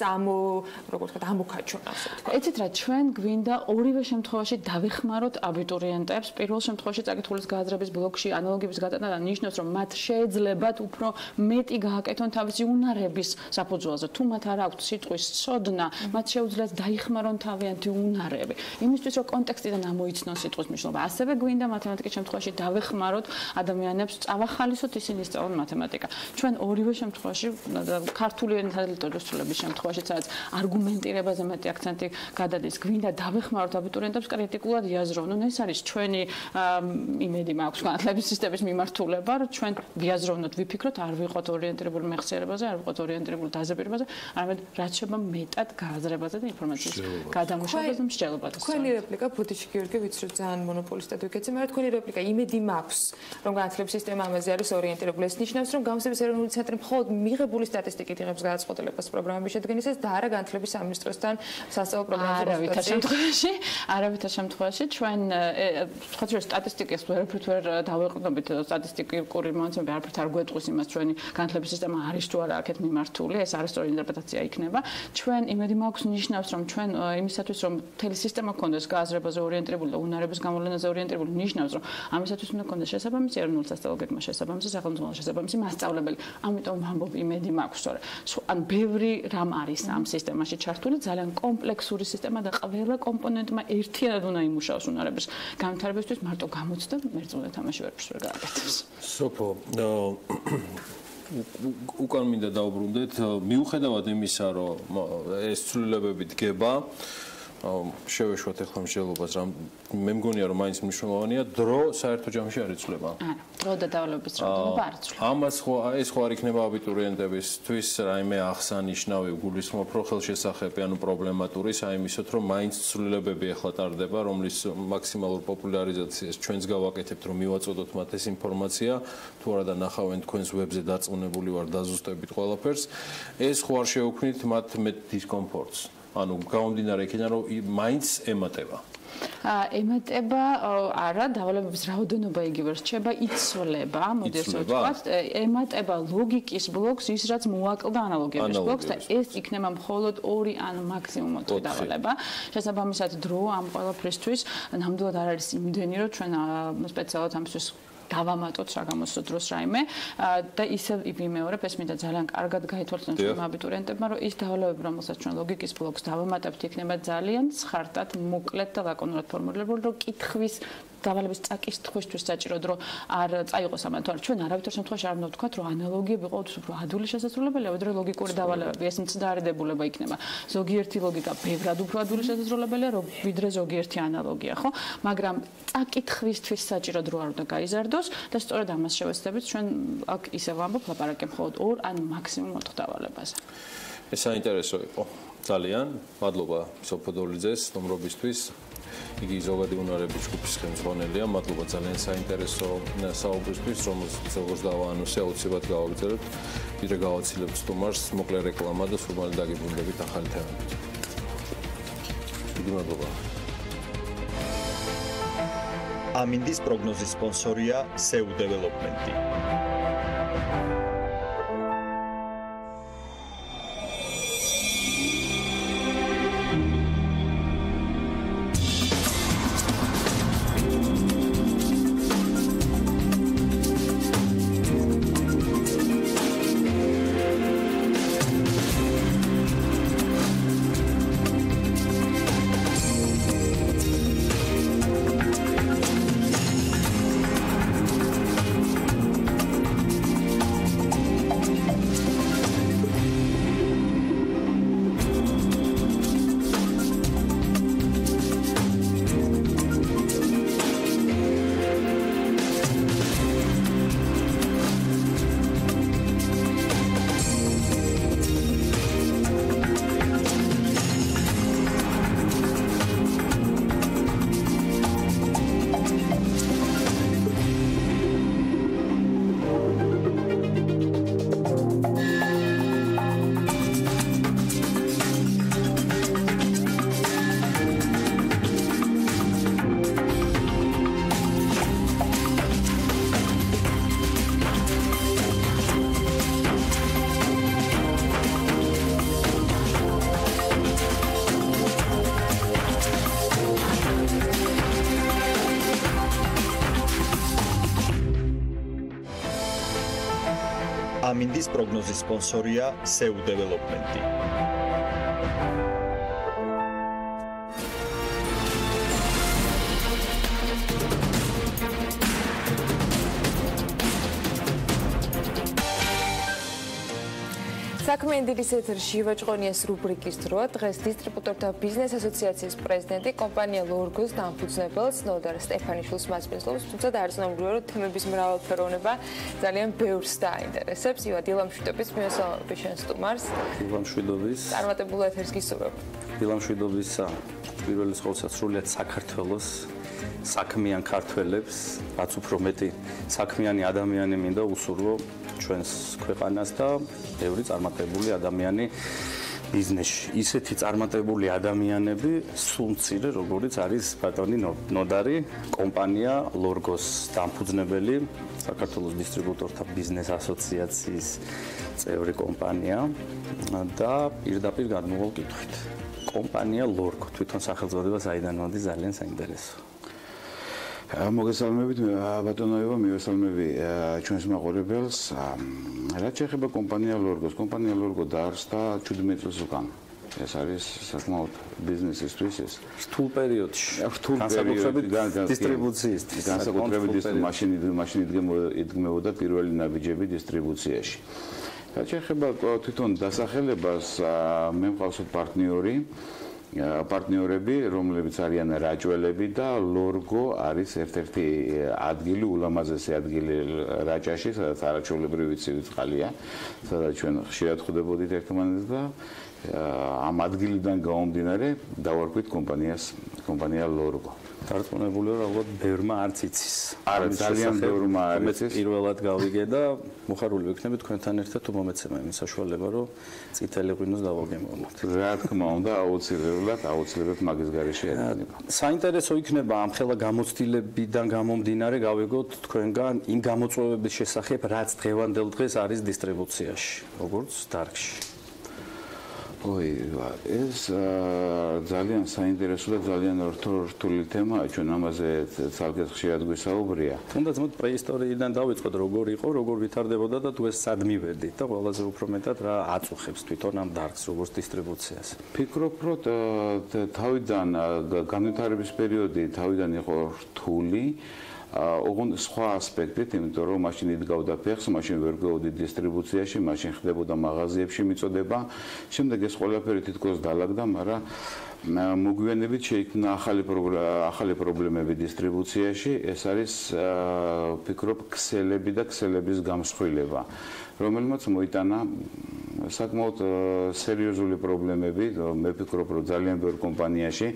როგორ ვთქვა, ამოქაჩონა, ასე ვთქვა. ეცეთ რა ჩვენ გვინდა ორივე შემთხვევაში დავეხმაროთ აბიტურიენტებს. პირველ შემთხვევაში წაკითხulis გააზრების ბლოკში ანალოგიების გატანა ნიშნავს, რომ მათ შეეძლებათ უფრო მეტი გააკეთონ თავისი უნარების საფუძველზე. თუ მათ არ აქვთ სიტყვის ცოდნა, მათ შეუძლიათ დაიხმარონ თავიანთი უნარები. იმისთვის რომ კონტექსტიდან ამოიცნონ სიტყვის მნიშვნელობა. ასევე გვინდა მათემატიკის შემთხვევაში დავეხმაროთ ადამიანებს, წავახალისოთ ისინი სწავლონ მათემატიკა. ჩვენ ორივე შემთხვევაში ქართული ენის ლიტერატურის ცვლილების შემთხვევაში სადაც არგუმენტირებაზე მეტი აქცენტი გადადის, გვინდა დავეხმაროთ აბიტურიენტებს კრიტიკულად იაზროვნონ. ეს არის ჩვენი იმედი მაქვს განათლების სისტემის მიმართულება, რომ ჩვენ ვიაზროვნოთ, ვიფიქროთ, არ ვიყოთ ორიენტირებული მეხსიერებაზე, არ ვიყოთ ორიენტირებული დაზებირებაზე, არამედ რაც შეება მეტად გააზრებაზე და ინფორმაციის გადამუშავებაზე და მსჯელობაზე. თქვენი რეპლიკა ბუდიში გიორგი ვიცი რომ ძალიან მონოპოლისტად ვიქეცე, მაგრამ თქვენი რეპლიკა იმედი მაქვს, რომ განათლების სისტემა ამაზე არის ორიენტირებული. ეს ნიშნავს, რომ გამოცდების ეროვნული ცენტრი მხოლოდ მიღებული სტატისტიკით იღებს გადაწყვეტილებას პროგრამების შედგენისას და არა განათლების სამინისტროსთან სასწავლო პროგრამების არავითარ შემთხვევაში ჩვენ სხვა შორის სტატისტიკას ვერაფრით ვერ დავეყრდნობით სტატისტიკური მონაცემები არაფრით არ გვეტყვის იმას ჩვენი განათლების სისტემა არის თუ არა აქეთ მიმართული ეს არასწორი ინტერპრეტაცია იქნება ჩვენ იმედი მაქვს ნიშნავს რომ ჩვენ იმისათვის რომ მთელი სისტემა გქონდეს გააზრებაზე ორიენტირებული და უნარების გამოვლენაზე ორიენტირებული ნიშნავს რომ ამისათვის უნდა გქონდეს შესაბამისი ეროვნული სასწავლო გეგმა შესაბამისი სახელმწიფო შესაბამისი მასწავლებელი ამიტომ ვამბობ იმედი მაქვს თორე ან ბევრი რამ არის ამ სისტემაში ჩართული ძალიან კომპლექსური სისტემა და ყველა კომპონენტმა ერთიანად უნდა იმუშაოს უნარების განვითარებისთვის მარტო გამოცდა მერწმუნე თამაში ვერაფერს ვერ გააკეთებს სოფო უკან მინდა დავუბრუნდეთ მიუხედავად იმისა რომ ეს ცვლილებები დგება შევეშვათ ახლა მსჯელობას, რა მე მგონია რომ მაინც მნიშვნელოვანია დრო საერთო ჯამში არ იცვლება. დრო და დავალების რაოდენობა არ იცვლება. ამას ეს ხო არ იქნება აბიტურიენტებისთვის რაიმე აღსანიშნავი გულისხმობ რო ხელშესახები, ანუ პრობლემატური საიმისოთ რომ მაინც ცვლილებები ახლა ტარდება, რომლის მაქსიმალურ პოპულარიზაციას ჩვენც გავაკეთებთ რომ მივაწოდოთ მათ ეს ინფორმაცია, თუ არა და ნახავენ თქვენს ვებზე დაწუნებული ვარ დაზუსტებით ყველაფერს, ეს ხო არ შეუქმნით მათ მეტ დისკომფორტს. ანუ გამომდინარე იქიდან რომ მაინც ემატება. ემატება არა, დავალებების რაოდენობა იგივე რჩება, იცვლება, მოდი ასე ვთქვათ, ემატება ლოგიკის ბლოკს, ის რაც მოაკლდა ანალოგიების ბლოკს და ეს იქნება მხოლოდ 2 ან მაქსიმუმ 4 დავალება. შესაბამისად დრო ამ ყველაფრისთვის ნამდვილად არ არის იმდენი, რომ ჩვენ სპეციალურად ამისთვის დავამატოთ საგამოსო დროს რაიმე და ისევ ვიმეორებ ეს მინდა ძალიან კარგად გაითვალისწინოთ ჩვენ აბიტურიენტებმა რომ ის დავალებები რომელსაც ჩვენ ლოგიკის ბლოკს დავამატებთ იქნება ძალიან ცხარტად მოკლედ და ლაკონურად ფორმულირებული რომ კითხვის დავალების წაკითხვისთვის საჭირო დრო არ წაიღოს ამან თუ არა ჩვენ არავითარ შემთხვევაში არ უნდა ვთქვათ რომ ანალოგიები ყოველთვის უფრო ადვილი შესაძლებელია ვიდრე ლოგიკური დავალებები ეს მცდარი დებულება იქნება ზოგიერთი ლოგიკა ბევრად უფრო ადვილი შესაძლებელია რომ ვიდრე ზოგიერთი ანალოგია ხო მაგრამ წაკითხვისთვის საჭირო დრო არ უნდა გაიზარდოს და სწორედ ამას შევეცდებით ჩვენ აქ ისევ ვამბობ ლაპარაკი მხოლოდ 2 ან მაქსიმუმ 4 დავალებაზე ეს საინტერესო იყო ძალიან მადლობა სოფოდოლიძეს ნომრობისთვის იგი ზოგადი უნარების ჯგუფის ხელმძღვანელია. მადლობა ძალიან საინტერესო საუბრისთვის, რომელსაც როგორც დავაანონსე, აუცილებლად გავაგრძელებთ. ვიდრე გავაცილებთ სტუმარს, მოკლე რეკლამა და სულ მალე დაგიბრუნდებით ახალი თემებით. დიდი მადლობა. ამინდის პროგნოზის სპონსორია SEU დეველოპმენტი. ამინდის პროგნოზის სპონსორია SEU დეველოპმენტი. საქმიანი დილის ეთერში ვაჭყონიას რუბრიკის დროა. დღეს დისტრიბუტორთა ბიზნეს ასოციაციის პრეზიდენტი კომპანია ლორგოს დამფუძნებელს ნოდარ სტეფანიშვილს მასპინძლობს, თუმცა დაარწმუნებულია, რომ თემების მრავალფეროვნება ძალიან ბევრს დაინტერესებს. დილა მშვიდობის მივესალმები შენ სტუმარს. დილა მშვიდობის. წარმატებულ ეთერს გისურვებ. დილა მშვიდობის პირველ რიგში სრულიად საქართველოს საქმიან ქართველებს, რაც უფრო მეტი საქმიანი ადამიანი მინდა უსურვო ჩვენს ქვეყანას და ბევრი წარმატებული ადამიანი ბიზნესში. ისეთი წარმატებული ადამიანები სულ მცირე, როგორც არის ბატონი ნოდარი, კომპანია ლორგოს დამფუძნებელი, საქართველოს დისტრიბუტორთა ბიზნეს ასოციაციის წევრი კომპანია და პირდაპირ გადმოვალ კითხვით. კომპანია ლორგო თვითონ სახელწოდება საიდან მოდის ძალიან საინტერესოა. მოგესალმებით ბატონოევა, მივესალმები ჩვენს მაყურებელს. რაც შეეხება კომპანია ლორგოს, კომპანია ლორგო დაარსდა 17 წელს უკან. ეს არის საკმაოდ ბიზნესისთვის ეს რთულ პერიოდში. განსაკუთრებით დისტრიბუციისთვის. განსაკუთრებით მაშინ იდგმებოდა პირველი ნაბიჯები დისტრიბუციაში. რაც შეეხება თვითონ დასახელებას, მე მყავს პარტნიორი პარტნიორები, რომლებიც არიან რაჭველები და ლორგო არის ერთ-ერთი ადგილი, ულამაზესი ადგილი რაჭაში, სადაც არაჩვეულებრივი ცივი წყალია, სადაც ჩვენ ხშირად ხვდებოდით ერთმანეთს და ამ ადგილიდან გამომდინარე დავარქვით კომპანია ლორგო. დარწმუნებული ვარ, ალბათ ბევრმა არც იცის. არა, ძალიან ბევრმა არ იცის. პირველად გავიგე და მოხარული ვიქნები თქვენთან ერთად თუ მომეცემა იმის საშუალება, რომ წითელი ღვინოს დავაგემოვნოთ. რა თქმა უნდა, აუცილებლად მაგის გარეშე ექნება. საინტერესო იქნება ამ ხელა გამოცდილებიდან გამომდინარე გავიგოთ თქვენგან იმ გამოწვევების შესახებ, რაც დღევანდელ დღეს არის დისტრიბუციაში, როგორც დარგში. ეს ძალიან საინტერესო და ძალიან რთული თემაა, ჩვენ ამაზე ცალკე ხშირად გვისაუბრია. თუნდაც მოდი პრეისტორიიდან დავიწყოთ, როგორ იყო, როგორ ვითარდებოდა და თუ ეს სად მივედით და ყველაზე უფრო მეტად რა აწუხებს თვითონ ამ დარგს, როგორც დისტრიბუციას. ფიქრობ, რომ თავიდან განვითარების პერიოდი თავიდან იყო რთული. ოღონდ სხვა ასპექტით, იმიტომ რომ მაშინ იდგავდა ფეხს, მაშინ ვერ გავდი დისტრიბუციაში, მაშინ ხდებოდა მაღაზიებში მიწოდება. შემდეგ ეს ყველაფერი თითქოს დაალაგდა, მაგრამ მოგვიანებით შეიქმნა ახალი პრობლემები დისტრიბუციაში. ეს არის ფიქრობ ქსელები და ქსელების გამსხვილება, რომელმაც მოიტანა საკმაოდ სერიოზული პრობლემები. მე ვფიქრობ, რომ ძალიან ბევრ კომპანიაში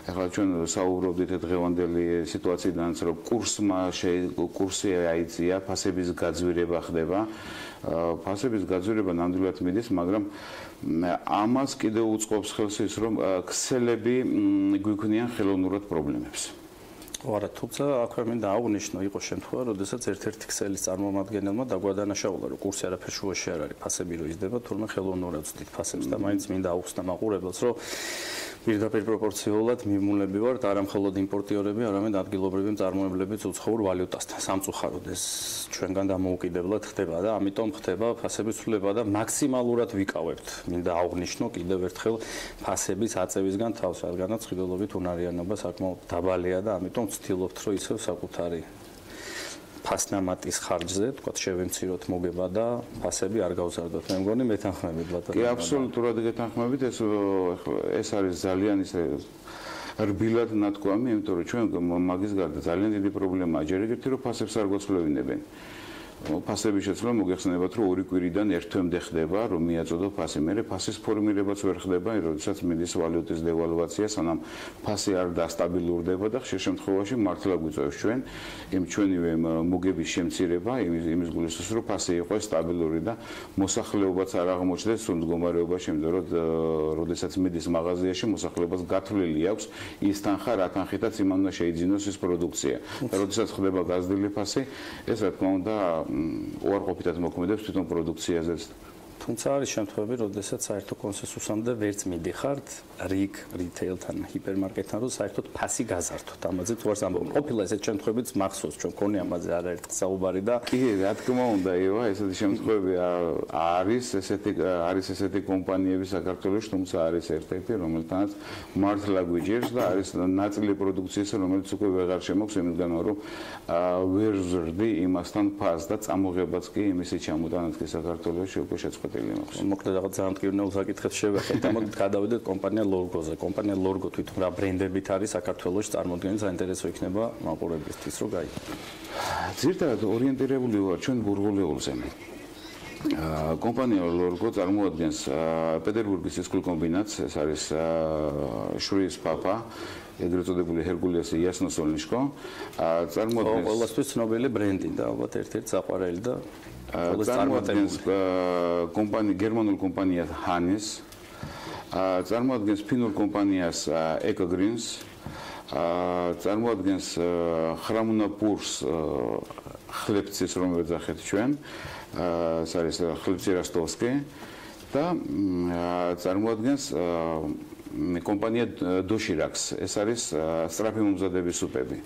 ახლა ჩვენ საუბრობდით დღევანდელი სიტუაციიდანაც, რომ კურსი აიწია, ფასების გაძვირება ხდება. ფასების გაძვირება ნამდვილად მიდის, მაგრამ ამას კიდევ უწყობს ხელს ის, რომ ქსელები გვიქმნიან ხელოვნურად პრობლემებს. არა, თუმცა აქვე მინდა აღვნიშნო, იყო შემთხვევა, როდესაც ერთ-ერთი ქსელის წარმომადგენელმა დაგვადანაშაულა, რომ კურსი არაფერ შუაში არ არის, ფასები რო იზრდება, თურმე ხელოვნურად ვწდით ფასებს და მაინც მინდა აუხსნა მაყურებელს, რომ პირდაპირ პროპორციულად მიმულები ვართ არა მხოლოდ იმპორტიორები, არამედ ადგილობრივი მწარმოებლებიც უცხოურ ვალუტასთან. სამწუხაროდ ეს ჩვენგან დამოუკიდებლად ხდება და ამიტომ ხდება ფასების ცვლილება და მაქსიმალურად ვიკავებთ. მინდა აღვნიშნო კიდევ ერთხელ ფასების აწევისგან თავს, რადგანაც ხილულობით უნარიანობა საკმაოდ დაბალია და ამიტომ ვცდილობთ, რომ ისევ საკუთარი ფასნამატის ხარჯზე, თქვათ, შევემციროთ მოგება და ფასები არ გავზარდოთ. მე მგონი მეთანხმებით ბატონო. კი, აბსოლუტურად გეთანხმებით, ეს არის ძალიან ისე რბილად ნათქვამი, იმიტომ რომ ჩვენ მაგის გარდა ძალიან დიდი პრობლემაა ჯერ ერთი რომ ფასებს არ გოცვლებინებენ. ფასების შეცვლა მოგეხსენებათ, რომ 2 კვირიდან ერთ თვემდე ხდება, რომ მიაწოდო ფასი. მერე ფასის ფორმირებაც ვერ ხდება, როდესაც მიდის ვალუტის დევალვაცია, სანამ ფასი არ დასტაბილურდება და ხშირ შემთხვევაში მართლა გვიწევს ჩვენივე მოგების შემცირება, იმის გულისხმობს, რომ ფასი იყოს სტაბილური და მოსახლეობაც არ აღმოჩნდეს სულ მდგომარეობაში, იმიტომ რომ როდესაც მიდის მაღაზიაში, მოსახლეობას გათვლილი აქვს ის თანხა, რა თანხითაც იმან უნდა შეიძინოს ის პროდუქცია. და როდესაც ხდება გაზრდილი ფასი, ეს რა თქმა უნდა უარყოფითად მოქმედებს თვითონ პროდუქციაზეც. თუმცა არის შემთხვევები, როდესაც საერთო კონსენსუსამდე ვერც მიდიხართ რიტეილთან, ჰიპერმარკეტთან, რომ საერთოდ ფასი გაზართოთ. ამაზე თუ არს ამბობ. ყოფილა ესეთ შემთხვევებიც მახსოვს, ჩვენ მქონია ამაზე არაერთხელ საუბარი და კი, რა თქმა უნდა, ევა, ესეთი შემთხვევები არის ესეთი კომპანიები საქართველოში, თუმცა არის ერთ-ერთი, რომელთანაც მართლა გვიჯერს და არის ნაწილი პროდუქციისა, რომელიც უკვე ვეღარ შემოქვს, იმისგან რომ ვერ ვზრდი იმასთან ფასს და წამოღებაც კი იმისი ჩამოტანაც კი საქართველოში უკვე შეწყვეტილი. მოკლედ რაღაც ძალიან მტკივნეულ საკითხებს შევეხეთ. ამიტომ გადავიდეთ კომპანია ლორგოზე. კომპანია ლორგო თვითონ რა ბრენდებით არის საქართველოში წარმოადგენს, საინტერესო იქნება მაყურებლისთვის, რომ გაიგო. ძირითადად ორიენტირებული ვარ ჩვენ ბურღულეულზე. კომპანია ლორგო წარმოადგენს პეტერბურგის ისკულ კომბინატს, ეს არის შვრიის პაპა, ეგრეთ წოდებული ჰერკულესი იასნოსოლნიშკო. წარმოადგენს ყველასთვის ცნობილი ბრენდი და ალბათ ერთ-ერთი საყვარელი და წარმოადგენს გერმანულ კომპანიას ჰანის, წარმოადგენს ფინურ კომპანიას ეკოგრინს, წარმოადგენს ხრამუნაპურს ხლებცის, რომელიც ახეთ ჩვენ, ეს არის ხლებცი რასტოვსკი და წარმოადგენს კომპანია დოშირაქს, ეს არის სწრაფი მომზადების სუპები.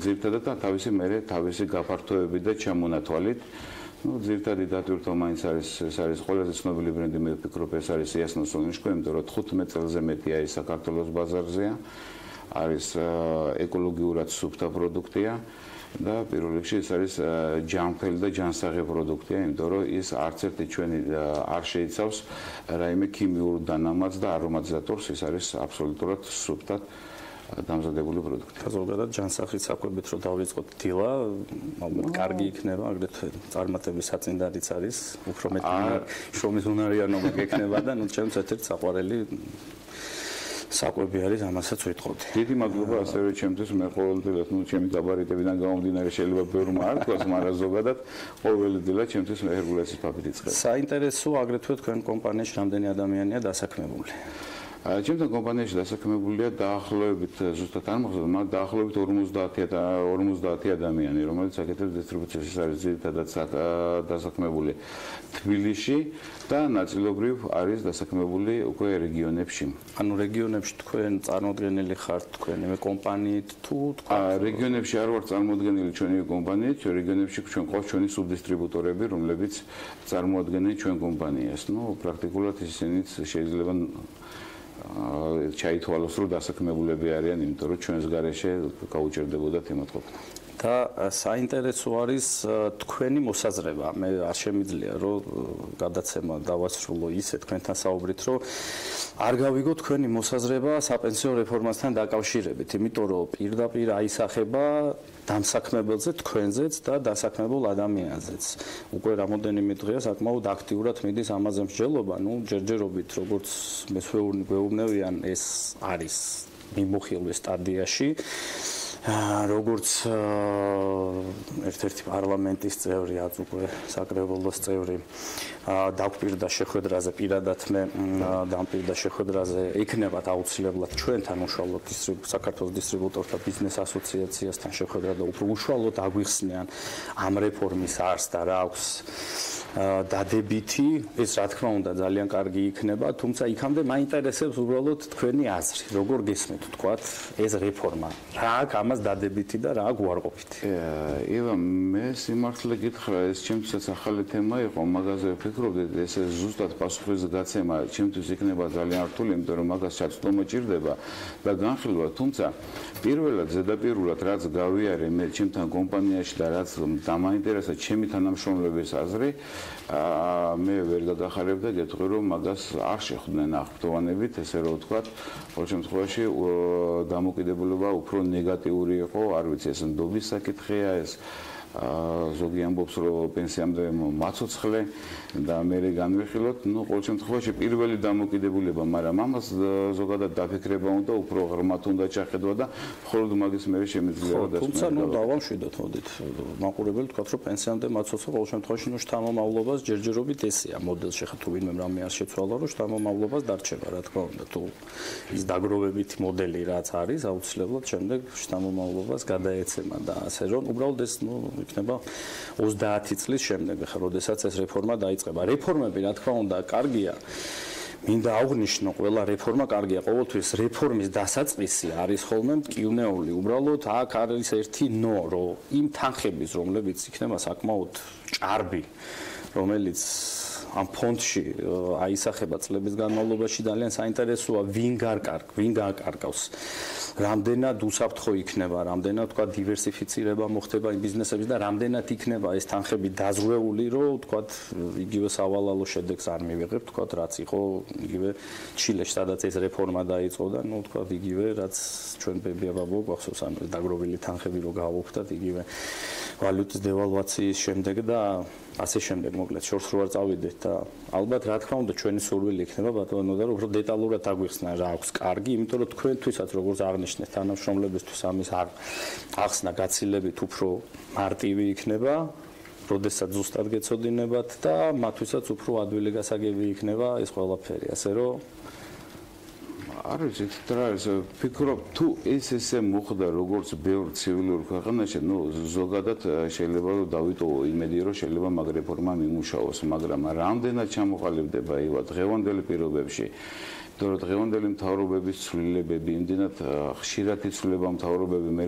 ძირითადად თავისი გაფართოებით და ჩამონათვალით. ძირითადად დატვირთვა მაინც ეს არის ყველაზე ცნობილი ბრენდი, მე ვფიქრობ, ეს არის იასნოსოლნიშკო, იმიტომ რომ 15 წელზე მეტია ის საქართველოს ბაზარზეა. არის ეკოლოგიურად სუფთა პროდუქტია. და პირველ რიგში ეს არის ჯანმრთელი და ჯანსაღი პროდუქტია, იმიტომ რომ ის არც ერთი ჩვენი არ შეიცავს რაიმე ქიმიურ დანამატს და არომატიზატორს, ის არის აბსოლუტურად სუფთად დამზადებული პროდუქტი. ზოგადად ჯანსაღი საკვებით რო დავიწყოთ დილა, ალბათ კარგი იქნება, აგრეთვე წარმატების საწინდარიც არის, უფრო მეტი შრომის უნარიანობა გექნება და ნუ ჩემს ერთ-ერთი საყვარელი საკვები არის, ამასაც ვიტყოდი. დიდი მადლობა ასევე ჩემთვის, მე ყოველდღიურად, ნუ ჩემი გაბარიტებიდან გამომდინარე შეიძლება ბევრმა არ თქვას, მაგრამ ზოგადად ყოველდღიურად ჩემთვის ჰერგულესის ფაფით იწყება. საინტერესო აგრეთვე თქვენ კომპანიაში რამდენი ადამიანია დასაქმებული? ჩემთან კომპანიაში დასაქმებულია დაახლოებით ზუსტად არ მახსოვს, მაგრამ დაახლოებით 50 ადამიანი, რომელიც აკეთებს დისტრიბუციას, ეს არის ძირითადად დასაქმებული თბილისში და ნაწილობრივ არის დასაქმებული უკვე რეგიონებში. ანუ რეგიონებში თქვენ წარმოადგენელი ხართ თქვენი კომპანიით თუ რეგიონებში არ ვარ წარმოადგენელი ჩვენი კომპანიით, რეგიონებში ჩვენ ყავს ჩვენი სუბდისტრიბუტორები, რომლებიც წარმოადგენენ ჩვენ კომპანიას. ნუ პრაქტიკულად ისინიც შეიძლება ჩაითვალოს, რომ დასაქმებულები არიან, იმიტომ რომ ჩვენს გარეშე გაუჭირდებოდათ იმათ ყოფნა. და საინტერესო არის თქვენი მოსაზრება. მე არ შემიძლია რომ გადაცემა დავასრულო ისე თქვენთან საუბრით, რომ არ გავიგო თქვენი მოსაზრება საპენსიო რეფორმასთან დაკავშირებით, იმიტომ რომ პირდაპირ აისახება დამსაქმებელზე, თქვენზეც და დასაქმებულ ადამიანზეც. უკვე რამოდენიმე დღეა საკმაოდ აქტიურად მიდის ამაზე მსჯელობა, ნუ ჯერჯერობით როგორც მეცვეურნებიან ეს არის მიმოხილვის სტადიაში. როგორც ერთ-ერთი პარლამენტის წევრი, რაც უკვე საკრებულოს წევრი, დაგვპირდა შეხვედრაზე, პირადად მე დამპირდა შეხვედრაზე, იქნებათ აუცილებლად ჩვენთან უშუალოდ საქართველოს დისტრიბუტორთა ბიზნეს ასოციაციასთან შეხვედრა და უფრო უშუალოდ აგვიხსნიან ამ რეფორმის არსს და რა აქვს დადებითი, ეს რა თქმა უნდა ძალიან კარგი იქნება, თუმცა იქამდე მაინტერესებს უბრალოდ თქვენი აზრი, როგორ გესმით თქვათ ეს რეფორმა, რა აქვს ამას დადებითი და რა აქვს უარყოფითი. ევა, მე სიმართლე გითხრა, ეს ჩემთვისაც ახალი თემა იყო, მაგაზე ვფიქრობდი, ეს ზუსტად პასუხის გაცემა ჩემთვის იქნება ძალიან რთული, იმიტომ რომ მაგას ჩაცდომა ჭირდება და განხილვა, თუმცა პირველად ზედაპირულად რაც გავიარე მე ჩემთან კომპანიაში და რაც დამაინტერესა ჩემი თანამშრომლების აზრი, მე ვერ გადახარებ და გეტყვი რომ მაგას არ შეხვდნენ აღფრთოვანებით, ესე რომ ვთქვათ, ყოველ შემთხვევაში დამოკიდებულება უფრო ნეგატიური იყო, არ ვიცი, ეს ნდობის საკითხია, ეს ზოგი ამბობს რომ პენსიამდე მაცოცხლე და მე განვიხილოთ, ნუ ყოველ შემთხვევაში პირველი დამოკიდებულება, მაგრამ ამას ზოგადად დაფიქრება უნდა, უფრო ღრმად უნდა ჩახედვა და მხოლოდ მაგის მე შემიძლია რომ დასწრება. თუმცა ნუ დავამშვიდოთ, მოდით, მაყურებელი თქვათ რომ პენსიამდე მაცოცხლე ყოველ შემთხვევაში ნუ შთამომავლობას ჯერჯერობით ესეა მოდელში, ხა თუ ვინმე რამე არ შეცვალა, რომ შთამომავლობას დარჩება, რა თქმა უნდა, თუ ის დაგროვებითი მოდელი რაც არის, აუცილებლად შემდეგ შთამომავლობას გადაეცემა და ასე რომ უბრალოდ ეს ნუ იქნება 30 წლის შემდეგ, ხა როდესაც ეს რეფორმა დაიწყება. რეფორმები, რა თქმა უნდა, კარგია. მინდა აღვნიშნო, ყველა რეფორმა კარგია. ყოველთვის რეფორმის დასაწყისი არის ხოლმე მტკივნეული. უბრალოდ აქ არის ერთი ნო, რომ იმ თანხების, რომლებიც იქნება საკმაოდ ჭარბი, რომელიც ამ ფონდში აისახება წლების განმავლობაში, ძალიან საინტერესოა, ვინ გარკარგავს. რამდენად უსაფრთხო იქნება, რამდენად თქვა დივერსიფიცირება მოხდება იმ ბიზნესების და რამდენად იქნება ეს თანხები დაზღვეული, რომ თქვა იგივე სავალალო შედეგს არ მივიღებ, თქვა რაც იყო იგივე ჩილეში, სადაც ეს რეფორმა დაიწყო და ნუ თქვა იგივე რაც ჩვენ ბებიაბაბო გვახსოვს, ანუ დაგროვილი თანხები რო გავუხდათ იგივე ვალუტის დევალვაციის შემდეგ და ასე შემდეგ, მოკლედ შორს რო არ წავიდეთ და ალბათ რა თქმა უნდა ჩვენი სურვილი იქნება ბატონო და უფრო დეტალურად აგვიხსნა რა აქვს კარგი, იმიტომ რომ თქვენთვისაც როგორც აღნიშნეთ თანამშრომლებისთვის ამის ახსნა გაცილებით უფრო მარტივი იქნება, როდესაც ზუსტად გეცოდინებათ და მათთვისაც უფრო ადვილი გასაგები იქნება ეს ყველაფერი, ასე რომ არ ვიცით რა არის, ვფიქრობ თუ ეს ესე მოხდა როგორც ბევრ ცივილურ ქვეყანაში, ნუ ზოგადად შეიძლება რომ დავიტოვო იმედი, რომ შეიძლება მაგ რეფორმა მიმუშაოს, მაგრამ რამდენად ჩამოყალიბდება ივა დღევანდელი პირობებში თორე დღევანდელი მთავრობების ცვლილებები, იმდენად ხშირად იცვლება მთავრობები, მე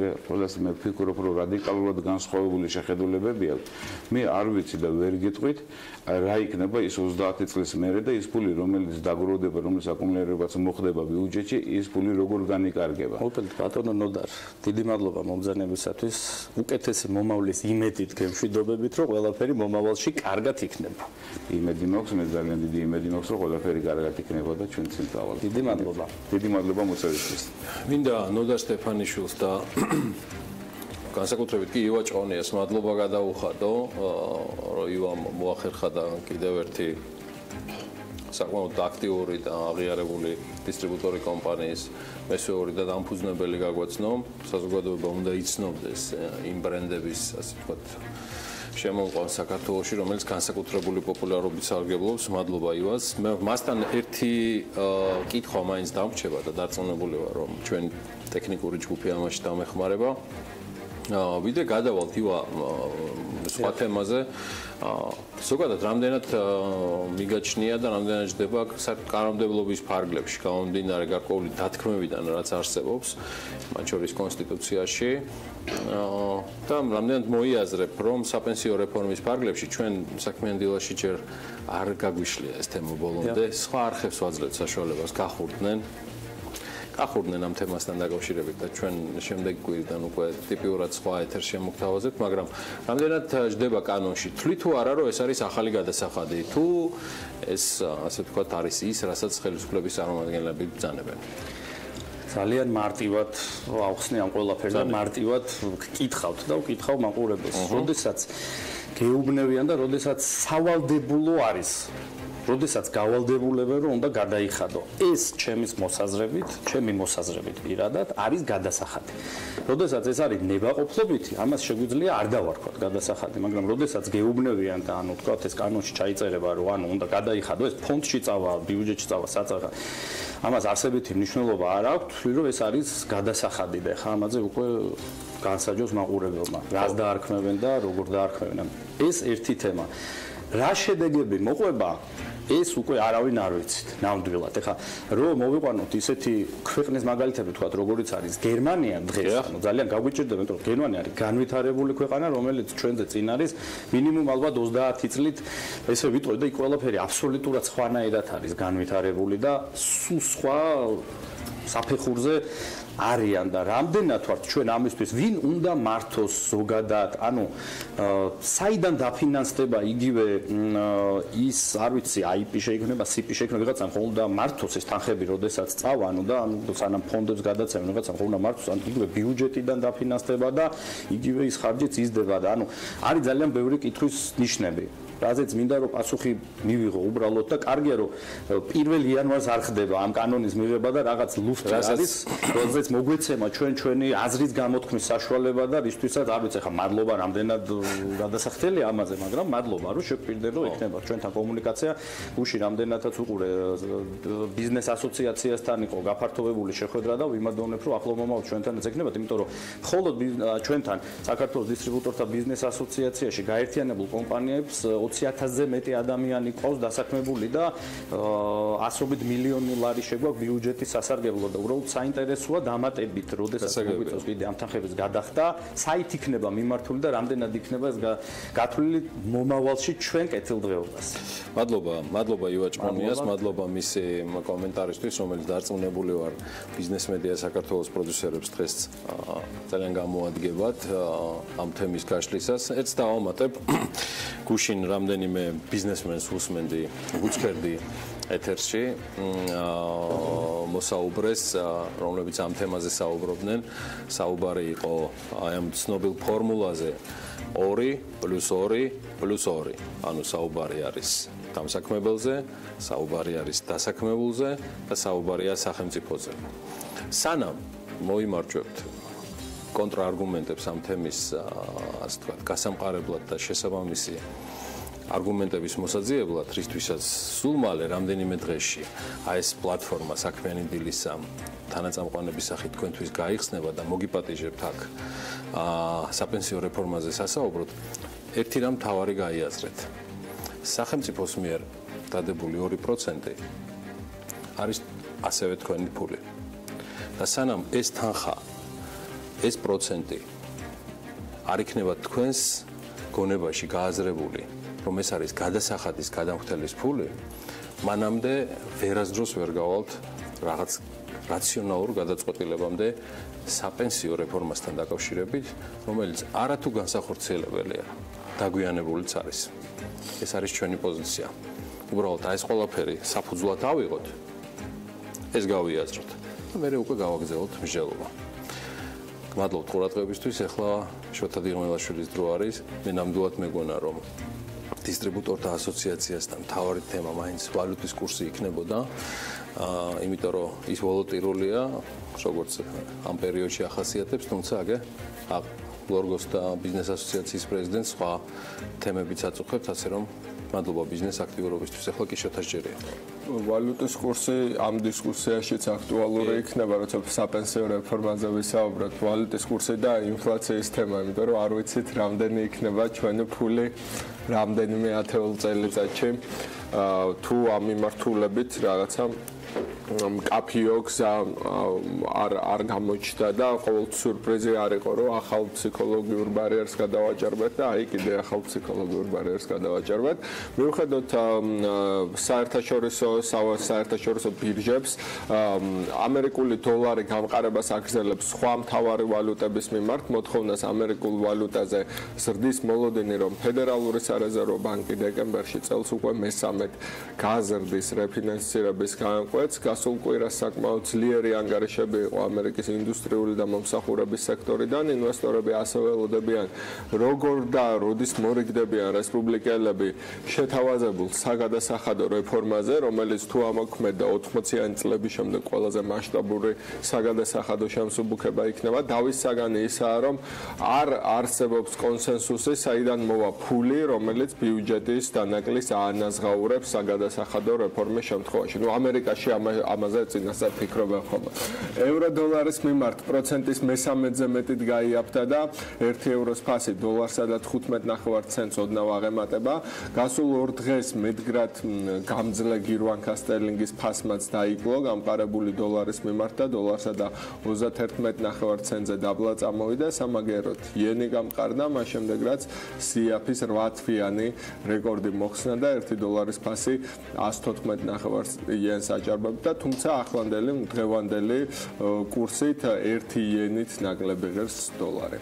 ვფიქრობ, რომ რადიკალურად განსხვავებული შეხედულებები აქვს. მე არ ვიცი და ვერ გიტყვით, რა იქნება ის 30 წლის მერე და ის ფული, რომელიც დაგროვდება, რომლის აკუმულირებაც მოხდება ბიუჯეტში, ის ფული როგორ განიკარგება. მოგეთ ბატონო ნოდარ, დიდი მადლობა მომბრძანებისათვის. უკეთესი მომავლის იმედით გემშვიდობებით, რომ ყველაფერი მომავალში კარგად იქნება. იმედი მაქვს, მე ძალიან დიდი იმედი მაქვს, რომ ყველაფერი კარგად იქნება და ჩვენ წინ წავალთ. დიდი მადლობა. დიდი მადლობა მოწვევისთვის. მინდა ნოდარ სტეფანიშვილს და განსაკუთრებით კი ივა ჭყონიას მადლობა გადაუხადო, რომ ივა მოახერხა და კიდევ ერთი საკმაოდ აქტიური და აღიარებული დისტრიბუტორი კომპანიის მესვეური და დამფუძნებელი გაგვაცნო. საზოგადოება უნდა იცნობდეს იმ ბრენდების, ასე ვთქვათ, შემოყვანილ საქართველოში, რომელიც განსაკუთრებული პოპულარობით სარგებლობს. მადლობა ივას. მასთან ერთი კითხვა მაინც დამრჩება და დარწმუნებული ვარ, რომ ჩვენ ტექნიკური ჯგუფი ამაში დამეხმარება. ვიდრე გადავალთ ივა სხვა თემაზე, ზოგადად რამდენად მიგაჩნია და რამდენად ჯდება კანონმდებლობის ფარგლებში გამომდინარე გარკვეული დათქმებიდან, რაც არსებობს მათ შორის კონსტიტუციაში და რამდენად მოიაზრებ, რომ საპენსიო რეფორმის ფარგლებში ჩვენ საქმიან დილაში ჯერ არ გაგვიშლია ეს თემა ბოლომდე, სხვა არხებს ვაძლევთ საშუალებას გახურდნენ ამ თემასთან დაკავშირებით და ჩვენ შემდეგ კვირიდან უკვე ტიპიურად სხვა ეთერში შემოგთავაზებთ, მაგრამ რამდენად ჯდება კანონში, თვლით თუ არა, რომ ეს არის ახალი გადასახადი, თუ ეს ასე ვთქვათ არის ის, რასაც ხელისუფლების წარმომადგენლები ბრძანებენ. ძალიან მარტივად ავხსნე ამ ყველაფერს და მარტივად გკითხავთ და ვკითხავ მაყურებელს. როდესაც გეუბნევიან და როდესაც სავალდებულო არის. როდესაც გავალდებულებენ, რომ უნდა გადაიხადო. ეს ჩემი მოსაზრებით პირადად არის გადასახადი. როდესაც ეს არის ნებაყოფლობითი, ამას შეგვიძლია არ დავარქვათ გადასახადი, მაგრამ როდესაც გეუბნევიან და ანუ თქვათ ეს კანონში ჩაიწერება, რომ ანუ უნდა გადაიხადო, ეს ფონდში წავა, ბიუჯეტში წავა, საწაღა. ამას არსებითი მნიშვნელობა არ აქვს, რომ ეს არის გადასახადი და ხა ამაზე უკვე განსაჯოს მაყურებელმა. რას დაარქმევენ და როგორ დაარქმევენ. ეს ერთი თემა. რა შედეგები მოყვება ეს უკვე არავინ არ ვიცით ნამდვილად. ეხლა რომ მოვიყვანოთ ისეთი ქვეყნის მაგალითები თქვათ, როგორიც არის გერმანია დღეს, ანუ ძალიან გაგვიჭირდება, იმიტომ რომ გერმანია არის განვითარებული ქვეყანა, რომელიც ჩვენზე წინ არის მინიმუმ ალბათ 30 წლით, ესე ვიტყვი და იქ ყველაფერი აბსოლუტურად სხვანაირად არის განვითარებული და სულ სხვა საფეხურზე არიან და რამდენად ვართ ჩვენ ამისთვის ვინ უნდა მართოს ზოგადად, ანუ საიდან დაფინანსდება იგივე ის არ ვიცი IP შეიქმნება, CP შეიქმნება, ვიღაცამ ხომ უნდა მართოს ეს თანხები, როდესაც წავა, ანუ და სანამ ფონდებს გადაცემენ, ვიღაცამ ხომ უნდა მართოს, ანუ იგივე ბიუჯეტიდან დაფინანსდება და იგივე ის ხარჯიც იზრდება და ანუ არის ძალიან ბევრი კითხვის ნიშნები. რაზეც მინდა რომ პასუხი მივიღო უბრალოდ და კარგია რომ 1 იანვარს არ ხდება ამ კანონის მიღება და რაღაც ლუფტი არის, როდესაც მოგვეცემა ჩვენი აზრის გამოთქმის საშუალება და რისთვისაც არ ვიცი ხა მადლობა რამდენად გადასახდელი ამაზე, მაგრამ მადლობა რომ შეგვპირდე რომ იქნება ჩვენთან კომუნიკაცია, გუში რამდენადაც უყურე ბიზნეს ასოციაციასთან იყო გაფართოვებული შეხვედრა და ვიმადოვნებ რომ ახლო მომავალ ჩვენთანაც ექნებათ, იმიტომ რომ მხოლოდ ჩვენთან საქართველოს დისტრიბუტორთა ბიზნეს ასოციაციაში გაერთიანებულ კომპანიებს 20,000-ზე მეტი ადამიანი ყავს დასაქმებული და ასობით მილიონი ლარი შეგვაქვს ბიუჯეტის სასარგებლოდ და უბრალოდ საინტერესოა დამატებით, როდესაც მოგვიწევს კიდე ამ თანხების გადახდა, საით იქნება მიმართული და რამდენად იქნება ეს გათვლილი მომავალში ჩვენ კეთილდღეობას. მადლობა ივა ჭყონიას, მადლობა მისი კომენტარისთვის, რომელიც დარწმუნებული ვარ ბიზნეს მედია საქართველოს პროდიუსერებს დღეს ძალიან გამოადგებათ ამ თემის გაშლისას. ეც დავამატებ გუშინ რამდენიმე ბიზნესმენს უსმენდი გუცქერდი ეთერში მოსაუბრეს, რომლებიც ამ თემაზე საუბრობდნენ. საუბარი იყო აი ამ ცნობილ ფორმულაზე 2+2+2. ანუ საუბარი არის დამსაქმებელზე, საუბარი არის დასაქმებულზე და საუბარია სახელმწიფოზე. სანამ მოიმარჯვებთ კონტრაარგუმენტებს ამ თემის, ასე ვთქვათ, გასამყარებლად და შესაბამისი არგუმენტების მოსაძიებლად, რისთვისაც სულ მალე რამდენიმე დღეში აი ეს პლატფორმა საქმიანი დილისა თანაწამყვანების სახით თქვენთვის გაიხსნება და მოგიპატიჟებთ აქ საპენსიო რეფორმაზე სასაუბროთ, ერთი რამ თავარი გაიაზრეთ. სახელმწიფოს მიერ დადებული 2% არის ასევე თქვენი ფული. და სანამ ეს თანხა, ეს პროცენტი არ იქნება თქვენს გონებაში გააზრებული, რომ ეს არის გადასახადის გადამხდელის ფული, მანამდე ვერასდროს ვერ გავალთ რაღაც რაციონალურ გადაწყვეტილებამდე საპენსიო რეფორმასთან დაკავშირებით, რომელიც არათუ განსახორციელებელია, დაგვიანებულიც არის. ეს არის ჩვენი პოზიცია. უბრალოდ ეს ყველაფერი საფუძვლად ავიღოთ, ეს გავიაზროთ და მე უკვე გავაგზავნოთ მსჯელობა. გმადლობთ ყურადღებისთვის. ახლა შოთა დიღმელაშვილის დრო არის. მე ნამდვილად მეგონა, რომ დისტრიბუტორთა ასოციაციასთან მთავარი თემა მაინც ვალუტის კურსი იქნებოდა. იმიტომ რომ ის ვოლატილურია, როგორც ამ პერიოდში ახასიათებს, თუმცა აგე ლორგოს და ბიზნეს ასოციაციის პრეზიდენტს სხვა თემებიც აწუხებთ, ასე რომ მადლობა ბიზნეს აქტიურობისთვის. ახლა კი შოთა ჯერია. ვალუტის კურსი ამ დისკუსიაშიც აქტუალური იქნება, როცა საპენსიო რეფორმაზე ვისაუბროთ. ვალუტის კურსი და ინფლაციის თემა, იმიტომ რომ არ ვიცით რამდენი იქნება ჩვენი ფული რამდენიმე ათეულ წელიწადში. თუ ამ მიმართულებით რაღაცა კაფიო გზა არ გამოჩნდა და ყოველთვის სიურპრიზი არ იყო, რომ ახალ ფსიქოლოგიურ ბარიერს გადავაჭარბეთ და აი კიდე ახალ ფსიქოლოგიურ ბარიერს გადავაჭარბეთ. მიუხედავად საერთაშორისო ბირჟებს, ამერიკული დოლარი გამყარებას აგრძელებს სხვა მთავარი ვალუტების მიმართ, მოთხოვნას ამერიკულ ვალუტაზე ზრდის მოლოდინი, რომ ფედერალური სარეზერვო ბანკი დეკემბერში წელს უკვე მესამედ გაზრდის რეფინანსირების განკვეთს. გასულ კვირას საკმაოდ ძლიერი ანგარიშები იყო ამერიკის ინდუსტრიული და მომსახურების სექტორიდან. ინვესტორები ასევე ელოდებიან, როგორ და როდის მორიგდებიან რესპუბლიკელები შეთავაზებულ საგადასახადო რეფორმაზე, რომელიც თუ ამოქმედა 80-იანი წლების შემდეგ ყველაზე მასშტაბური საგადასახადო შემსუბუქება იქნება. დავის საგანი ისაა, რომ არ არსებობს კონსენსუსი, საიდან მოვა ფული, რომელიც ბიუჯეტის დანაკლის აანაზღაურებს საგადასახადო რეფორმის შემთხვევაში. ამერიკაში ამაზე წინასწარ ფიქრობენ ხოლმე. ევრო-დოლარის მიმართ პროცენტის მესამედზე მეტით გაიაფთა და 1 ევროს ფასი დოლარსა და 15.9 ცენტს ოდნავ აღემატება. გასულ 2 დღეს მედგრად გამძლე გირვანქა სტერლინგის ფასმაც დაიკლო გამყარებული დოლარის მიმართ და დოლარსა და 31.9 ცენტზე დაბლა წამოვიდა. სამაგეროდ იენი გამყარდა, მას შემდეგ რაც სიაფის 8 თვიანი რეკორდი მოხსნა და 1 დოლარის ფასი 114.9 იენს აჭარბებდა. თუმცა ახლანდელი დღევანდელი კურსით 1 იენით ნაკლები ღირს დოლარი.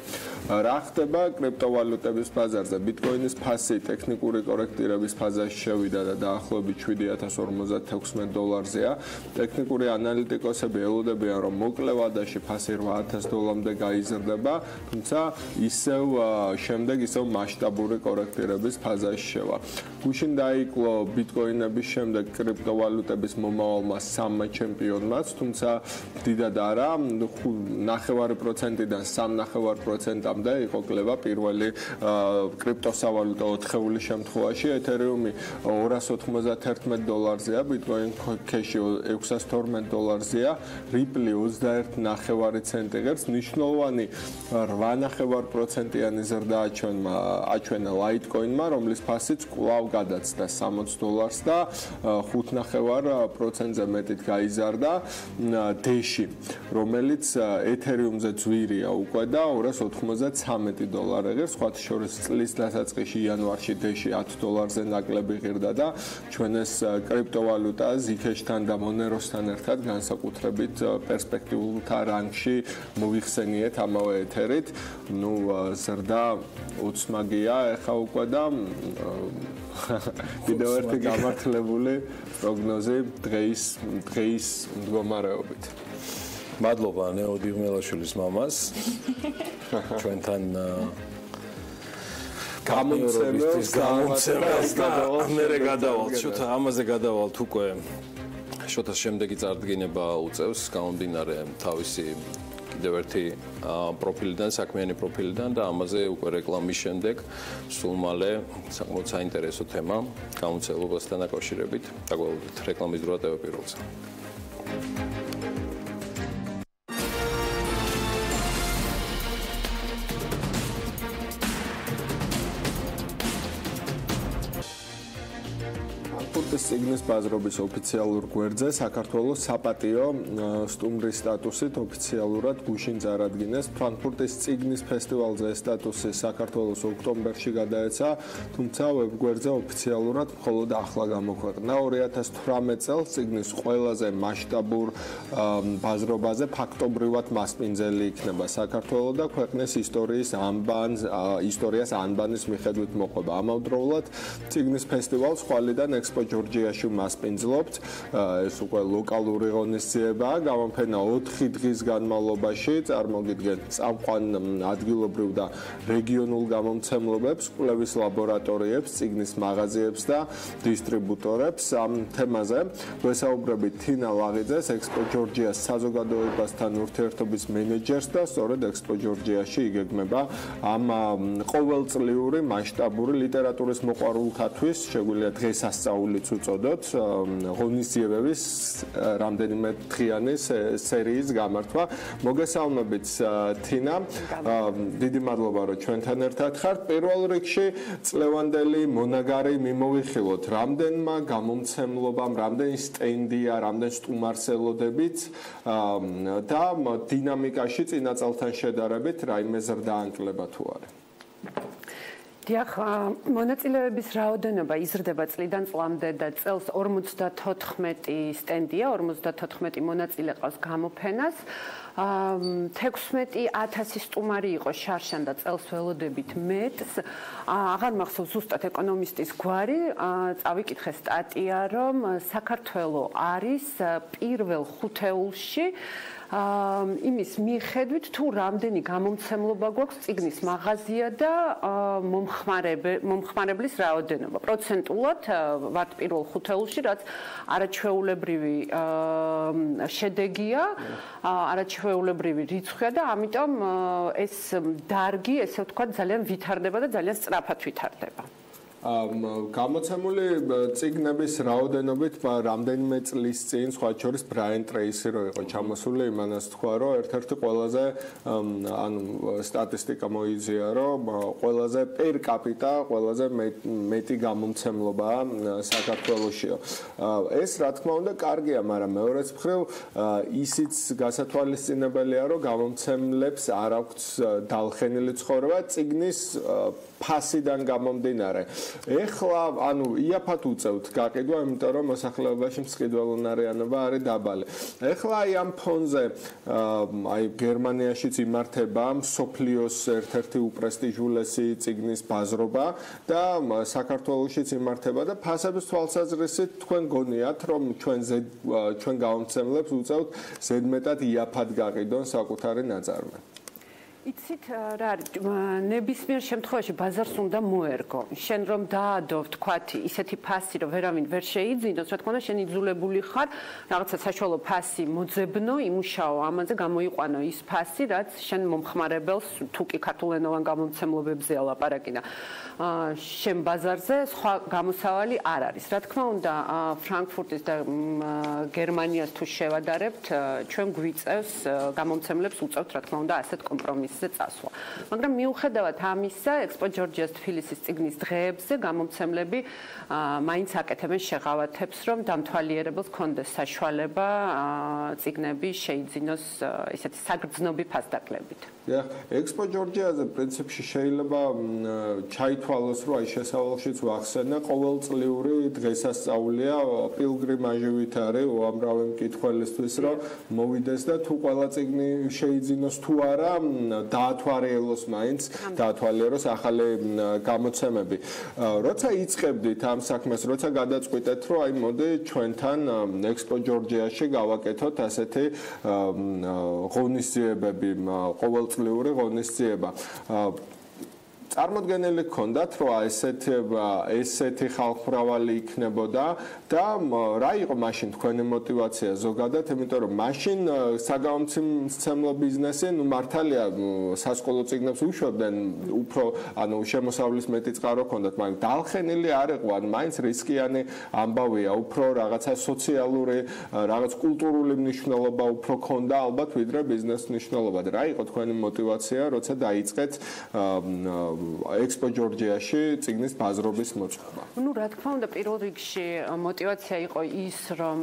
რა ხდება კრიპტოვალუტების ბაზარზე? ბიტკოინის ფასი ტექნიკური კორექტირების ფაზაში შევიდა და დაახლოებით $7,056-ზეა. ტექნიკური ანალიტიკოსები ელოდებიან, რომ მოკლე ვადაში ფასი $8,000-მდე გაიზრდება, თუმცა შემდეგ ისევ მასშტაბური კორექტირების ფაზაში შევა. გუშინ დაიკლო ბიტკოინების შემდეგ კრიპტოვალუტების მომავალმა 3 ჩემპიონმაც, თუმცა დიდად არა, 0.5%-დან 3.5%-მდე იყო კლება პირველი კრიპტოსავალუტო 4-ეული შემთხვევაში. ეთერიუმი $291-ზეა, ბიტკოინ ქეში $612-ზეა, რიპლი 21.9 ცენტი ღირს. მნიშვნელოვანი 8.5%-იანი ზრდა აჩვენა ლაიტკოინმა, რომლის ფასიც კვლავ გადაცდა $60 და 5.9%-ზე მეტით გაიზარდა. დეში, რომელიც ეთერიუმზე ძვირია უკვე და $293 ღირს. სხვათა შორის წლის დასაწყისში იანვარში დეში $10-ზე ნაკლები ღირდა და ჩვენ ეს კრიპტოვალუტა ზიქეშთან და მონეროსთან ერთად განსაკუთრებით პერსპექტიულთა რანგში მოიხსენიეთ ამავე ეთერით. ზრდა უცმაგია ახლა უკვე და კიდევ ერთი გამართლებული პროგნოზი დღეის მდგომარეობით. მადლობა ნეო დიღმელაშვილის მამას. ჩვენთან გამოცემას და მერე გადავალთ შოთა ამაზე გადავალთ უკვე შოთას შემდეგი წარდგინება უწევს გამომდინარე თავისი კიდევ ერთი პროფილიდან, საქმიანი პროფილიდან და ამაზე უკვე რეკლამის შემდეგ სულ მალე საკმაოდ საინტერესო თემა გამოცემასთან დაკავშირებით. დაგვალოდეთ რეკლამის დრო და პირველზე. ფრანკფურტის წიგნის ბაზრობის ოფიციალურ გვერდზე საქართველოს საპატიო სტუმრის სტატუსით ოფიციალურად გუშინ წარადგინეს. ფრანკფურტის წიგნის ფესტივალზე სტატუსი საქართველოს ოქტომბერში გადაეცა, თუმცა ვებგვერდზე ოფიციალურად მხოლოდ ახლა გამოქვეყნდა. 2018 წელს წიგნის ყველაზე მასშტაბურ ბაზრობაზე ფაქტობრივად მასპინძელი იქნება საქართველო და ქვეყნის ისტორიას ანბანის მიხედვით მოყვება. ამავდროულად წიგნის ფესტივალს ხვალიდან ექსპო ჯორჯიაში მასპინძლობთ. ეს უკვე ლოკალური ღონისძიებაა, გამოფენა 4 დღის განმავლობაში წარმოგიდგენთ წამყვან ადგილობრივ და რეგიონულ გამომცემლობებს, კვლევის ლაბორატორიებს, წიგნის მაღაზიებს და დისტრიბუტორებს. ამ თემაზე ვესაუბრებით თინა ლაღიძეს, ექსპო ჯორჯიას საზოგადოებასთან ურთიერთობის მენეჯერს და სწორედ ექსპო ჯორჯიაში იგეგმება ამ ყოველწლიური მასშტაბური ლიტერატურის მოყვარულთათვის შეგვიძლია დღესასწაულიც უწოდოთ ღონისძიებების რამდენიმე დღიანი სერიის გამართვა. მოგესალმებით თინა, დიდი მადლობა რომ ჩვენთან ერთად ხართ. პირველ რიგში წლევანდელი მონაგარი მიმოვიხილოთ, რამდენმა გამომცემლობამ, რამდენი სტენდია, რამდენ სტუმარს და დინამიკაში წინა წელთან შედარებით რაიმე ზრდა ანკლება თუ არა? დიახ, მონაწილეების რაოდენობა იზრდება წლიდან წლამდე და წელს 54 სტენდია, 54 მონაწილე ყავს გამოფენას. 16,000 სტუმარი იყო შარშან და წელს ველოდებით მეტს. აღარ მახსოვს ზუსტად ეკონომისტის გვარი, წავიკითხე სტატია, რომ საქართველო არის პირველ ხუთეულში იმის მიხედვით თუ რამდენი გამომცემლობა გვაქვს წიგნის მაღაზია და მომხმარებლის რაოდენობა. პროცენტულად ვართ პირველ ხუთეულში, რაც არაჩვეულებრივი შედეგია, არაჩვეულებრივი რიცხვია და ამიტომ ეს დარგი, ესე ვთქვათ, ძალიან ვითარდება და ძალიან სწრაფად ვითარდება. გამოცემული წიგნების რაოდენობით რამდენიმე წლის წინ სხვა შორის ბრაიან ტრეისი რო იყო ჩამოსული, იმანაც თქვა რომ ერთ-ერთი ყველაზე სტატისტიკა მოიზია რომ ყველაზე პერ კაპიტა ყველაზე მეტი გამომცემლობაა საქართველოსშიო. ეს რა თქმა უნდა კარგია, მაგრამ მეორეც მხრივ ისიც გასათვალისწინებელია რომ გამომცემლებს არ აქვთ დალხენილი ცხოვრება წიგნის ფასიდან გამომდინარე. ეხლა იაფად უწევთ გაყიდვა, იმიტომ რომ მოსახლეობაში მსყიდველუნარიანობა არის დაბალი. ეხლა ამ ფონზე გერმანიაშიც იმართება მსოფლიოს ერთ-ერთი უპრესტიჟულესი წიგნის ბაზრობა და საქართველოშიც იმართება და ფასების თვალსაზრისით თქვენ გონიათ რომ ჩვენ გამომცემლებს უწევთ ზედმეტად იაფად გაყიდონ საკუთარი ნაწარმი. იცით რა არის, ნებისმიერ შემთხვევაში ბაზარს უნდა მოერგო. შენ რომ დაადო, ვთქვათ, ისეთი ფასი, რომ ვერავინ ვერ შეიძინოს, რა თქმა უნდა, შენ იძულებული ხარ რაღაცა საშუალო ფასი მოძებნო, იმუშაო, ამაზე გამოიყვანო ის ფასი, რაც შენ მომხმარებელს თუ კი ქართულენოვან გამომცემლობებზეა ლაპარაკი და შენ ბაზარზე სხვა გამოსავალი არ არის. რა თქმა უნდა, ფრანკფურტის და გერმანიას თუ შევადარებთ, ჩვენ გვიწევს გამომცემლებს უწევთ, რა თქმა უნდა, ასეთ კომპრომისს წასვლა. მაგრამ მიუხედავად ამისა, ექსპო ჯორჯიას თბილისის წიგნის დღეებზე გამომცემლები მაინც აკეთებენ შეღავათებს, რომ დამთვალიერებელს კონდეს საშუალება წიგნები შეიძინოს ისეთი საგრძნობი ფასდაკლებით. ექსპო ჯორჯიაზე პრინციპში შეიძლება ჩაითვალოს, რომ აი შესავალშიც ვახსენა, ყოველწლიური დღესასწაულია პილგრიმაჟივით არის უამრავი მკითხველისთვის, რომ მოვიდეს და თუ ყველა წიგნი შეიძინოს თუ არა, დაათვალიეროს მაინც, დაათვალიეროს ახალი გამოცემები. როცა იწყებდით ამ საქმეს, როცა გადაწყვიტეთ, რომ აი მოდი ჩვენთან ექსპო ჯორჯიაში გავაკეთოთ ასეთი ღონისძიებები, ყოველწლიური ღონისძიება. წარმოდგენილი გქონდათ, რომ ესეთი ხალხმრავალი იქნებოდა და რა იყო მაშინ თქვენი мотиваცია ზოგადად, იმიტომ რომ მაშინ საგამომცემლო ბიზნესი, მართალია სასკოლო წიგნებს უშვებდნენ, უფრო შემოსავლის მეტი წყარო ჰქონდათ, მაგრამ დალხენილი არ იყო, მაინც რისკიანი ამბავია, უფრო რაღაცა სოციალური, რაღაც კულტურული მნიშვნელობა უფრო ჰქონდა ალბათ, ვიდრე ბიზნეს მნიშვნელობა. რა იყო თქვენი мотиваცია, როცა დაიწყეთ ექსპო ჯორჯიაში წიგნის ბაზრობის მოწყობა. Ну, რა თქმა უნდა, პირველ რიგში мотивация იყო ის, რომ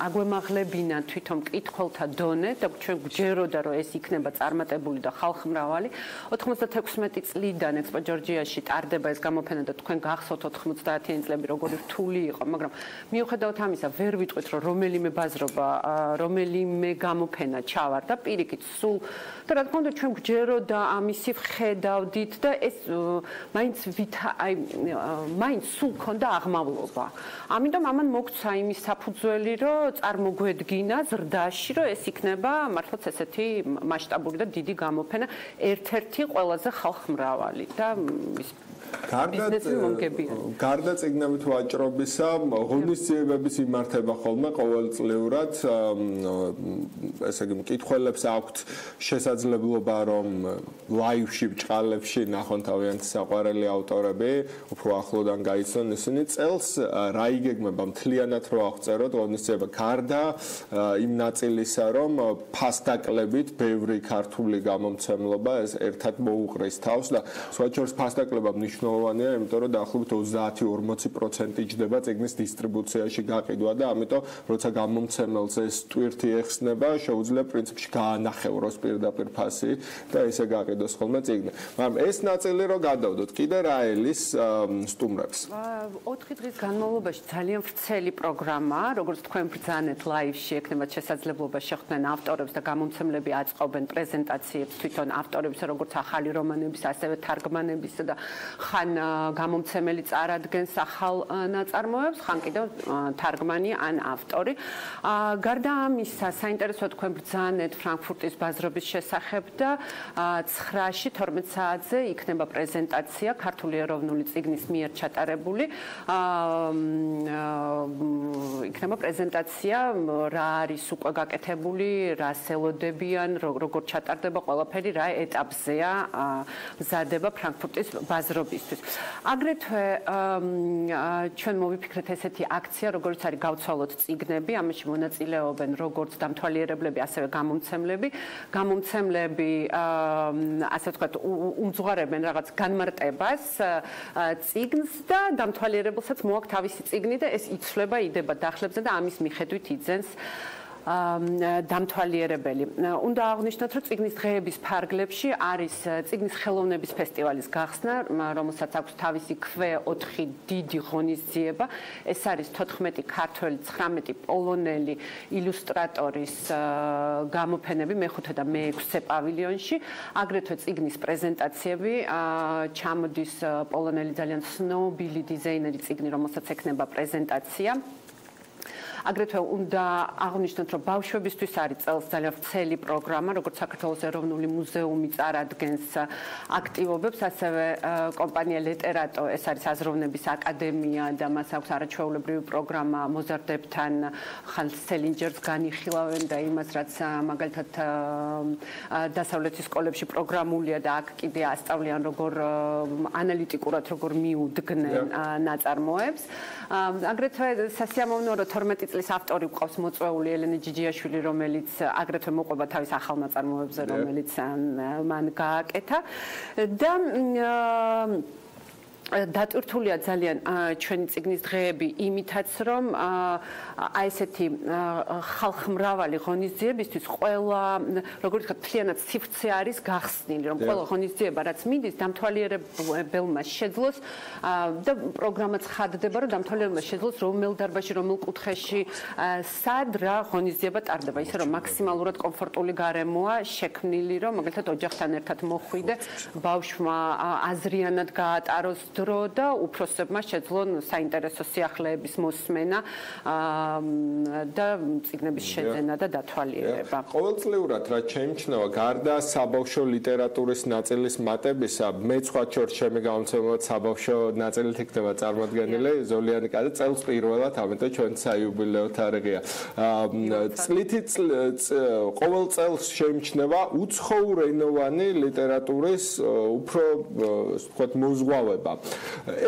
აგვემაღლებინა თვითონ მკითხველთა დონე და ჩვენ გვჯეროდა, რომ ეს იქნება წარმატებული და ხალხმრავალი. 96 წლიდან ექსპო ჯორჯიაში ტარდება ეს გამოფენა და თქვენ გახსოვთ 90-იანი წლები როგორი რთული იყო, მაგრამ მიუხედავად ამისა, ვერ ვიტყვით, რომ რომელიმე ბაზრობა, რომელიმე გამოფენა ჩავარდა, პირიქით, სულ და რა თქმა უნდა, ჩვენ გვჯეროდა ამისი ხედავდით და ეს მაინც სულ ქონდა აღმავლობა. ამიტომ ამან მოგცა იმის საფუძველი, რომ წარმოგვედგინა ზრდაში, რომ ეს იქნება მართლაც ესეთი მასშტაბური და დიდი გამოფენა, ერთ-ერთი ყველაზე ხალხმრავალი და გარდა წიგნებით ვაჭრობისა, ღონისძიებების იმართება ხოლმე ყოველწლიურად, ესე იგი, მკითხველებს აქვთ შესაძლებლობა, რომ ლაივში, ბჭყალებში ნახონ თავიანთი საყვარელი ავტორები, უფრო ახლოდან გაიცნონ ისინი. წელს რა იგეგმება მთლიანად რო აღწეროთ ღონისძიება, გარდა იმ ნაწილისა, რომ ფასდაკლებით ბევრი ქართული გამომცემლობა ეს ერთად მოუყრის თავს და სხვაჩვენს ფასდაკლება მნიშვნელოვანია, იმიტომ რომ დაახლოებით 30-40% იჯდება წიგნის დისტრიბუციაში გაყიდვა და ამიტომ როცა გამომცემელს ეს ტვირთი ეხსნება, შეუძლია პრინციპში გაანახევროს პირდაპირ ფასი და ესე გაყიდოს ხოლმე წიგნი. მაგრამ ეს ნაწილი რო გადავდოთ, კიდე რა ელის სტუმრებს? 4 დღის განმავლობაში ძალიან ვრცელი პროგრამაა, როგორც თქვენ ბრძანეთ ლაივში, ექნებათ შესაძლებლობა შეხვდნენ ავტორებს და გამომცემლები აწყობენ პრეზენტაციებს თვითონ ავტორებს, როგორც ახალი რომანების, ასევე თარგმანების და ხან გამომცემელი წარადგენს ახალ ნაწარმოებს, ხან კიდევ თარგმანი ან ავტორი. გარდა ამისა, საინტერესოა თქვენ ბრძანეთ ფრანკფურტის ბაზრობის შესახებ და 9-ში 12 საათზე იქნება პრეზენტაცია ქართული ეროვნული წიგნის მიერ ჩატარებული. იქნება პრეზენტაცია, რა არის უკვე გაკეთებული, რა ელოდებიან, როგორ ჩატარდება ყველაფერი, რა ეტაპზეა მზადება ფრანკფურტის ბაზრობისთვის. აგრეთვე ჩვენ მოვიფიქრეთ ესეთი აქცია, როგორც არის გავცვალოთ წიგნები, ამაში მონაწილეობენ როგორც დამთვალიერებლები, ასევე გამომცემლები. გამომცემლები, ასე ვთქვათ, უმძღვარებენ რაღაც განმარტებას წიგნს და დამთვალიერებელსაც მოაქვს თავისი წიგნი და ეს იცვლება, იდება დახლებზე და ამის მიხედვით იძენს დამთვალიერებელი. უნდა აღვნიშნოთ, რომ წიგნის დღეების ფარგლებში არის წიგნის ხელოვნების ფესტივალის გახსნა, რომელსაც აქვს თავისი ქვე 4 დიდი ღონისძიება. ეს არის 14 ქართველი, 19 პოლონელი ილუსტრატორის გამოფენები მე-5 და მე-6 პავილიონში. აგრეთვე წიგნის პრეზენტაციები, ჩამოდის პოლონელი ძალიან ცნობილი დიზაინერი წიგნი, რომელსაც ექნება პრეზენტაცია. აგრეთვე უნდა აღვნიშნოთ, რომ ბავშვებისთვის არის წელს ძალიან ვრცელი პროგრამა, როგორც საქართველოს ეროვნული მუზეუმი წარადგენს აქტივობებს, ასევე კომპანია ლიტერატო, ეს არის აზროვნების აკადემია და მას აქვს არაჩვეულებრივი პროგრამა მოზარდებთან, ხან სელინჯერს განიხილავენ და იმას, რაც მაგალითად დასავლეთის სკოლებში პროგრამულია და აქ კიდე ასწავლიან, როგორ ანალიტიკურად როგორ მიუდგნენ ნაწარმოებს. აგრეთვე სასიამოვნოა, რომ 12 წლის ავტორი გვყავს მოწვეული ელენე ჯიჯიაშვილი, რომელიც აგრეთვე მოყვება თავის ახალ ნაწარმოებზე, რომელიც მან გააკეთა და დატვირთულია ძალიან ჩვენი წიგნის დღეები იმითაც, რომ აი ესეთი ხალხმრავალი ღონისძიებისთვის ყველა, როგორც ვთქვათ, მთლიანად სივრცე არის გახსნილი, რომ ყველა ღონისძიება, რაც მიდის, დამთვალიერებელმა შეძლოს და პროგრამაც ხადდება, რომ დამთვალიერებელმა შეძლოს რომელ დარბაზში, რომელ კუთხეში, სად რა ღონისძიება ტარდება, ისე რომ მაქსიმალურად კომფორტული გარემოა შექმნილი, რომ მაგალითად ოჯახთან ერთად მოხვიდე, ბავშვმა აზრიანად გაატაროს დრო და უფროსებმა შეძლონ საინტერესო სიახლეების მოსმენა და წიგნების შეძენა და დათვალიერება. ყოველწლიურად რაც შეიმჩნევა, გარდა საბავშვო ლიტერატურის ნაწილის მატებისა, მეც სხვა შორს ჩემი გამომცემლად საბავშვო ნაწილით იქნება წარმოდგენილი, ზოლიანი კაცი წელს პირველად, ამიტომ ჩვენ საიუბილეო თარიღია. ყოველ წელს შეიმჩნევა უცხოურენოვანი ლიტერატურის უფრო ვთქვათ მოზღვავება.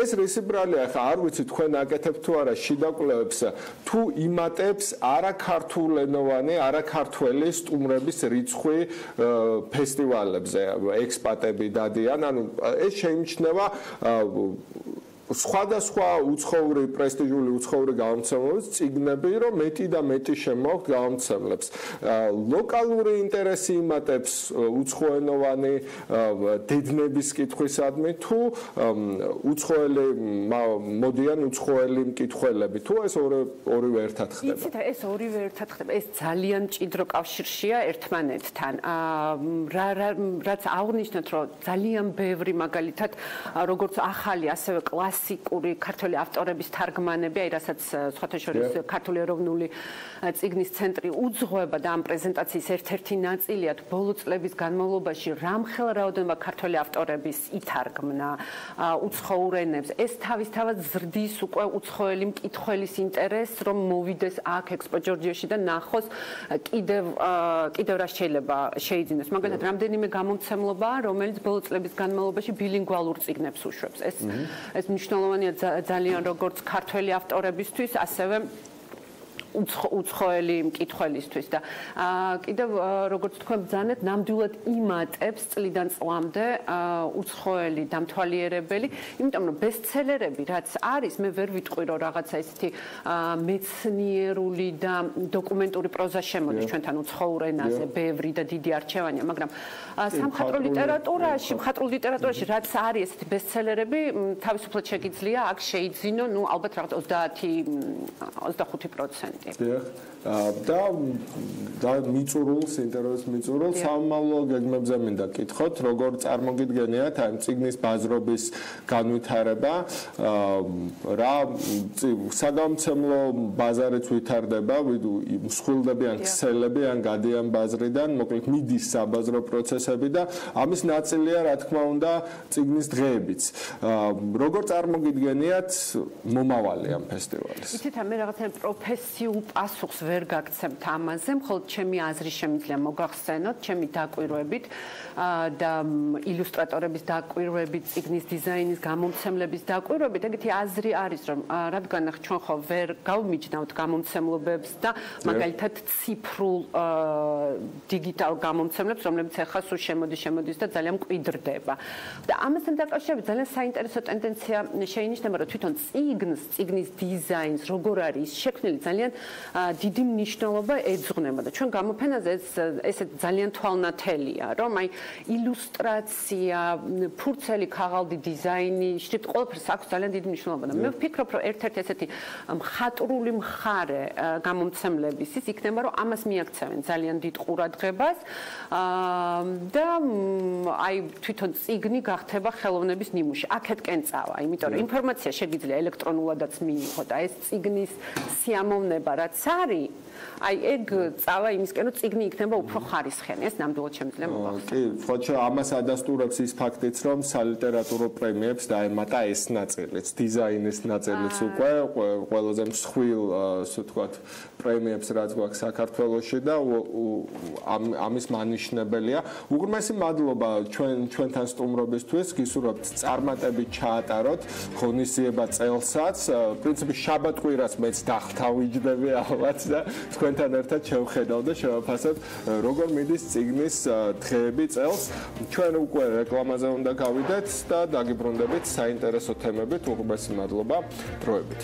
ეს რისი ბრალია ხა არ ვიცი თქვენ აკეთებთ თუ არა შიდა კვლევებს თუ იმატებს არაქართულენოვანი არაქართველი სტუმრების რიცხვი ფესტივალებზე ექსპატები დადიან ანუ ეს შეიმჩნევა სხვადასხვა უცხოური პრესტიჟული უცხოური გამომცემლების წიგნები რომ მეტი და მეტი შემოაქვთ გამომცემლებს ლოკალური ინტერესი იმატებს უცხოენოვანი დედნების კითხვისადმი თუ უცხოელი მოდიან უცხოელი მკითხველები თუ ეს ორივე ერთად ხდება იცით ეს ორივე ერთად ხდება ეს ძალიან მჭიდრო კავშირშია ერთმანეთთან რაც აღნიშნეთ რომ ძალიან ბევრი მაგალითად როგორც ახალი ასევე კლასიკური ქართული ავტორების თარგმანები, აი რასაც სხვათა შორის ქართული ეროვნული წიგნის ცენტრი უძღვება და ამ პრეზენტაციის ერთ-ერთი ნაწილია ბოლო წლების განმავლობაში რამხელა რაოდენობა ქართული ავტორების ითარგმნა უცხოურ ენებს. ეს თავისთავად ზრდის უკვე უცხოელი მკითხველის ინტერესს, რომ მოვიდეს აქ ექსპო ჯორჯიაში და ნახოს კიდევ რა შეიძლება შეიძინოს. მაგალითად, რამდენიმე გამომცემლობაა, რომელიც ბოლო წლების განმავლობაში ბილინგვალურ წიგნებს უშვებს. ეს მნიშვნელოვანია ძალიან როგორც ქართველი ავტორებისთვის, ასევე უცხოელი მკითხველისთვის და კიდევ როგორც თქვენ ბრძანეთ, ნამდვილად იმატებს წლიდან წლამდე უცხოელი დამთვალიერებელი, იმიტომ რომ ბესტსელერები რაც არის, მე ვერ ვიტყვი რომ რაღაცა ისეთი მეცნიერული და დოკუმენტური პროზა შემოდის ჩვენთან უცხოურ ენაზე, ბევრი და დიდი არჩევანია, მაგრამ სამხატვრო ლიტერატურაში რაც არის ესეთი ბესტსელერები, თავისუფლად შეგიძლია აქ შეიძინო, ну ალბათ რაღაც 30-25%. და მიწურულს ინტერესს მიწურულს სამომავლო გეგმებზე მინდა კითხოთ როგორ წარმოგიდგენიათ ამ წიგნის ბაზრობის განვითარება რა საგამომცემლო ბაზარიც ვითარდება მსხვილდებიან ქსელები ან გადიან ბაზრიდან მოკლედ მიდის საბაზრო პროცესები და ამის ნაწილია რა თქმა უნდა წიგნის დღეებიც როგორ წარმოგიდგენიათ მომავალი ამ ფესტივალის იცით მე რაღაცა პროფესიულ პასუხს ვერ გაგცემთ ამაზე, მხოლოდ ჩემი აზრი შემიძლია მოგახსენოთ, ჩემი დაკვირვებით და ილუსტრატორების დაკვირვებით, წიგნის დიზაინის გამომცემლების დაკვირვებით, ეგეთი აზრი არის, რომ რადგან ჩვენ ხო ვერ გავმიჯნავთ გამომცემლობებს და მაგალითად ციფრულ დიგიტალ გამომცემლებს, რომლებიც ახლა სულ შემოდის და ძალიან მკვიდრდება. და ამასთან დაკავშირებით ძალიან საინტერესო ტენდენცია შეინიშნება, რომ თვითონ წიგნის დიზაინს როგორ არის შექმნილი ძალიან დიდი მნიშვნელობა ეძღვნება და ჩვენ გამოფენაზე ესე ძალიან თვალნათელია, რომ აი ილუსტრაცია, ფურცელი ქაღალდი დიზაინი, შრიფტ ყველაფერს აქვს ძალიან დიდი მნიშვნელობა და მე ვფიქრობ, რომ ერთ-ერთი ესეთი მხატვრული მხარე გამომცემლების ის იქნება, რომ ამას მიაქცევენ ძალიან დიდ ყურადღებას და აი თვითონ წიგნი გახდება ხელოვნების ნიმუში. აქეთკენ წავა, იმიტომ რომ ინფორმაცია შეგიძლია ელექტრონულადაც მიიღო და ეს წიგნის სიამოვნება რაც არის აი ეგ წავა იმისკენ რომ წიგნი იქნება უფრო ხარისხიანი ეს ნამდვილად შემიძლია მოგახსენოთ. კი, ხო, ამას ადასტურებს ის ფაქტიც რომ სალიტერატურო პრემიებს დაემატა ეს ნაწილიც, დიზაინის ნაწილიც უკვე ყველაზე მსხვილ ასე ვთქვათ პრემიებს რაც გვაქვს საქართველოში და ამის მანიშნებელია. უღრმესი მადლობა ჩვენთან სტუმრობისთვის, გისურვებთ წარმატებით ჩაატაროთ ღონისძიება წელსაც. პრინციპი შაბათ-კვირას მეც დახთავიჯდები ალბათ და თქვენთან ერთად შევხედავ და შევაფასებ როგორ მიდის წიგნის დღეები წელს. ჩვენ უკვე რეკლამაზე უნდა გავიდეთ და დაგიბრუნდებით საინტერესო თემებით. უღრმესი მადლობა დროებით.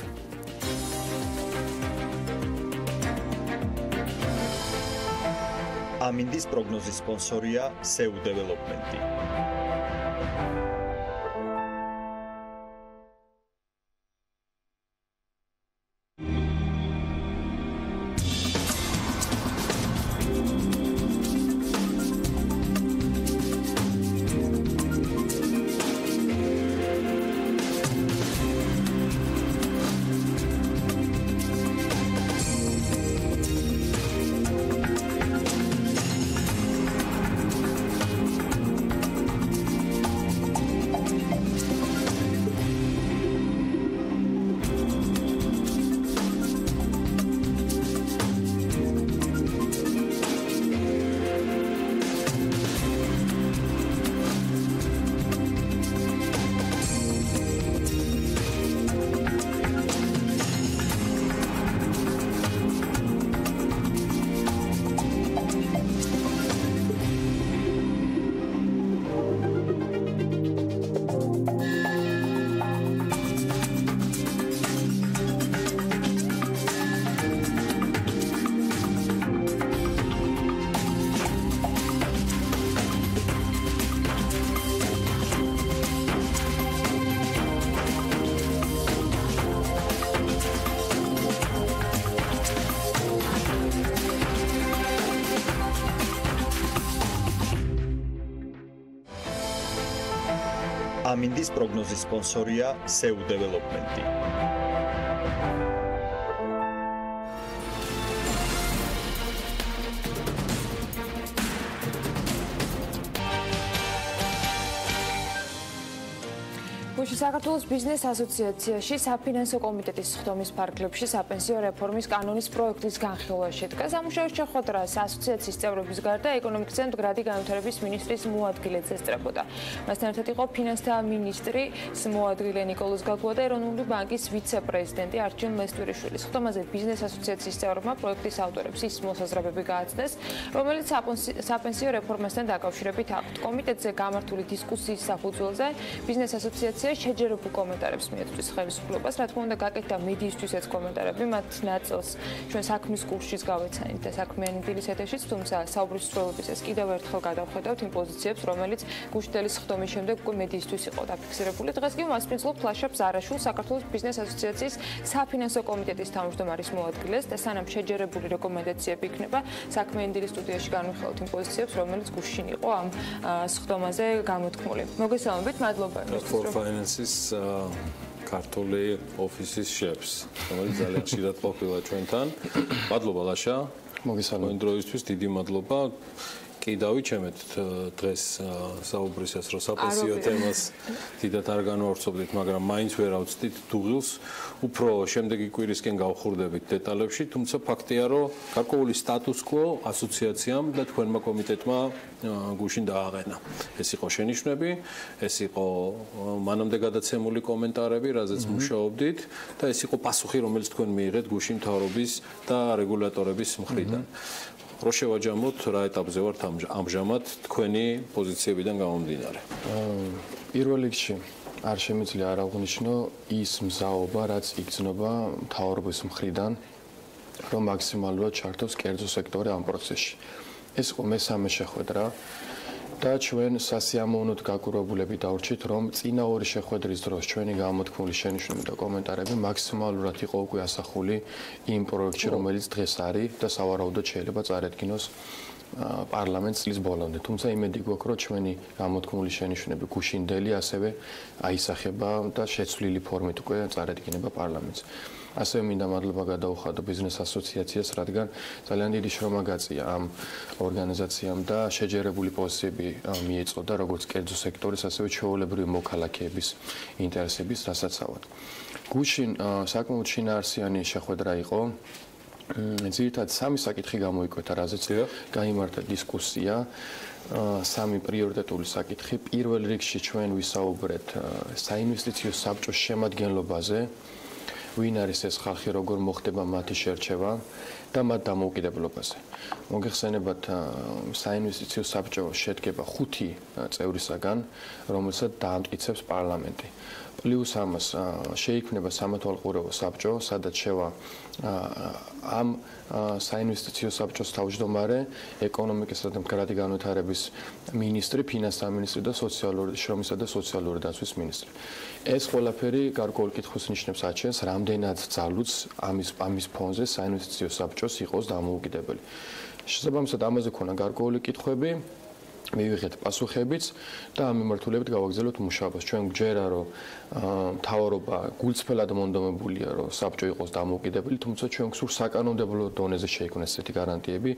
ამინდის პროგნოზის სპონსორია SEU დეველოპმენტი. ამინდის პროგნოზის სპონსორია SEU Development-ი. საქართველოს ბიზნეს ასოციაციაში საფინანსო კომიტეტის სხდომის ფარგლებში საპენსიო რეფორმის კანონის პროექტის განხილვა შედგა. სამუშაოს შეხვედრას ასოციაციის წევრების გარდა ეკონომიკისა და მდგრადი განვითარების მინისტრის მოადგილეც ესწრებოდა. მასთან ერთად იყო ფინანსთა მინისტრის მოადგილე ნიკოლოზ გაგუა და ეროვნული ბანკის ვიცე-პრეზიდენტი არჩილ მესტვირიშვილი. სხდომაზე ბიზნეს ასოციაციის წევრებმა პროექტის ავტორებს ის მოსაზრებები გააცნეს, რომელიც საპენსიო რეფორმასთან დაკავშირებით აქვთ. კომიტეტზე გამართული დისკუსიის საფუძველზე ბიზნეს ასოციაცია შეჯერებულ კომენტარებს მიეწვის ხელისუფლებას, რა თქმა უნდა, გაკეთდა მედიისთვის ეს კომენტარები, მათ ნაწილს ჩვენ საქმის კურსშიც გავეცანით და საქმიანი დილის ეთერშიც, თუმცა საუბრის სრულობის ეს კიდევ ერთხელ გადავხედავთ იმ პოზიციებს, რომელიც გუშინდელი სხდომის შემდეგ უკვე მედიისთვის იყო დაფიქსირებული. დღეს კი მასპინძლობ ფლაშაპ ზარაშვილს, საქართველოს ბიზნეს ასოციაციის საფინანსო კომიტეტის თავმჯდომარის მოადგილეს და სანამ შეჯერებული რეკომენდაციები იქნება, საქმიანი დილის სტუდიაში განვიხილავთ იმ პოზიციებს, რომელიც გუშინ იყო ამ სხდომაზე გამოთქმული. მოგესალმებით, მადლობა. ქართული ოფისის შეფს, რომელიც ძალიან ხშირად ყოფილა ჩვენთან. მადლობა ლაშა. მოგესალმებით. დროისთვის დიდი მადლობა. კი დავიჩემეთ დღეს საუბრისას, რომ საპენსიო თემას დიდად არ განვავრცობდით, მაგრამ მაინც ვერ ავწდით დუღილს. უფრო შემდეგი კვირისკენ გავხურდებით დეტალებში, თუმცა ფაქტია, რომ გარკვეული სტატუს კვო ასოციაციამ და თქვენმა კომიტეტმა გუშინ დააყენა. ეს იყო შენიშვნები, ეს იყო მანამდე გადაცემული კომენტარები, რაზეც მუშაობდით და ეს იყო პასუხი, რომელიც თქვენ მიიღეთ გუშინ მთავრობის და რეგულატორების მხრიდან. რო შევაჯამოთ, რა ეტაპზე ვართ ამჟამად თქვენი პოზიციებიდან გამომდინარე? პირველ რიგში არ შემიძლია არ აღვნიშნო ის მზაობა, რაც იგრძნობა მთავრობის მხრიდან, რომ მაქსიმალურად ჩართოს კერძო სექტორი ამ პროცესში. ეს იყო მესამე შეხვედრა და ჩვენ სასიამოვნოდ გაკურებულები დავრჩით, რომ წინა ორი შეხვედრის დროს ჩვენი გამოთქმული შენიშვნები და კომენტარები მაქსიმალურად იყო უკვე ასახული იმ პროექტში, რომელიც დღეს არის და სავარაუდოდ შეიძლება წარედგინოს პარლამენტს წლის ბოლომდე. თუმცა იმედი გვაქვს, რომ ჩვენი გამოთქმული შენიშვნები გუშინდელი ასევე აისახება და შეცვლილი ფორმით უკვე წარედგინება პარლამენტს. ასევე მინდა მადლობა გადაუხადო ბიზნეს ასოციაციას, რადგან ძალიან დიდი შრომა გაწია ამ ორგანიზაციამ და შეჯერებული პოზიციები მიეწოდა როგორც კერძო სექტორის, ასევე ჩვეულებრივი მოქალაქეების ინტერესების დასაცავად. გუშინ საკმაოდ შინაარსიანი შეხვედრა იყო. ძირითადად სამი საკითხი გამოიკვეთა, რაზეც გაიმართა დისკუსია. სამი პრიორიტეტული საკითხი. პირველ რიგში ჩვენ ვისაუბრეთ საინვესტიციო საბჭოს შემადგენლობაზე. ვინ არის ეს ხალხი, როგორ მოხდება მათი შერჩევა და მათ დამოუკიდებლობაზე. მოგეხსენებათ, საინვესტიციო საბჭო შედგება 5 წევრისაგან, რომელსაც დაამტკიცებს პარლამენტი. პლუს ამას შეიქმნება სამეთვალყურეო საბჭო, სადაც შევა ამ საინვესტიციო საბჭოს თავმჯდომარე, ეკონომიკისა და მდგრადი განვითარების მინისტრი, ფინანსთა მინისტრი და შრომისა და სოციალური დაცვის მინისტრი. ეს ყველაფერი გარკვეულ კითხვის ნიშნებს აჩენს, რამდენად ძალუც ამის ფონზე საინვესტიციო საბჭოს იყოს დამოუკიდებელი. შესაბამისად ამაზე ქონა გარკვეული კითხვები. მივიღეთ პასუხებიც და ამ მიმართულებით გავაგზავნოთ მუშაობას. ჩვენ გვჯერა, რომ მთავრობა გულწრფელად მონდომებულია, რომ საბჭო იყოს დამოუკიდებელი, თუმცა ჩვენ გვსურს საკანონმდებლო დონეზე შეიქმნას ესეთი გარანტიები,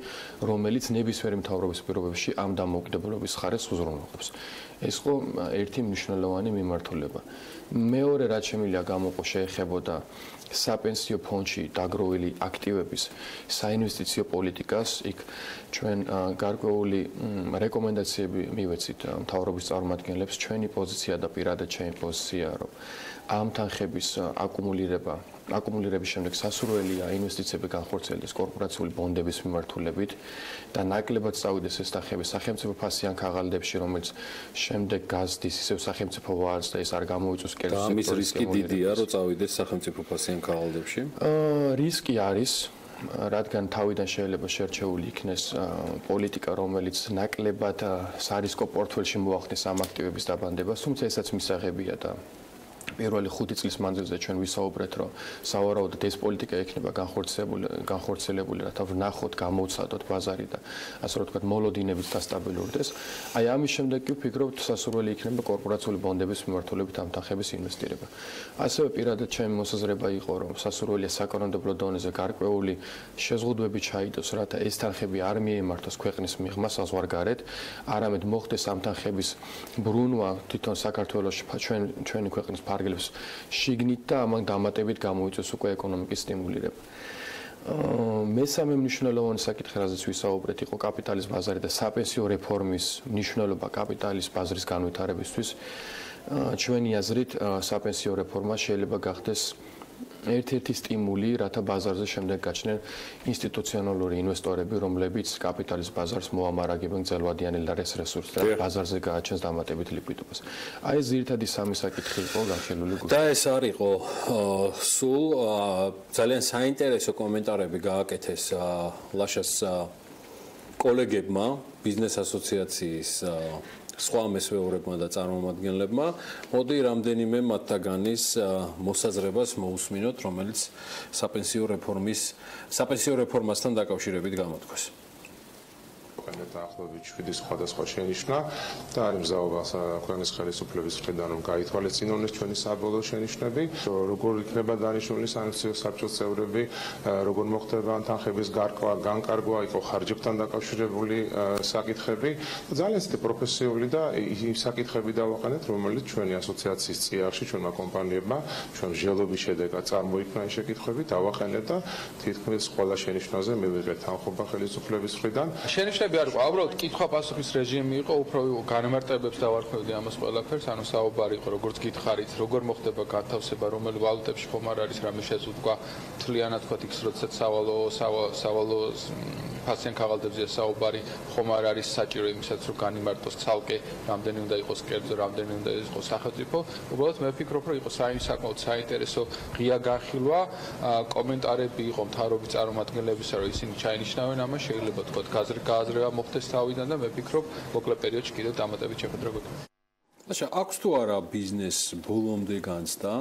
რომელიც ნებისმიერი მთავრობის პირობებში ამ დამოუკიდებლობის ხარეს უზრუნველყოფს. ეს იყო ერთი მნიშვნელოვანი მიმართულება. მეორე, რაც შემიძლია გამოყო, შეეხებოდა საპენსიო ფონდში დაგროვილი აქტივების საინვესტიციო პოლიტიკას. იქ ჩვენ გარკვეული რეკომენდაციები მივეცით მთავრობის წარმომადგენლებს. ჩვენი პოზიცია და პირადად ჩემი პოზიციაა, რომ ამ თანხების აკუმულირების შემდეგ სასურველია ინვესტიციები განხორციელდეს კორპორაციული ბონდების მიმართულებით და ნაკლებად წავიდეს ეს თანხები სახელმწიფო ფასიან ქაღალდებში, რომელიც შემდეგ გაზდის ისევ სახელმწიფო ვარს და ეს არ გამოიწვევს კერძო სექტორის. ამის რისკი დიდია, რომ წავიდეს სახელმწიფო ფასიან ქაღალდებში? რისკი არის. რადგან თავიდან შეიძლება შერჩეული იქნეს პოლიტიკა, რომელიც ნაკლებად სარისკო პორტფელში მოახდენს ამ აქტივების დაბანდებას, თუმცა ესაც მისაღებია და პირველი 5 წლის მანძილზე ჩვენ ვისაუბრეთ, რომ სავარაუდოდ ეს პოლიტიკა ექნება განხორციელებული, რათა ვნახოთ, გამოვცადოთ ბაზარი და ასე რომ ვთქვათ, მოლოდინებით დასტაბილურდეს. აი ამის შემდეგ კი ვფიქრობთ, სასურველი იქნება კორპორაციული ბონდების მიმართულებით ამ თანხების ინვესტირება. ასევე პირადად ჩემი მოსაზრება იყო, რომ სასურველია საკანონმდებლო დონეზე გარკვეული შეზღუდვები ჩაიდოს, რათა ეს თანხები არ მიემართოს ქვეყნის მიღმა საზღვარგარეთ, არამედ მოხდეს ამ თანხების ბრუნვა თვითონ საქართველოში ჩვენი ქვეყნის ფარგლებს შიგნით და ამან დამატებით გამოიწვევს უკვე ეკონომიკის სტიმულირება. მესამე მნიშვნელოვანი საკითხი, რაზეც ვისაუბრეთ, იყო კაპიტალის ბაზარი და საპენსიო რეფორმის მნიშვნელობა კაპიტალის ბაზრის განვითარებისთვის. ჩვენი აზრით, საპენსიო რეფორმა შეიძლება გახდეს ერთ-ერთი სტიმული, რათა ბაზარზე შემდეგ გაჩნდნენ ინსტიტუციონალური ინვესტორები, რომლებიც კაპიტალის ბაზარს მოამარაგებენ გრძელვადიანი რესურსს და ბაზარზე გააჩენს დამატებით ლიკვიდობას. აი ეს ძირითადი სამი საკითხი იყო განხილული გულით. და ეს არ იყო სულ ძალიან საინტერესო კომენტარები გააკეთეს ლაშას კოლეგებმა ბიზნეს ასოციაციის სხვა მესვეურებმა და წარმომადგენლებმა. მოდი რამდენიმე მათთაგანის მოსაზრებას მოусმინოთ, რომელიც საპენსიო რეფორმასთან დაკავშირებით გამოთქვეს. დაახლოებით 7 სხვადასხვა შენიშვნა და არის მზაობა ქვეყნის ხელისუფლების მხრიდან რომ გაითვალისწინონ ჩვენი საბოლოო შენიშვნები, როგორ იქნება დანიშნული სანქციო საბჭოს წევრები, როგორ მოხდება თანხების გარკვევა, განკარგვა, იყო ხარჯებთან დაკავშირებული საკითხები. ძალიან ცივი პროფესიული და იმ საკითხები დავაყენეთ, რომელიც ჩვენი ასოციაციის წიაღში ჩვენმა კომპანიებმა ჩვენ მსჯელობის შედეგად წარმოიქმნა ეს საკითხები, დავაყენეთ და თითქმის ყველა შენიშვნაზე მივიღეთ თანხმობა ხელისუფლების მხრიდან. შენიშვნები არ იყო, უბრალოდ კითხვა-პასუხის რეჟიმი იყო, უფრო განმარტებებს დავარქმევდი ამას ყველაფერს, ანუ საუბარი იყო, როგორც გითხარით, როგორ მოხდება გათავსება, რომელ ვალუტებში ხომ არ არის რამე შეზღუდვა, მთლიანად თქვათ იქ, როდესაც სავალო ფასიან ქაღალდებზეა საუბარი, ხომ არ არის საჭირო იმისაც, რომ განიმარტოს ცალკე, რამდენი უნდა იყოს კერძო, რამდენი უნდა იყოს სახელმწიფო. უბრალოდ მე ვფიქრობ, რომ იყო საკმაოდ საინტერესო ღია განხილვა, კომენტარები იყო მთავრობის წარმომადგენლებისა, რომ ისინი ჩაინიშნავენ ამას, შეიძლება თქვათ გააზრება მოხდეს თავიდან და მე ვფიქრობ, მოკლე პერიოდში კიდევ დამატებით შეხვედრა გვექნება. აშა, აქვს თუ არა ბიზნეს ბოლომდე განცდა?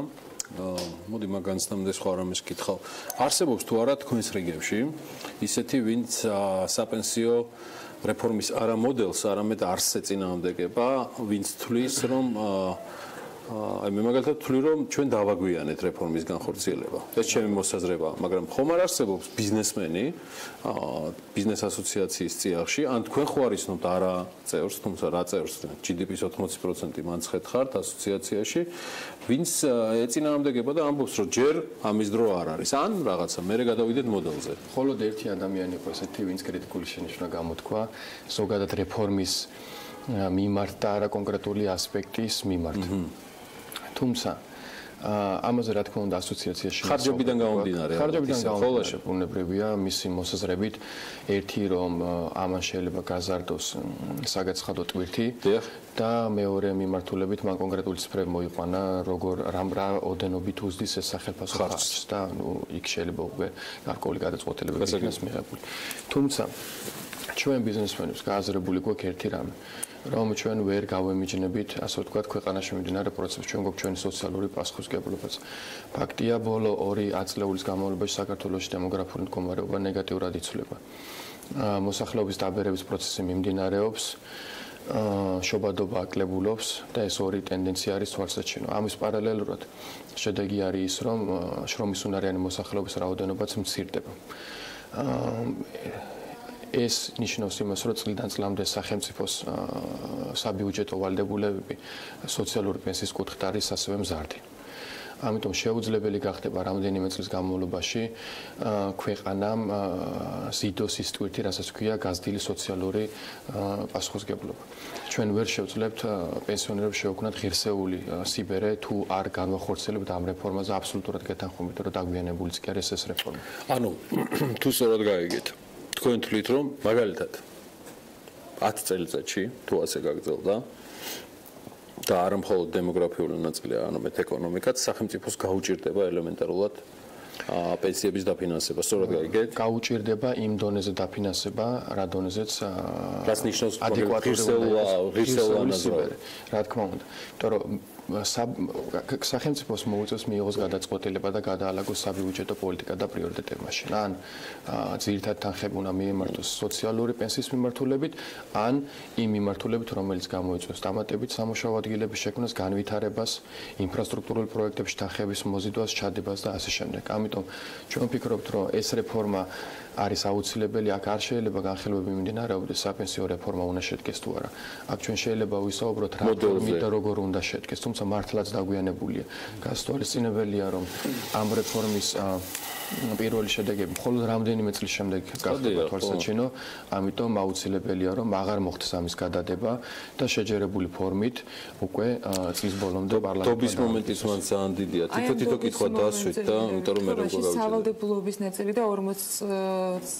მოდი მაგ განცდამდე სხვა რამეს კითხავ. არსებობს თუ არა თქვენს რიგებში ისეთი, ვინც საპენსიო რეფორმის არა მოდელს, არამედ არსს ეწინააღმდეგება, ვინც თვლის, რომ აი მე მაგალითად ვთვლი, რომ ჩვენ დავაგვიანეთ რეფორმის განხორციელება. ეს ჩემი მოსაზრებაა, მაგრამ ხომ არ არსებობს ბიზნესმენი ბიზნეს ასოციაციის წიაღში, ან თქვენ ხო არიცნობთ არა წევრს, თუმცა რა წევრს, GDP-ის 80% მანცხეთ ხართ ასოციაციაში, ვინც ეწინააღმდეგება და ამბობს, რომ ჯერ ამის დრო არ არის, ან რაღაცა, მერე გადავიდეთ მოდელზე. მხოლოდ ერთი ადამიანი იყო ესეთი, ვინც კრიტიკული შენიშვნა გამოთქვა ზოგადად რეფორმის მიმართ და არა კონკრეტული ასპექტის მიმართ. თუმცა ამაზე რა თქმა უნდა ასოციაციაში ხარჯებიდან გამომდინარე ბუნებრივია მისი მოსაზრებით ერთი რომ ამან შეიძლება გაზარდოს საგაცხადო ტვირთი და მეორე მიმართულებით მან კონკრეტული ციფრები მოიყვანა როგორ რა ოდენობით უზდის ეს სახელმწიფო ხარჯს და იქ შეიძლება უკვე გარკვეული გადაწყვეტილებები იქნას მიღებული. თუმცა ჩვენ ბიზნესმენებს გააზრებული გვაქვს ერთი რამე რომ ჩვენ ვერ გავემიჯნებით, ასე ვთქვათ, ქვეყანაში მიმდინარე პროცესს, ჩვენ გვაქვს ჩვენი სოციალური პასუხისმგებლობაც. ფაქტია, ბოლო 2 წლეულის განმავლობაში საქართველოში დემოგრაფიული მდგომარეობა ნეგატიურად იცვლება. მოსახლეობის დაბერების პროცესი მიმდინარეობს, შობადობა აკლებულობს და ეს ორი ტენდენცია არის თვალსაჩინო. ამის პარალელურად შედეგი არის ის, რომ შრომის უნარიანი მოსახლეობის რაოდენობაც მცირდება. ეს ნიშნავს იმას, რომ წლიდან წლამდე სახელმწიფოს საბიუჯეტო ვალდებულებები სოციალური პენსიის კუთხით არის ასევე მზარდი. ამიტომ შეუძლებელი გახდება რამდენიმე წლის განმავლობაში ქვეყანამ ზიდოს ის ტვირთი, რასაც ქვია გაზრდილი სოციალური პასუხისმგებლობა. ჩვენ ვერ შევძლებთ პენსიონერებს შევქმნათ ღირსეული სიბერე თუ არ განვახორციელებთ ამ რეფორმაზე აბსოლუტურად გეთანხმებით, რომ დაგვიანებულიც კი არის ეს რეფორმა. ანუ თუ სწორად გაიგეთ თქვენ თვლით რომ მაგალითად 10 წელიწადში თუ ასე გაგრძელდა და არა მხოლოდ დემოგრაფიული ნაწილი, არამედ ეკონომიკაც სახელმწიფოს გაუჭირდება ელემენტარულად პენსიების დაფინანსება, სწორად გაიგეთ? გაუჭირდება იმ დონეზე დაფინანსება, რა დონეზეც რაც ნიშნავს ადეკვატური ღირსეულანაზროვი. რა თქმა უნდა. იმიტომ რომ სახელმწიფოს მოუწევს მიიღოს გადაწყვეტილება და გადაალაგოს საბიუჯეტო პოლიტიკა და პრიორიტეტებმაში. ან ძირითადად თანხები უნდა მიემართოს სოციალური პენსიის მიმართულებით, ან იმ მიმართულებით, რომელიც გამოიწვევს დამატებით სამუშაო ადგილების შექმნას, განვითარებას, ინფრასტრუქტურულ პროექტებში თანხების მოზიდვას, ჩადებას და ასე შემდეგ. ამიტომ ჩვენ ვფიქრობთ, რომ ეს რეფორმა არის აუცილებელი, აქ არ შეიძლება განხილვები მიმდინარეობდეს, საპენსიო რეფორმა უნდა შედგეს თუ არა. აქ ჩვენ შეიძლება ვისაუბროთ რა ფორმით და როგორ უნდა შედგეს, თუმცა მართლაც დაგვიანებულია. გასათვალისწინებელია, რომ ამ რეფორმის პირველი შედეგები მხოლოდ რამდენიმე წლის შემდეგ გახდება თვალსაჩინო, ამიტომ აუცილებელია, რომ აღარ მოხდეს ამის გადადება და შეჯერებული ფორმით უკვე წლის ბოლომდე პარლამენტში. დობის მომენტიც მან ძალიან დიდია. თითო კითხვა დაასვით და იმიტომ რომ მე როგორ გავიწერე. სავალდებულობის ნაწილი და 40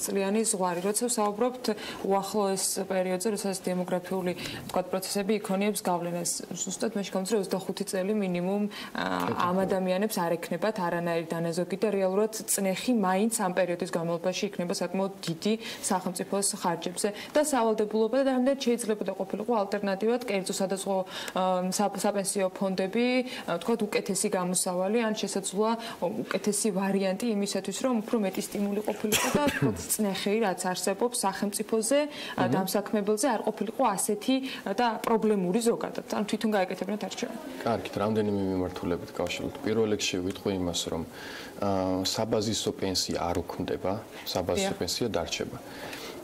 წლიანი ზღვარი, როცა ვსაუბრობთ უახლოეს პერიოდზე, როდესაც დემოგრაფიული თქვა პროცესები იქონიებს გავლენას. ზუსტად მე შეგამწრე 25 წელი მინიმუმ ამ ადამიანებს არ ექნებათ არანაირი დანაზოგი და რეალურად წნეხი მაინც ამ პერიოდის განმავლობაში იქნება საკმაოდ დიდი სახელმწიფოს ხარჯებზე და სავალდებულობა და რამდენად შეიძლება და ყოფილიყო ალტერნატივად კერძო სადაზღვო საპენსიო ფონდები, თქვა უკეთესი გამოსავალი ან შესაძლოა უკეთესი ვარიანტი იმისათვის, რომ უფრო მეტი სტიმული ყოფილიყო და თქვა წნეხი რაც არსებობს სახელმწიფოზე, დამსაქმებელზე არ ყოფილიყო ასეთი და პრობლემური ზოგადად. ან თვითონ გაეკეთებინათ არჩევანი. კარგით, რამდენიმე მიმართულებით კავშირით. პირველ რიგში ვიტყვი იმას, რომ საბაზისო პენსია არ უქმდება, საბაზისო პენსია დარჩება.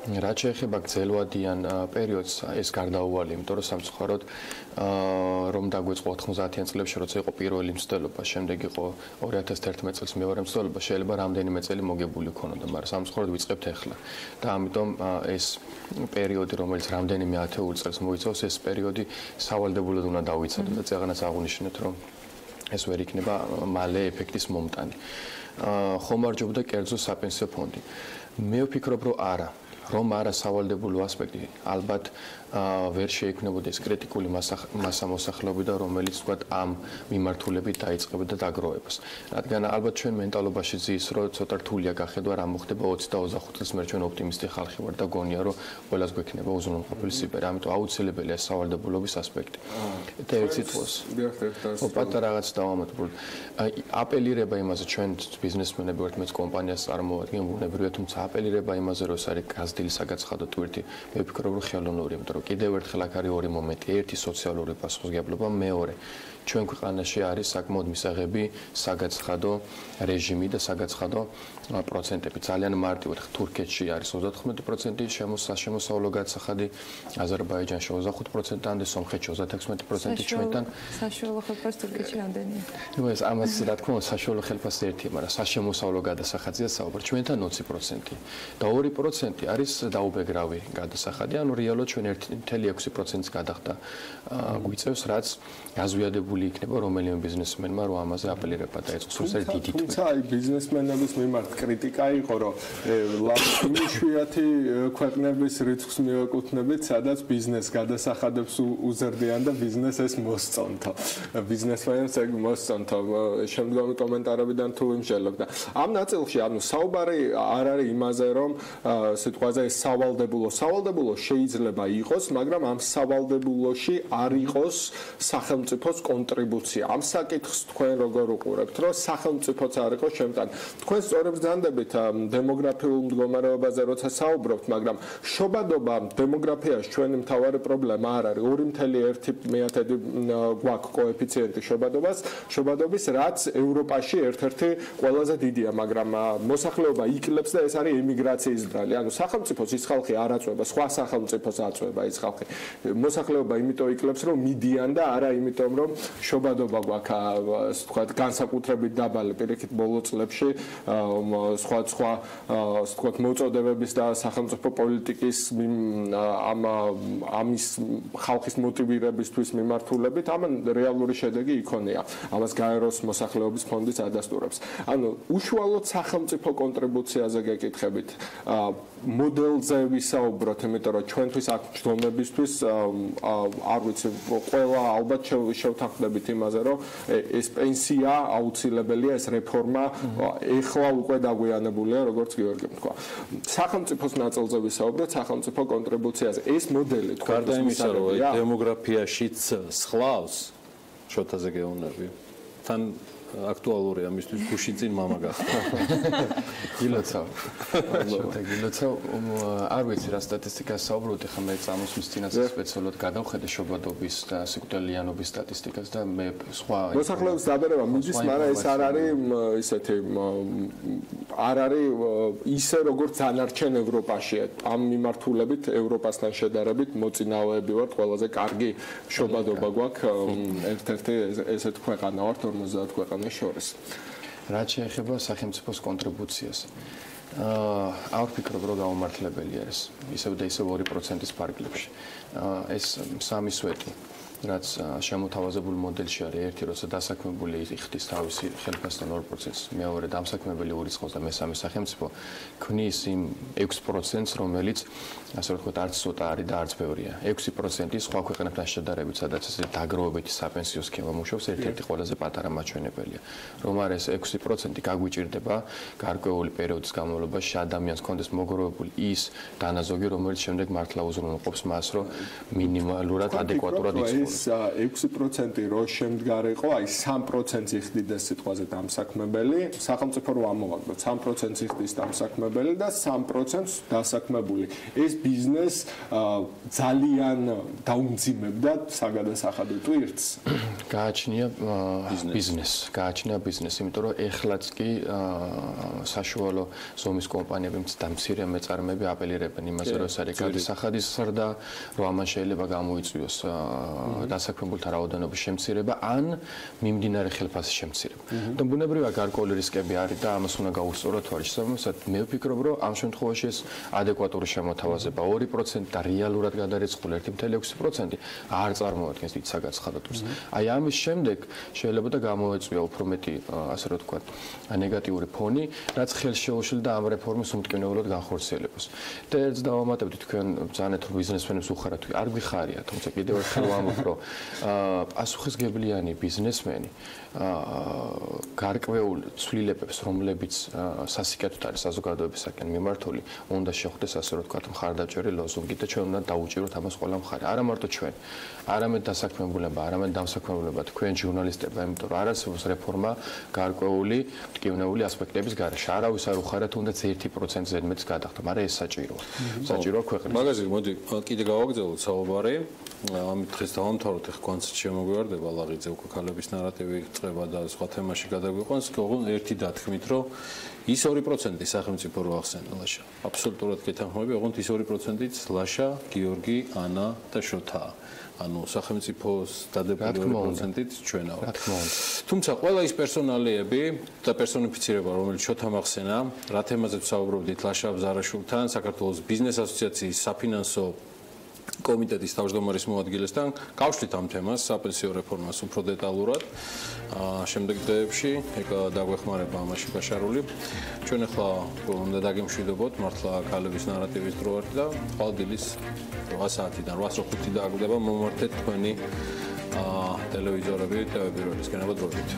რაც შეეხება გრძელვადიან პერიოდს, ეს გარდაუვალია, იმიტომ რომ სამწუხაროდ რომ დაგვეწყო 90-იან წლებში, როცა იყო პირველი მცდელობა, შემდეგ იყო 2011 წელს მეორე მცდელობა, შეიძლება რამდენიმე წელი მოგებული ქონოდა, მაგრამ სამწუხაროდ ვიწყებთ ახლა. და ამიტომ ეს პერიოდი, რომელიც რამდენიმე ათეული წელს მოიცავს, ეს პერიოდი სავალდებულად უნდა დავიცადოთ და წეგანაც აღვნიშნეთ, რომ ეს ვერ იქნება მალე ეფექტის მომტანი. ხომ არ ჯობდა კერძო საპენსიო ფონდი. მე ვფიქრობ, რომ არა. რომ არა სავალდებულო ასპექტი, ალბათ ვერ შეექმნებოდეს კრიტიკული მასა მოსახლეობიდან, რომელიც თქვა ამ მიმართულებით დაიწყებოდა დაგროვებას. რადგან ალბათ ჩვენ მენტალობაში ზის, რომ ცოტა რთულია გახედვა რა მოხდება 20 და 25 წლის მერე ჩვენ ოპტიმისტი ხალხი ვარ და გონია, რომ ყველას გვექნება უზრუნველყოფილი სიბერი. ამიტომ აუცილებელია სავალდებულობის ასპექტი. და ერთი თვალს. პატარა რაღაც დავამატებულ. აპელირება იმაზე, ჩვენ ბიზნესმენები ვართ, მეც კომპანიას წარმოვადგენ, ბუნებრივია, თუმცა აპელირება იმაზე, რომ ეს არის გაზრდილი საგაცხადო ტვირთი, მე ვფიქრობ, რომ ხელოვნური, იმიტომ რომ კიდევ ერთხელ აქ არის ორი მომენტი. ერთი სოციალური პასუხისმგებლობა, მეორე ჩვენ ქვეყანაში არის საკმაოდ მისაღები საგაცხადო რეჟიმი და საგაცხადო პროცენტები. ძალიან მარტივად თურქეთში არის 99% შემოსავლო გადასახადი, აზერბაიჯანში 25%-ამდე, სომხეთში 36% ჩვენთან. საშუალო ხელფასი თურქეთში რამდენია? ნუ ეს ამას რა თქმა უნდა საშუალო ხელფასი ერთია, მაგრამ საშემოსავლო გადასახადია საუბარი. ჩვენთან 20% და 2% არის დაუბეგრავი გადასახადი. ანუ რეალურად ჩვენ 1.6%-ს გადახდა გვიწევს, რაც გაზვიადებული იქნება რომელიმე ბიზნესმენმა, რომ ამაზე აპელირება დაეწყოს. ეს არის დიდი თვე. თუმცა აი ბიზნესმენების მიმართ კრიტიკა იყო, რომ ლაპტოპი ქვეყნების რიცხვს მივეკუთვნებით, სადაც ბიზნეს გადასახადებს უზრდიან და ბიზნესს მოსწონთო. ბიზნესმენებს ეგ მოსწონთო. შემდგომი კომენტარებიდან თუ იმშელობ და ამ ნაწილში ანუ საუბარი არ არის იმაზე, რომ სიტყვაზე სავალდებულო შეიძლება იყოს, მაგრამ ამ სავალდებულოში არ იყოს სახელმწიფოს კონტრიბუცია. ამ საკითხს თქვენ როგორ უყურებთ, რომ სახელმწიფოც არ იყოს შემტან. თქვენ სწორად ბრძანდებით დემოგრაფიულ მდგომარეობაზე, როცა საუბრობთ, მაგრამ შობადობა დემოგრაფიაში ჩვენი მთავარი პრობლემა არ არის. 2.1 გვაქვს კოეფიციენტი შობადობის, რაც ევროპაში ერთ-ერთი ყველაზე დიდია, მაგრამ მოსახლეობა იკლებს და ეს არის ემიგრაციის ბრალი. ანუ სახელმწიფოს ის ხალხი არ აწვება, სხვა სახელმწიფოს აწვება ის ხალხი. მოსახლეობა იმიტომ იკლებს, რომ მიდიან და არა იმიტომ, რომ შობადობა გვაქვს, თქვათ, განსაკუთრებით დაბალი პირიქით ბოლო წლებში სხვა თქვათ მოწოდებების და სახელმწიფო პოლიტიკის ამის ხალხის მოტივირებისთვის მიმართულებით, ამან რეალური შედეგი იქონია. ამას გაეროს მოსახლეობის ფონდიც ადასტურებს. ანუ უშუალოდ სახელმწიფო კონტრიბუციაზე გეკითხებით, მოდელზე ვისაუბროთ, იმიტომ რომ ჩვენთვის აქ ჯდომებისთვის არ ვიცი, ყველა ალბათ შევთანხმდებით იმაზე, რომ ეს პენსია აუცილებელია, ეს რეფორმა ეხლა უკვე დაგვიანებულია, როგორც გიორგიმ თქვა. სახელმწიფოს ნაწილზე ვისაუბროთ, სახელმწიფო კონტრიბუციაზე. ეს მოდელი თქვენ გარდა იმისა, რომ დემოგრაფიაშიც სხლავს შოთაზე გეუბნები. თან აქტუალურია მისთვის გუში წინ мама გახდა. გილოცავ. გილოცავ. არ ვიცი რა სტატისტიკას საუბრობთ, ხა მე წამოსვლის წინაზე სპეციალურად გადავხედე შობადობის და სიკვდილიანობის სტატისტიკას და მე სხვა მოსახლეობის დაბერება მიდის, მაგრამ ეს არ არის ისეთი არ არის ისე როგორც დანარჩენ ევროპაში. ამ მიმართულებით ევროპასთან შედარებით მოწინააღმდეგე ვართ, ყველაზე კარგი შობადობა გვაქვს. ერთ-ერთი ესეთ ქვეყანა ვართ 50 ქვეყანას შორის. რაც შეეხება სახელმწიფოს კონტრიბუციას. არ ვფიქრობ, რომ გაუმართლებელი არის. ისევ და ისევ 2%-ის ფარგლებში. ეს სამი სვეტი, რაც შემოთავაზებულ მოდელში არის, ერთი როცა დასაქმებული იხდის თავისი ხელფასთან 2%-ს, მეორე დამსაქმებელი ურიცხავს და მესამე სახელმწიფო ქმნის იმ 6%-ს, რომელიც ასე ვთქვათ, არც ცოტა არის და არც ბევრია. 6% სხვა ქვეყნებთან შედარებით, სადაც ესე დაგროვებითი საპენსიო სქემა მუშაობს, ერთ-ერთი ყველაზე პატარა მაჩვენებელია. რომ არის 6% გაგვიჭირდება გარკვეული პერიოდის განმავლობაში ადამიანს კონდეს მოგროვებული ის დანაზოგი, რომელიც შემდეგ მართლა უზრუნველყოფს მას, რომ მინიმალურად ადეკვატურად იცხოვროს. ეს 6% რო შემდგარიყო, აი 3% იხდიდეს სიტყვაზე დამსაქმებელი, სახელმწიფო რო ამოვაგდოთ 3% იხდის დამსაქმებელი და 3% დასაქმებული. ეს ბიზნეს ძალიან დაუმძიმებდა საგადასახადო ტვირთს. გააჩნია ბიზნესი, იმიტომ რომ ეხლაც კი საშუალო ზომის კომპანიები და მცირე მეწარმეები აპელირებენ იმაზე, რომ ეს არის გადასახადის ზრდა, რომ ამან შეიძლება გამოიწვიოს დასაქმებულთა რაოდენობის შემცირება ან მიმდინარე ხელფასის შემცირება. და ბუნებრივია გარკვეული რისკები არის და ამას უნდა გაუსწოროთ თვალშისამოსად. მე ვფიქრობ, რომ ამ შემთხვევაში ეს ადეკვატური შემოთავაზება 2% და რეალურად გადარიცხული 1.6% არ წარმოადგენს დიდ საგაცხადოს. აი ამის შემდეგ შეიძლება და გამოეწვია უფრო მეტი, ასე რომ ვთქვათ, ნეგატიური ფონი, რაც ხელს შეუშლიდა ამ რეფორმის უმტკივნეულად განხორციელებას. და ერთს დავამატებთ თქვენ ბრძანეთ რომ ბიზნესმენებს უხარათ, არ გვიხარია, თუმცა კიდევ ერთხელ ვამბობ, რომ პასუხისგებლიანი ბიზნესმენი გარკვეულ ცვლილებებს, რომლებიც სასიკეთოდ არის საზოგადოებისაკენ მიმართული, უნდა შეხვდეს, ასე რომ ვთქვათ, მხარდაჭერი ლოზუნგი და ჩვენ უნდა დაუჭიროთ ამას ყველა მხარე. არა მარტო ჩვენ, არამედ დასაქმებულება, არამედ დამსაქმებულება, თქვენ ჟურნალისტებმა, იმიტომ რომ არ არსებობს რეფორმა გარკვეული მტკივნეული ასპექტების გარეშე. არავის არ უხარათ, თუნდაც 1% ზედმეტს გადახდა, მაგრამ ეს საჭიროა. საჭიროა ქვეყნის. მაგაზე მოდი კიდე გავაგრძელოთ საუბარი. ამით დღეს დავამთავროთ, ახლა კონცერტ შემოგვივარდება ლაღიძე უკვე ქალების ნარატივი წება და სხვა თემაში გადაგვიყვანს. ოღონდ ერთი დათქმით, რომ ის 2% სახელმწიფო რო ახსენე ლაშა. აბსოლუტურად გეთანხმები, ოღონდ ის 2%-იც ლაშა, გიორგი, ანა და შოთაა. ანუ სახელმწიფოს დადებული 2%-ით ჩვენა ვართ. თუმცა ყველა ის პერსონალიები და პერსონიფიცირება, რომელიც შოთამ ახსენა, რა თემაზე ვსაუბრობდით ლაშა ბზარაშვილთან, საქართველოს ბიზნეს ასოციაციის საფინანსო კომიტეტის თავმჯდომარის მოადგილესთან გავშლით ამ თემას, საპენსიო რეფორმას უფრო დეტალურად. შემდეგ დღეებში დაგვეხმარება ამაში გაშარული. ჩვენ ახლა უნდა დაგემშვიდობოთ, მართლა ქალების ნარატივის დრო არის და ხვალდილის 8 საათიდან 8:05 დააგდება მომართეთ თქვენი ტელევიზორები, ტელევიზორებისკენ აბა დროებით.